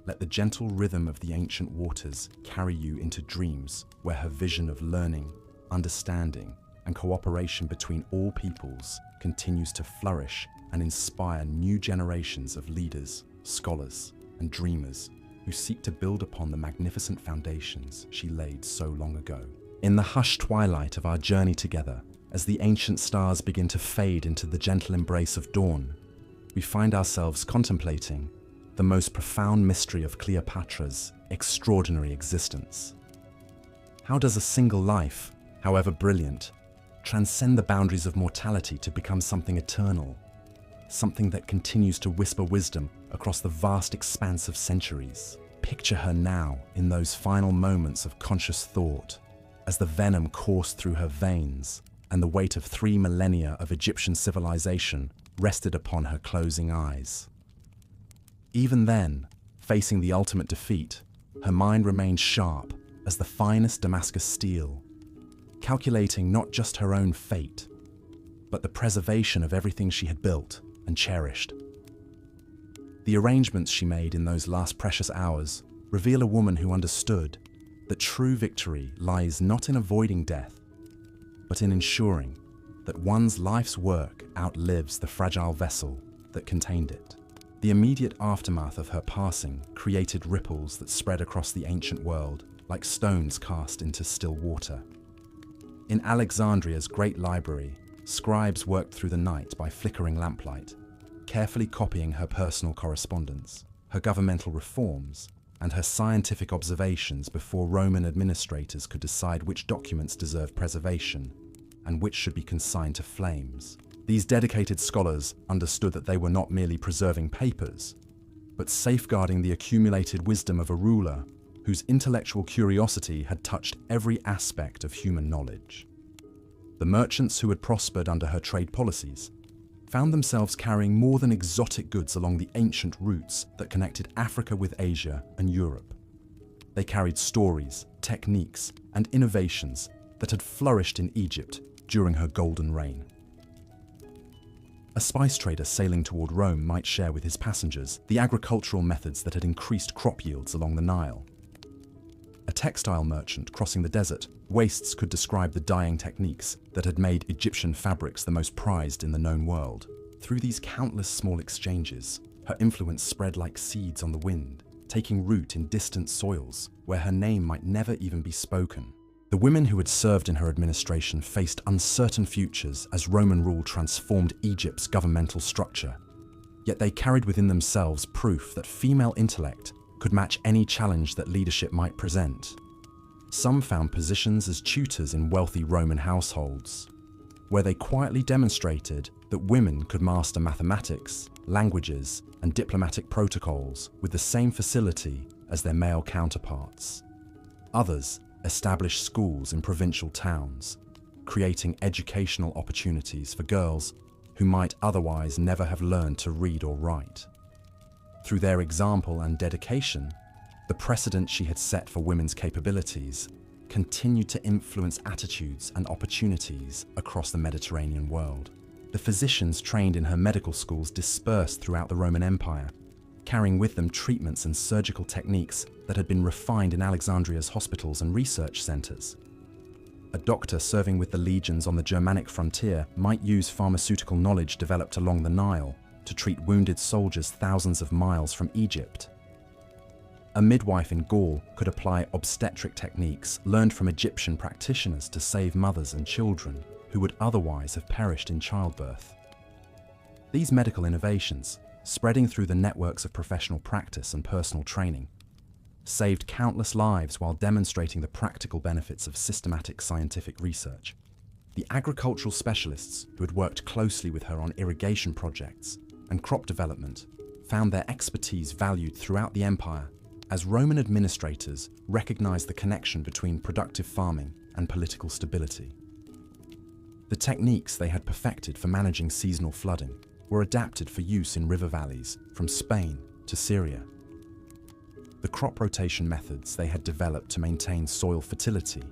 Let the gentle rhythm of the ancient waters carry you into dreams where her vision of learning, understanding, and cooperation between all peoples continues to flourish and inspire new generations of leaders, scholars, and dreamers who seek to build upon the magnificent foundations she laid so long ago. In the hushed twilight of our journey together, as the ancient stars begin to fade into the gentle embrace of dawn, we find ourselves contemplating the most profound mystery of Cleopatra's extraordinary existence. How does a single life, however brilliant, transcend the boundaries of mortality to become something eternal, something that continues to whisper wisdom across the vast expanse of centuries? Picture her now in those final moments of conscious thought, as the venom coursed through her veins and the weight of 3 millennia of Egyptian civilization rested upon her closing eyes. Even then, facing the ultimate defeat, her mind remained sharp as the finest Damascus steel, calculating not just her own fate, but the preservation of everything she had built and cherished. The arrangements she made in those last precious hours reveal a woman who understood that true victory lies not in avoiding death, but in ensuring that one's life's work outlives the fragile vessel that contained it. The immediate aftermath of her passing created ripples that spread across the ancient world like stones cast into still water. In Alexandria's great library, scribes worked through the night by flickering lamplight, carefully copying her personal correspondence, her governmental reforms, and her scientific observations before Roman administrators could decide which documents deserved preservation and which should be consigned to flames. These dedicated scholars understood that they were not merely preserving papers, but safeguarding the accumulated wisdom of a ruler whose intellectual curiosity had touched every aspect of human knowledge. The merchants who had prospered under her trade policies found themselves carrying more than exotic goods along the ancient routes that connected Africa with Asia and Europe. They carried stories, techniques, and innovations that had flourished in Egypt during her golden reign. A spice trader sailing toward Rome might share with his passengers the agricultural methods that had increased crop yields along the Nile. A textile merchant crossing the desert wastes could describe the dyeing techniques that had made Egyptian fabrics the most prized in the known world. Through these countless small exchanges, her influence spread like seeds on the wind, taking root in distant soils where her name might never even be spoken. The women who had served in her administration faced uncertain futures as Roman rule transformed Egypt's governmental structure. Yet they carried within themselves proof that female intellect could match any challenge that leadership might present. Some found positions as tutors in wealthy Roman households, where they quietly demonstrated that women could master mathematics, languages, and diplomatic protocols with the same facility as their male counterparts. Others established schools in provincial towns, creating educational opportunities for girls who might otherwise never have learned to read or write. Through their example and dedication, the precedent she had set for women's capabilities continued to influence attitudes and opportunities across the Mediterranean world. The physicians trained in her medical schools dispersed throughout the Roman Empire, carrying with them treatments and surgical techniques that had been refined in Alexandria's hospitals and research centers. A doctor serving with the legions on the Germanic frontier might use pharmaceutical knowledge developed along the Nile to treat wounded soldiers thousands of miles from Egypt. A midwife in Gaul could apply obstetric techniques learned from Egyptian practitioners to save mothers and children. who would otherwise have perished in childbirth. These medical innovations, spreading through the networks of professional practice and personal training, saved countless lives while demonstrating the practical benefits of systematic scientific research. The agricultural specialists who had worked closely with her on irrigation projects and crop development found their expertise valued throughout the empire, as Roman administrators recognized the connection between productive farming and political stability. The techniques they had perfected for managing seasonal flooding were adapted for use in river valleys from Spain to Syria. The crop rotation methods they had developed to maintain soil fertility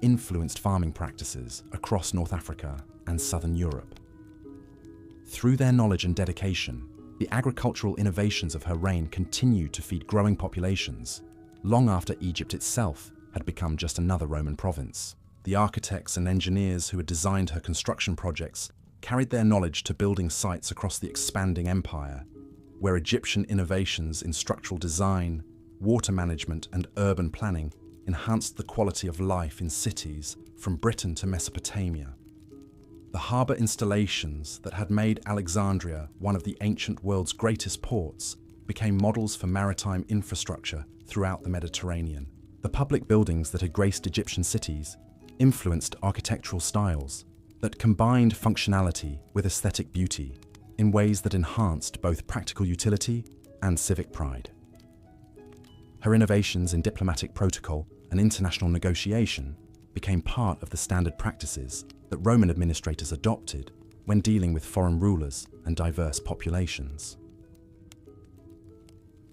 influenced farming practices across North Africa and Southern Europe. Through their knowledge and dedication, the agricultural innovations of her reign continued to feed growing populations, long after Egypt itself had become just another Roman province. The architects and engineers who had designed her construction projects carried their knowledge to building sites across the expanding empire, where Egyptian innovations in structural design, water management, and urban planning enhanced the quality of life in cities from Britain to Mesopotamia. The harbour installations that had made Alexandria one of the ancient world's greatest ports became models for maritime infrastructure throughout the Mediterranean. The public buildings that had graced Egyptian cities influenced architectural styles that combined functionality with aesthetic beauty in ways that enhanced both practical utility and civic pride. Her innovations in diplomatic protocol and international negotiation became part of the standard practices that Roman administrators adopted when dealing with foreign rulers and diverse populations.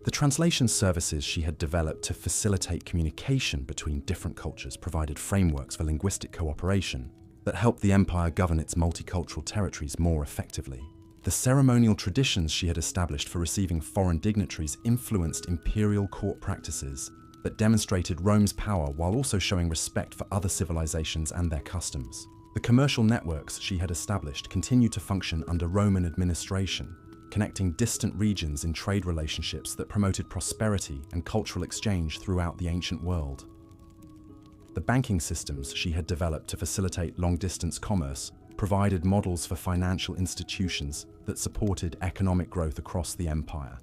The translation services she had developed to facilitate communication between different cultures provided frameworks for linguistic cooperation that helped the empire govern its multicultural territories more effectively. The ceremonial traditions she had established for receiving foreign dignitaries influenced imperial court practices that demonstrated Rome's power while also showing respect for other civilizations and their customs. The commercial networks she had established continued to function under Roman administration, connecting distant regions in trade relationships that promoted prosperity and cultural exchange throughout the ancient world. The banking systems she had developed to facilitate long-distance commerce provided models for financial institutions that supported economic growth across the empire.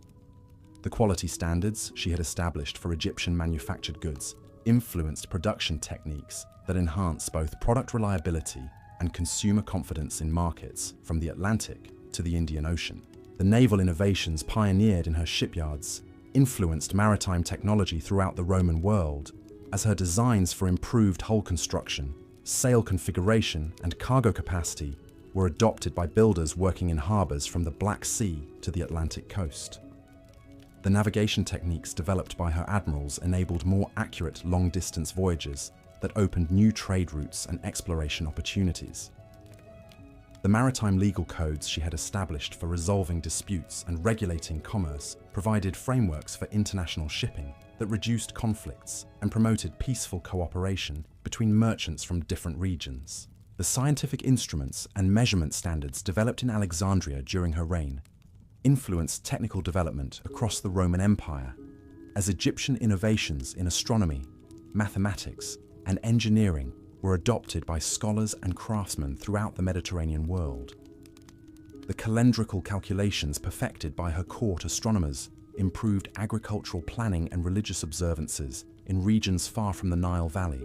The quality standards she had established for Egyptian manufactured goods influenced production techniques that enhanced both product reliability and consumer confidence in markets from the Atlantic to the Indian Ocean. The naval innovations pioneered in her shipyards influenced maritime technology throughout the Roman world, as her designs for improved hull construction, sail configuration, and cargo capacity were adopted by builders working in harbors from the Black Sea to the Atlantic coast. The navigation techniques developed by her admirals enabled more accurate long-distance voyages that opened new trade routes and exploration opportunities. The maritime legal codes she had established for resolving disputes and regulating commerce provided frameworks for international shipping that reduced conflicts and promoted peaceful cooperation between merchants from different regions. The scientific instruments and measurement standards developed in Alexandria during her reign influenced technical development across the Roman Empire, as Egyptian innovations in astronomy, mathematics, and engineering were adopted by scholars and craftsmen throughout the Mediterranean world. The calendrical calculations perfected by her court astronomers improved agricultural planning and religious observances in regions far from the Nile Valley.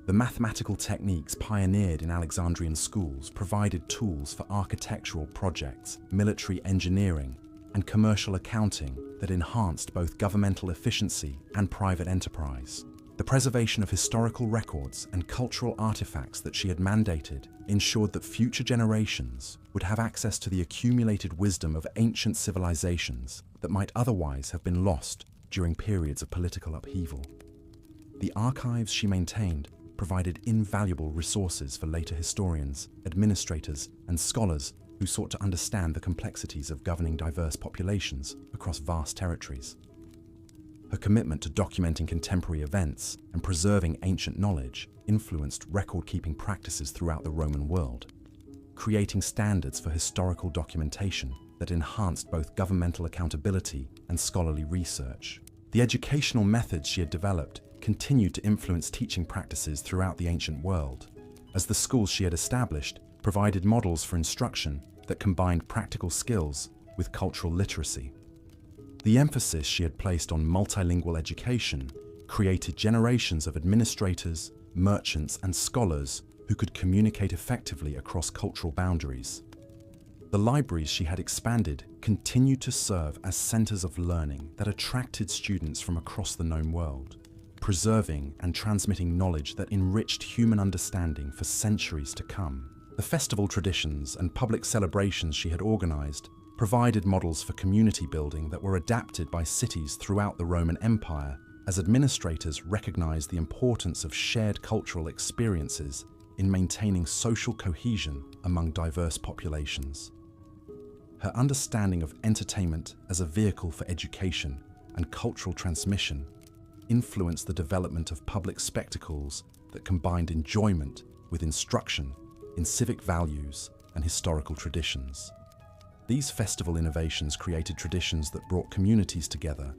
The mathematical techniques pioneered in Alexandrian schools provided tools for architectural projects, military engineering, and commercial accounting that enhanced both governmental efficiency and private enterprise. The preservation of historical records and cultural artifacts that she had mandated ensured that future generations would have access to the accumulated wisdom of ancient civilizations that might otherwise have been lost during periods of political upheaval. The archives she maintained provided invaluable resources for later historians, administrators, and scholars who sought to understand the complexities of governing diverse populations across vast territories. Her commitment to documenting contemporary events and preserving ancient knowledge influenced record-keeping practices throughout the Roman world, creating standards for historical documentation that enhanced both governmental accountability and scholarly research. The educational methods she had developed continued to influence teaching practices throughout the ancient world, as the schools she had established provided models for instruction that combined practical skills with cultural literacy. The emphasis she had placed on multilingual education created generations of administrators, merchants, and scholars who could communicate effectively across cultural boundaries. The libraries she had expanded continued to serve as centers of learning that attracted students from across the known world, preserving and transmitting knowledge that enriched human understanding for centuries to come. The festival traditions and public celebrations she had organized provided models for community building that were adapted by cities throughout the Roman Empire, as administrators recognized the importance of shared cultural experiences in maintaining social cohesion among diverse populations. Her understanding of entertainment as a vehicle for education and cultural transmission influenced the development of public spectacles that combined enjoyment with instruction in civic values and historical traditions. These festival innovations created traditions that brought communities together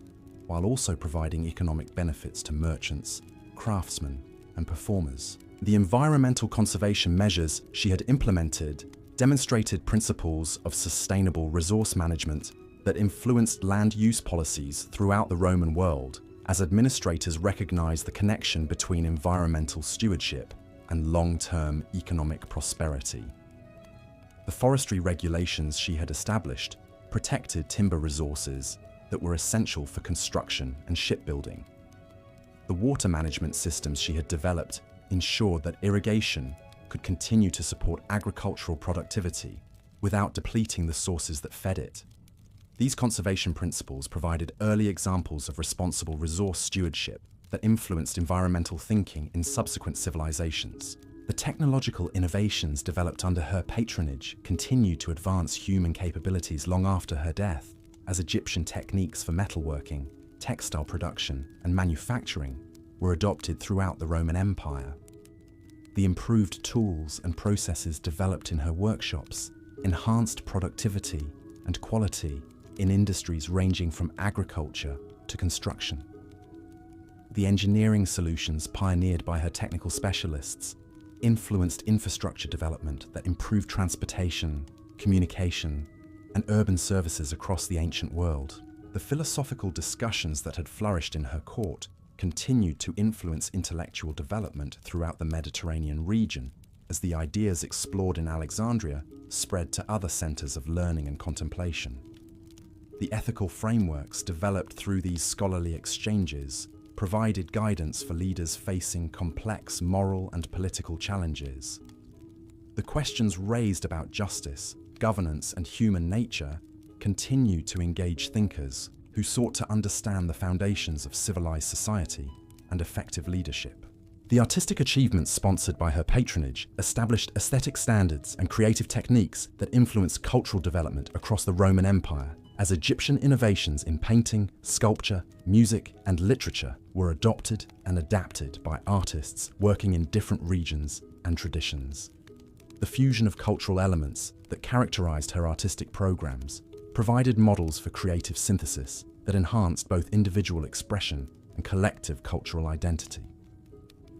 while also providing economic benefits to merchants, craftsmen, and performers. The environmental conservation measures she had implemented demonstrated principles of sustainable resource management that influenced land use policies throughout the Roman world, as administrators recognized the connection between environmental stewardship and long-term economic prosperity. The forestry regulations she had established protected timber resources that were essential for construction and shipbuilding. The water management systems she had developed ensured that irrigation could continue to support agricultural productivity without depleting the sources that fed it. These conservation principles provided early examples of responsible resource stewardship that influenced environmental thinking in subsequent civilizations. The technological innovations developed under her patronage continued to advance human capabilities long after her death, as Egyptian techniques for metalworking, textile production, and manufacturing were adopted throughout the Roman Empire. The improved tools and processes developed in her workshops enhanced productivity and quality in industries ranging from agriculture to construction. The engineering solutions pioneered by her technical specialists influenced infrastructure development that improved transportation, communication, and urban services across the ancient world. The philosophical discussions that had flourished in her court continued to influence intellectual development throughout the Mediterranean region, as the ideas explored in Alexandria spread to other centers of learning and contemplation. The ethical frameworks developed through these scholarly exchanges provided guidance for leaders facing complex moral and political challenges. The questions raised about justice, governance, and human nature continued to engage thinkers who sought to understand the foundations of civilized society and effective leadership. The artistic achievements sponsored by her patronage established aesthetic standards and creative techniques that influenced cultural development across the Roman Empire, as Egyptian innovations in painting, sculpture, music, and literature were adopted and adapted by artists working in different regions and traditions. The fusion of cultural elements that characterized her artistic programs provided models for creative synthesis that enhanced both individual expression and collective cultural identity.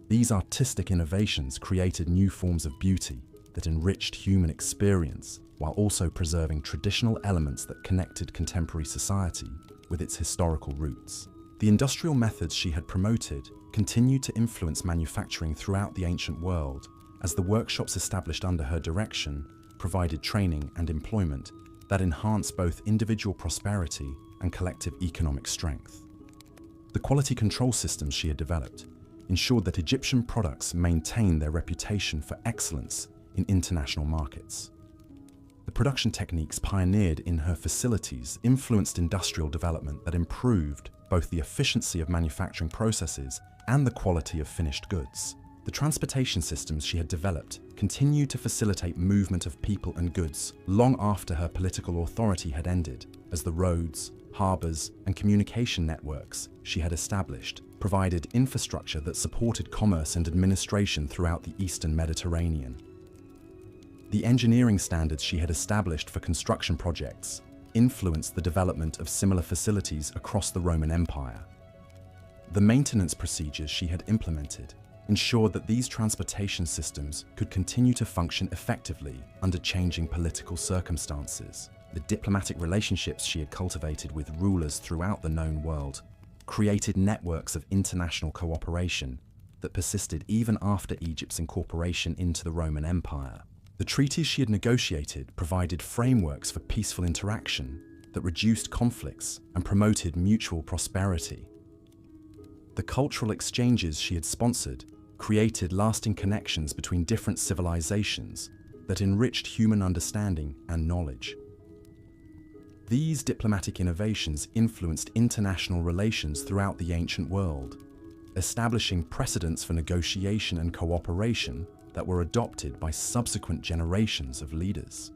These artistic innovations created new forms of beauty that enriched human experience while also preserving traditional elements that connected contemporary society with its historical roots. The industrial methods she had promoted continued to influence manufacturing throughout the ancient world, as the workshops established under her direction provided training and employment that enhanced both individual prosperity and collective economic strength. The quality control systems she had developed ensured that Egyptian products maintained their reputation for excellence in international markets. The production techniques pioneered in her facilities influenced industrial development that improved both the efficiency of manufacturing processes and the quality of finished goods. The transportation systems she had developed continued to facilitate movement of people and goods long after her political authority had ended, as the roads, harbors, and communication networks she had established provided infrastructure that supported commerce and administration throughout the Eastern Mediterranean. The engineering standards she had established for construction projects influenced the development of similar facilities across the Roman Empire. The maintenance procedures she had implemented ensured that these transportation systems could continue to function effectively under changing political circumstances. The diplomatic relationships she had cultivated with rulers throughout the known world created networks of international cooperation that persisted even after Egypt's incorporation into the Roman Empire. The treaties she had negotiated provided frameworks for peaceful interaction that reduced conflicts and promoted mutual prosperity. The cultural exchanges she had sponsored created lasting connections between different civilizations that enriched human understanding and knowledge. These diplomatic innovations influenced international relations throughout the ancient world, establishing precedents for negotiation and cooperation that were adopted by subsequent generations of leaders.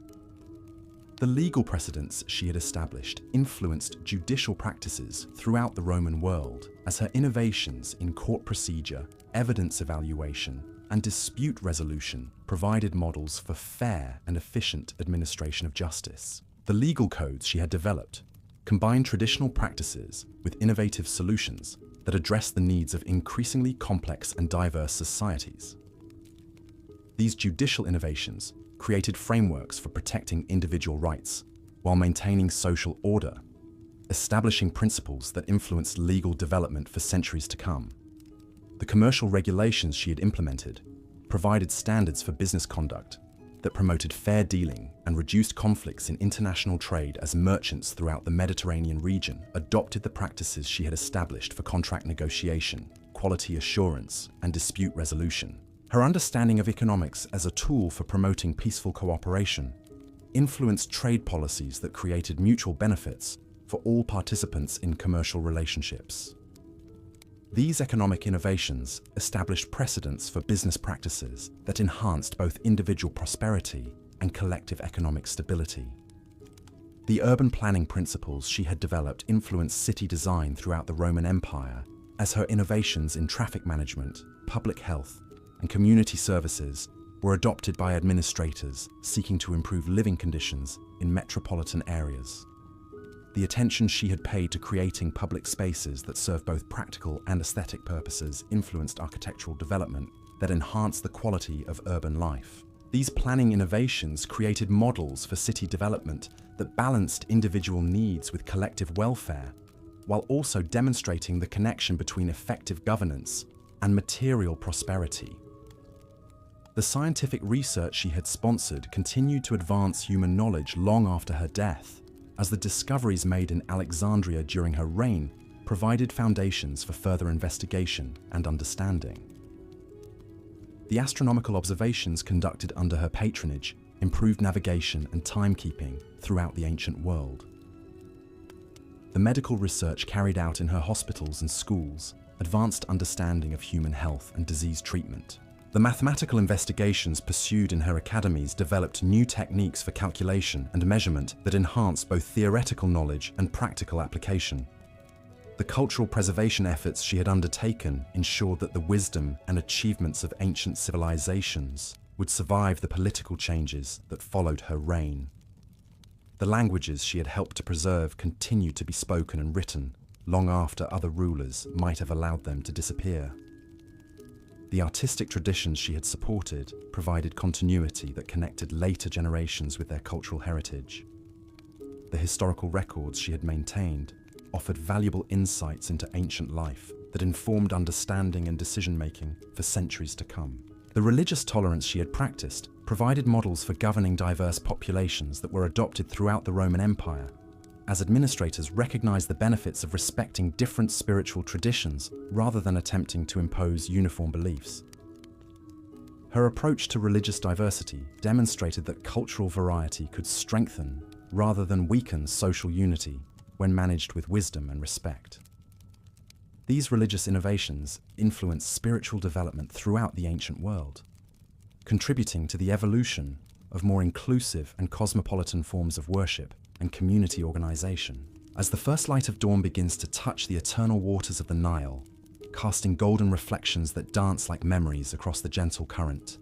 The legal precedents she had established influenced judicial practices throughout the Roman world, as her innovations in court procedure, evidence evaluation, and dispute resolution provided models for fair and efficient administration of justice. The legal codes she had developed combined traditional practices with innovative solutions that addressed the needs of increasingly complex and diverse societies. These judicial innovations created frameworks for protecting individual rights while maintaining social order, establishing principles that influenced legal development for centuries to come. The commercial regulations she had implemented provided standards for business conduct that promoted fair dealing and reduced conflicts in international trade as merchants throughout the Mediterranean region adopted the practices she had established for contract negotiation, quality assurance, and dispute resolution. Her understanding of economics as a tool for promoting peaceful cooperation influenced trade policies that created mutual benefits for all participants in commercial relationships. These economic innovations established precedents for business practices that enhanced both individual prosperity and collective economic stability. The urban planning principles she had developed influenced city design throughout the Roman Empire, as her innovations in traffic management, public health, and community services were adopted by administrators seeking to improve living conditions in metropolitan areas. The attention she had paid to creating public spaces that serve both practical and aesthetic purposes influenced architectural development that enhanced the quality of urban life. These planning innovations created models for city development that balanced individual needs with collective welfare, while also demonstrating the connection between effective governance and material prosperity. The scientific research she had sponsored continued to advance human knowledge long after her death, as the discoveries made in Alexandria during her reign provided foundations for further investigation and understanding. The astronomical observations conducted under her patronage improved navigation and timekeeping throughout the ancient world. The medical research carried out in her hospitals and schools advanced understanding of human health and disease treatment. The mathematical investigations pursued in her academies developed new techniques for calculation and measurement that enhanced both theoretical knowledge and practical application. The cultural preservation efforts she had undertaken ensured that the wisdom and achievements of ancient civilizations would survive the political changes that followed her reign. The languages she had helped to preserve continued to be spoken and written long after other rulers might have allowed them to disappear. The artistic traditions she had supported provided continuity that connected later generations with their cultural heritage. The historical records she had maintained offered valuable insights into ancient life that informed understanding and decision-making for centuries to come. The religious tolerance she had practiced provided models for governing diverse populations that were adopted throughout the Roman Empire, as administrators recognized the benefits of respecting different spiritual traditions rather than attempting to impose uniform beliefs. Her approach to religious diversity demonstrated that cultural variety could strengthen rather than weaken social unity when managed with wisdom and respect. These religious innovations influenced spiritual development throughout the ancient world, contributing to the evolution of more inclusive and cosmopolitan forms of worship and community organization. As the first light of dawn begins to touch the eternal waters of the Nile, casting golden reflections that dance like memories across the gentle current,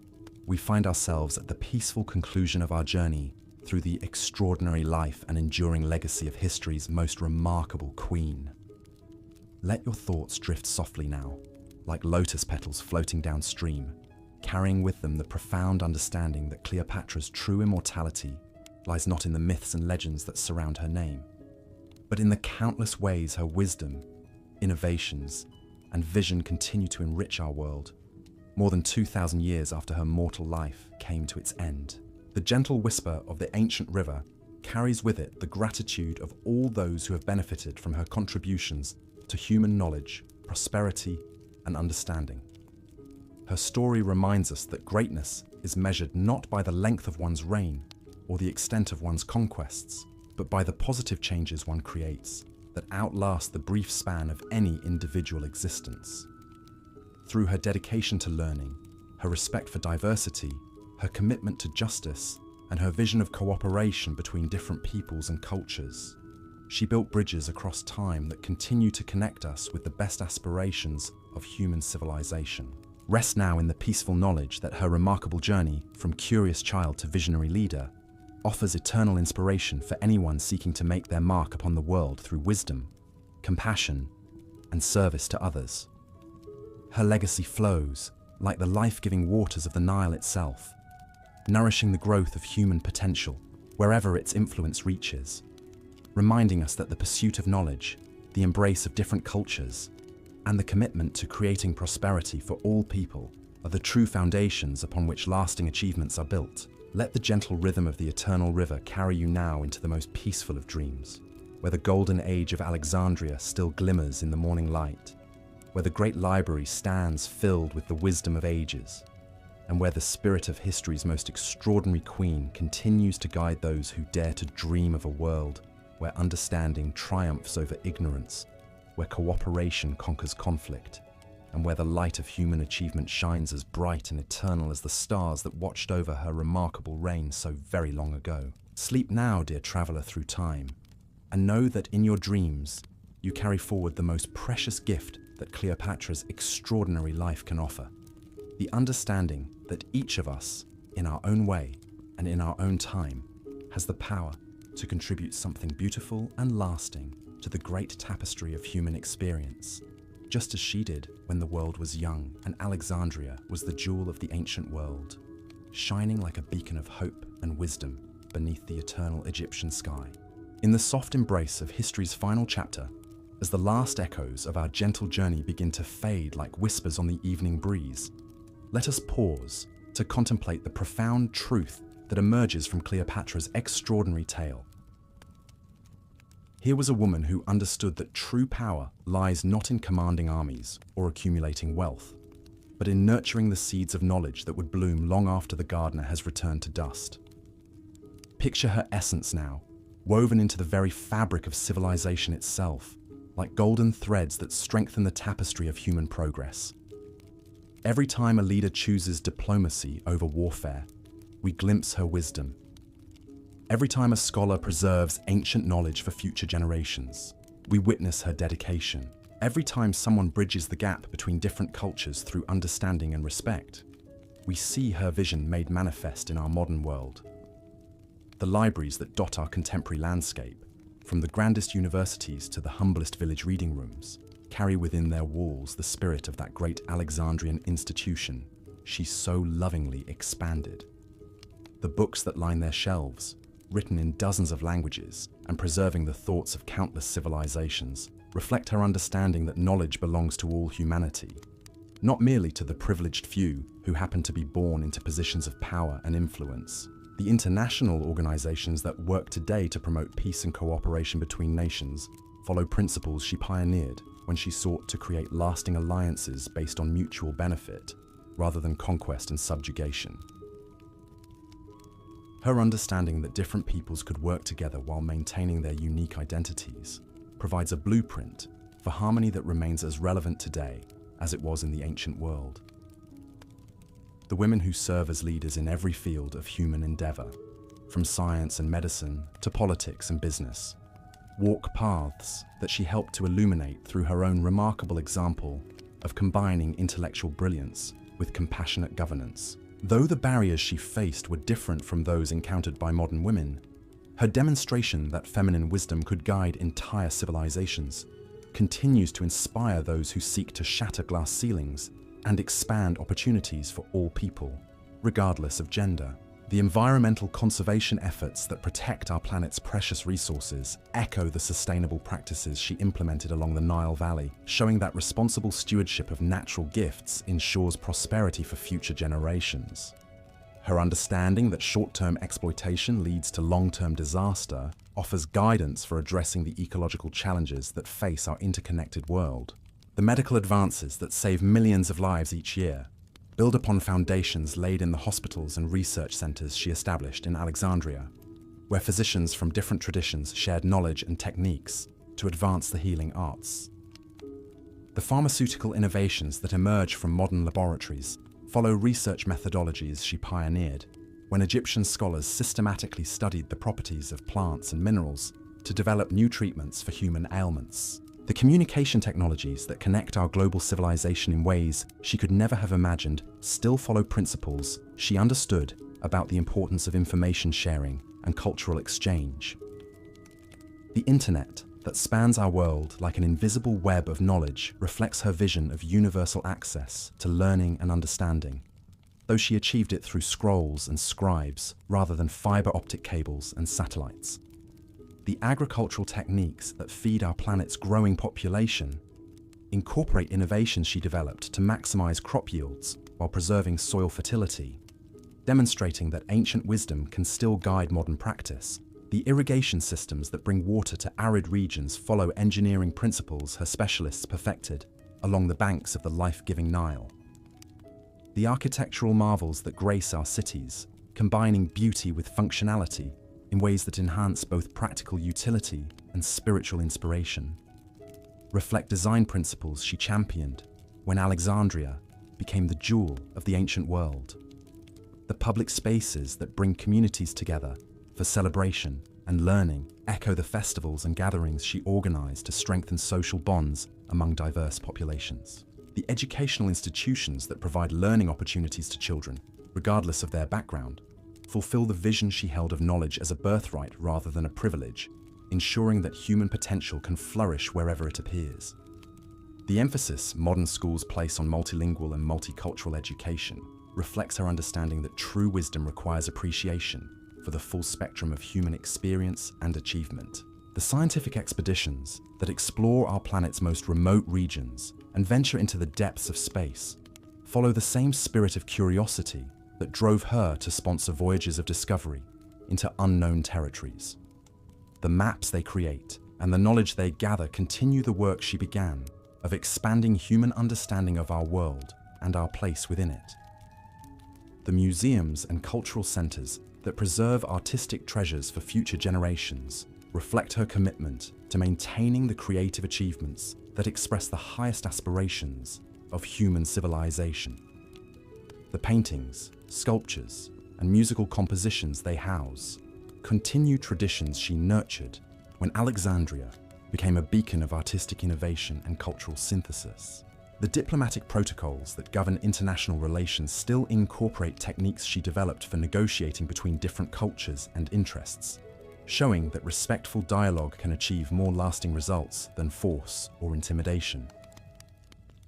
we find ourselves at the peaceful conclusion of our journey through the extraordinary life and enduring legacy of history's most remarkable queen. Let your thoughts drift softly now, like lotus petals floating downstream, carrying with them the profound understanding that Cleopatra's true immortality lies not in the myths and legends that surround her name, but in the countless ways her wisdom, innovations, and vision continue to enrich our world, more than 2,000 years after her mortal life came to its end. The gentle whisper of the ancient river carries with it the gratitude of all those who have benefited from her contributions to human knowledge, prosperity, and understanding. Her story reminds us that greatness is measured not by the length of one's reign or the extent of one's conquests, but by the positive changes one creates that outlast the brief span of any individual existence. Through her dedication to learning, her respect for diversity, her commitment to justice, and her vision of cooperation between different peoples and cultures, she built bridges across time that continue to connect us with the best aspirations of human civilization. Rest now in the peaceful knowledge that her remarkable journey from curious child to visionary leader offers eternal inspiration for anyone seeking to make their mark upon the world through wisdom, compassion, and service to others. Her legacy flows like the life-giving waters of the Nile itself, nourishing the growth of human potential wherever its influence reaches, reminding us that the pursuit of knowledge, the embrace of different cultures, and the commitment to creating prosperity for all people are the true foundations upon which lasting achievements are built. Let the gentle rhythm of the eternal river carry you now into the most peaceful of dreams, where the golden age of Alexandria still glimmers in the morning light, where the great library stands filled with the wisdom of ages, and where the spirit of history's most extraordinary queen continues to guide those who dare to dream of a world where understanding triumphs over ignorance, where cooperation conquers conflict, and where the light of human achievement shines as bright and eternal as the stars that watched over her remarkable reign so very long ago. Sleep now, dear traveler through time, and know that in your dreams you carry forward the most precious gift that Cleopatra's extraordinary life can offer: the understanding that each of us, in our own way and in our own time, has the power to contribute something beautiful and lasting to the great tapestry of human experience, just as she did when the world was young and Alexandria was the jewel of the ancient world, shining like a beacon of hope and wisdom beneath the eternal Egyptian sky. In the soft embrace of history's final chapter, as the last echoes of our gentle journey begin to fade like whispers on the evening breeze, let us pause to contemplate the profound truth that emerges from Cleopatra's extraordinary tale. Here was a woman who understood that true power lies not in commanding armies or accumulating wealth, but in nurturing the seeds of knowledge that would bloom long after the gardener has returned to dust. Picture her essence now, woven into the very fabric of civilization itself, like golden threads that strengthen the tapestry of human progress. Every time a leader chooses diplomacy over warfare, we glimpse her wisdom. Every time a scholar preserves ancient knowledge for future generations, we witness her dedication. Every time someone bridges the gap between different cultures through understanding and respect, we see her vision made manifest in our modern world. The libraries that dot our contemporary landscape, from the grandest universities to the humblest village reading rooms, carry within their walls the spirit of that great Alexandrian institution she so lovingly expanded. The books that line their shelves, written in dozens of languages and preserving the thoughts of countless civilizations, reflect her understanding that knowledge belongs to all humanity, not merely to the privileged few who happen to be born into positions of power and influence. The international organizations that work today to promote peace and cooperation between nations follow principles she pioneered when she sought to create lasting alliances based on mutual benefit rather than conquest and subjugation. Her understanding that different peoples could work together while maintaining their unique identities provides a blueprint for harmony that remains as relevant today as it was in the ancient world. The women who serve as leaders in every field of human endeavor, from science and medicine to politics and business, walk paths that she helped to illuminate through her own remarkable example of combining intellectual brilliance with compassionate governance. Though the barriers she faced were different from those encountered by modern women, her demonstration that feminine wisdom could guide entire civilizations continues to inspire those who seek to shatter glass ceilings and expand opportunities for all people, regardless of gender. The environmental conservation efforts that protect our planet's precious resources echo the sustainable practices she implemented along the Nile Valley, showing that responsible stewardship of natural gifts ensures prosperity for future generations. Her understanding that short-term exploitation leads to long-term disaster offers guidance for addressing the ecological challenges that face our interconnected world. The medical advances that save millions of lives each year build upon foundations laid in the hospitals and research centers she established in Alexandria, where physicians from different traditions shared knowledge and techniques to advance the healing arts. The pharmaceutical innovations that emerge from modern laboratories follow research methodologies she pioneered, when Egyptian scholars systematically studied the properties of plants and minerals to develop new treatments for human ailments. The communication technologies that connect our global civilization in ways she could never have imagined still follow principles she understood about the importance of information sharing and cultural exchange. The internet that spans our world like an invisible web of knowledge reflects her vision of universal access to learning and understanding, though she achieved it through scrolls and scribes rather than fiber optic cables and satellites. The agricultural techniques that feed our planet's growing population incorporate innovations she developed to maximize crop yields while preserving soil fertility, demonstrating that ancient wisdom can still guide modern practice. The irrigation systems that bring water to arid regions follow engineering principles her specialists perfected along the banks of the life-giving Nile. The architectural marvels that grace our cities, combining beauty with functionality in ways that enhance both practical utility and spiritual inspiration, reflect design principles she championed when Alexandria became the jewel of the ancient world. The public spaces that bring communities together for celebration and learning echo the festivals and gatherings she organized to strengthen social bonds among diverse populations. The educational institutions that provide learning opportunities to children, regardless of their background, fulfill the vision she held of knowledge as a birthright rather than a privilege, ensuring that human potential can flourish wherever it appears. The emphasis modern schools place on multilingual and multicultural education reflects her understanding that true wisdom requires appreciation for the full spectrum of human experience and achievement. The scientific expeditions that explore our planet's most remote regions and venture into the depths of space follow the same spirit of curiosity that drove her to sponsor voyages of discovery into unknown territories. The maps they create and the knowledge they gather continue the work she began of expanding human understanding of our world and our place within it. The museums and cultural centers that preserve artistic treasures for future generations reflect her commitment to maintaining the creative achievements that express the highest aspirations of human civilization. The paintings, sculptures, and musical compositions they house continue traditions she nurtured when Alexandria became a beacon of artistic innovation and cultural synthesis. The diplomatic protocols that govern international relations still incorporate techniques she developed for negotiating between different cultures and interests, showing that respectful dialogue can achieve more lasting results than force or intimidation.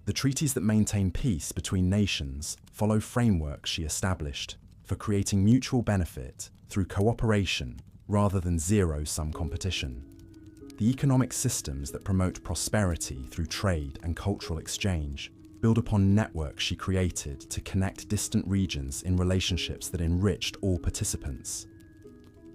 The treaties that maintain peace between nations follow frameworks she established for creating mutual benefit through cooperation rather than zero-sum competition. The economic systems that promote prosperity through trade and cultural exchange build upon networks she created to connect distant regions in relationships that enriched all participants.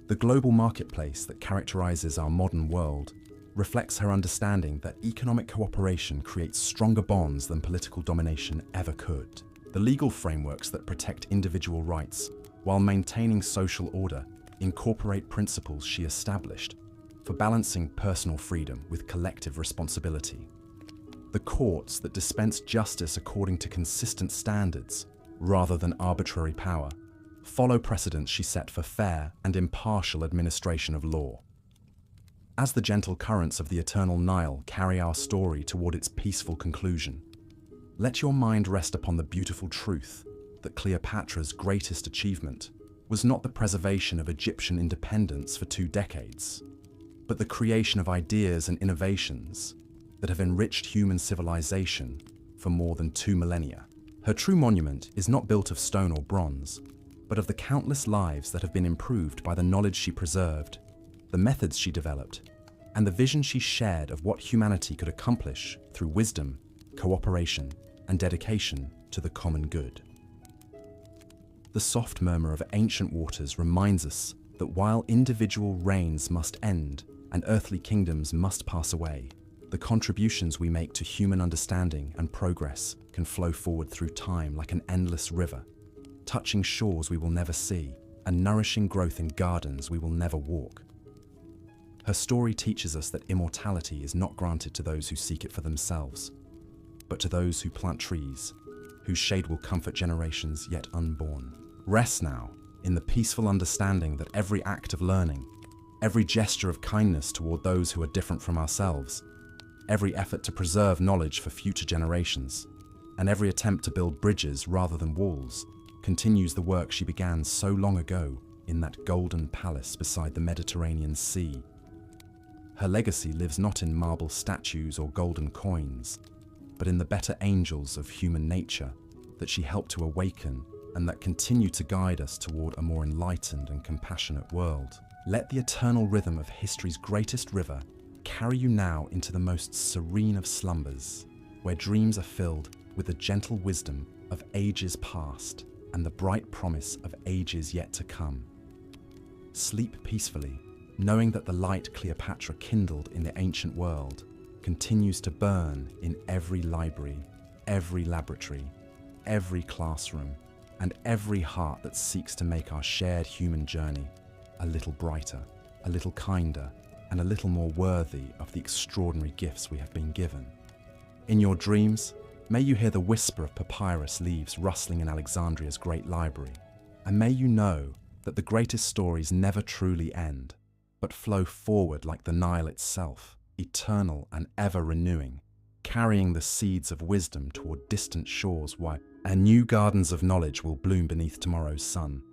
The global marketplace that characterizes our modern world reflects her understanding that economic cooperation creates stronger bonds than political domination ever could. The legal frameworks that protect individual rights while maintaining social order incorporate principles she established for balancing personal freedom with collective responsibility. The courts that dispense justice according to consistent standards rather than arbitrary power follow precedents she set for fair and impartial administration of law. As the gentle currents of the eternal Nile carry our story toward its peaceful conclusion, let your mind rest upon the beautiful truth that Cleopatra's greatest achievement was not the preservation of Egyptian independence for 2 decades, but the creation of ideas and innovations that have enriched human civilization for more than 2 millennia. Her true monument is not built of stone or bronze, but of the countless lives that have been improved by the knowledge she preserved, the methods she developed, and the vision she shared of what humanity could accomplish through wisdom, cooperation, and dedication to the common good. The soft murmur of ancient waters reminds us that while individual reigns must end and earthly kingdoms must pass away, the contributions we make to human understanding and progress can flow forward through time like an endless river, touching shores we will never see and nourishing growth in gardens we will never walk. Her story teaches us that immortality is not granted to those who seek it for themselves, but to those who plant trees, whose shade will comfort generations yet unborn. Rest now in the peaceful understanding that every act of learning, every gesture of kindness toward those who are different from ourselves, every effort to preserve knowledge for future generations, and every attempt to build bridges rather than walls continues the work she began so long ago in that golden palace beside the Mediterranean Sea. Her legacy lives not in marble statues or golden coins, but in the better angels of human nature that she helped to awaken and that continue to guide us toward a more enlightened and compassionate world. Let the eternal rhythm of history's greatest river carry you now into the most serene of slumbers, where dreams are filled with the gentle wisdom of ages past and the bright promise of ages yet to come. Sleep peacefully, knowing that the light Cleopatra kindled in the ancient world continues to burn in every library, every laboratory, every classroom, and every heart that seeks to make our shared human journey a little brighter, a little kinder, and a little more worthy of the extraordinary gifts we have been given. In your dreams, may you hear the whisper of papyrus leaves rustling in Alexandria's great library, and may you know that the greatest stories never truly end, but flow forward like the Nile itself, eternal and ever-renewing, carrying the seeds of wisdom toward distant shores and new gardens of knowledge will bloom beneath tomorrow's sun.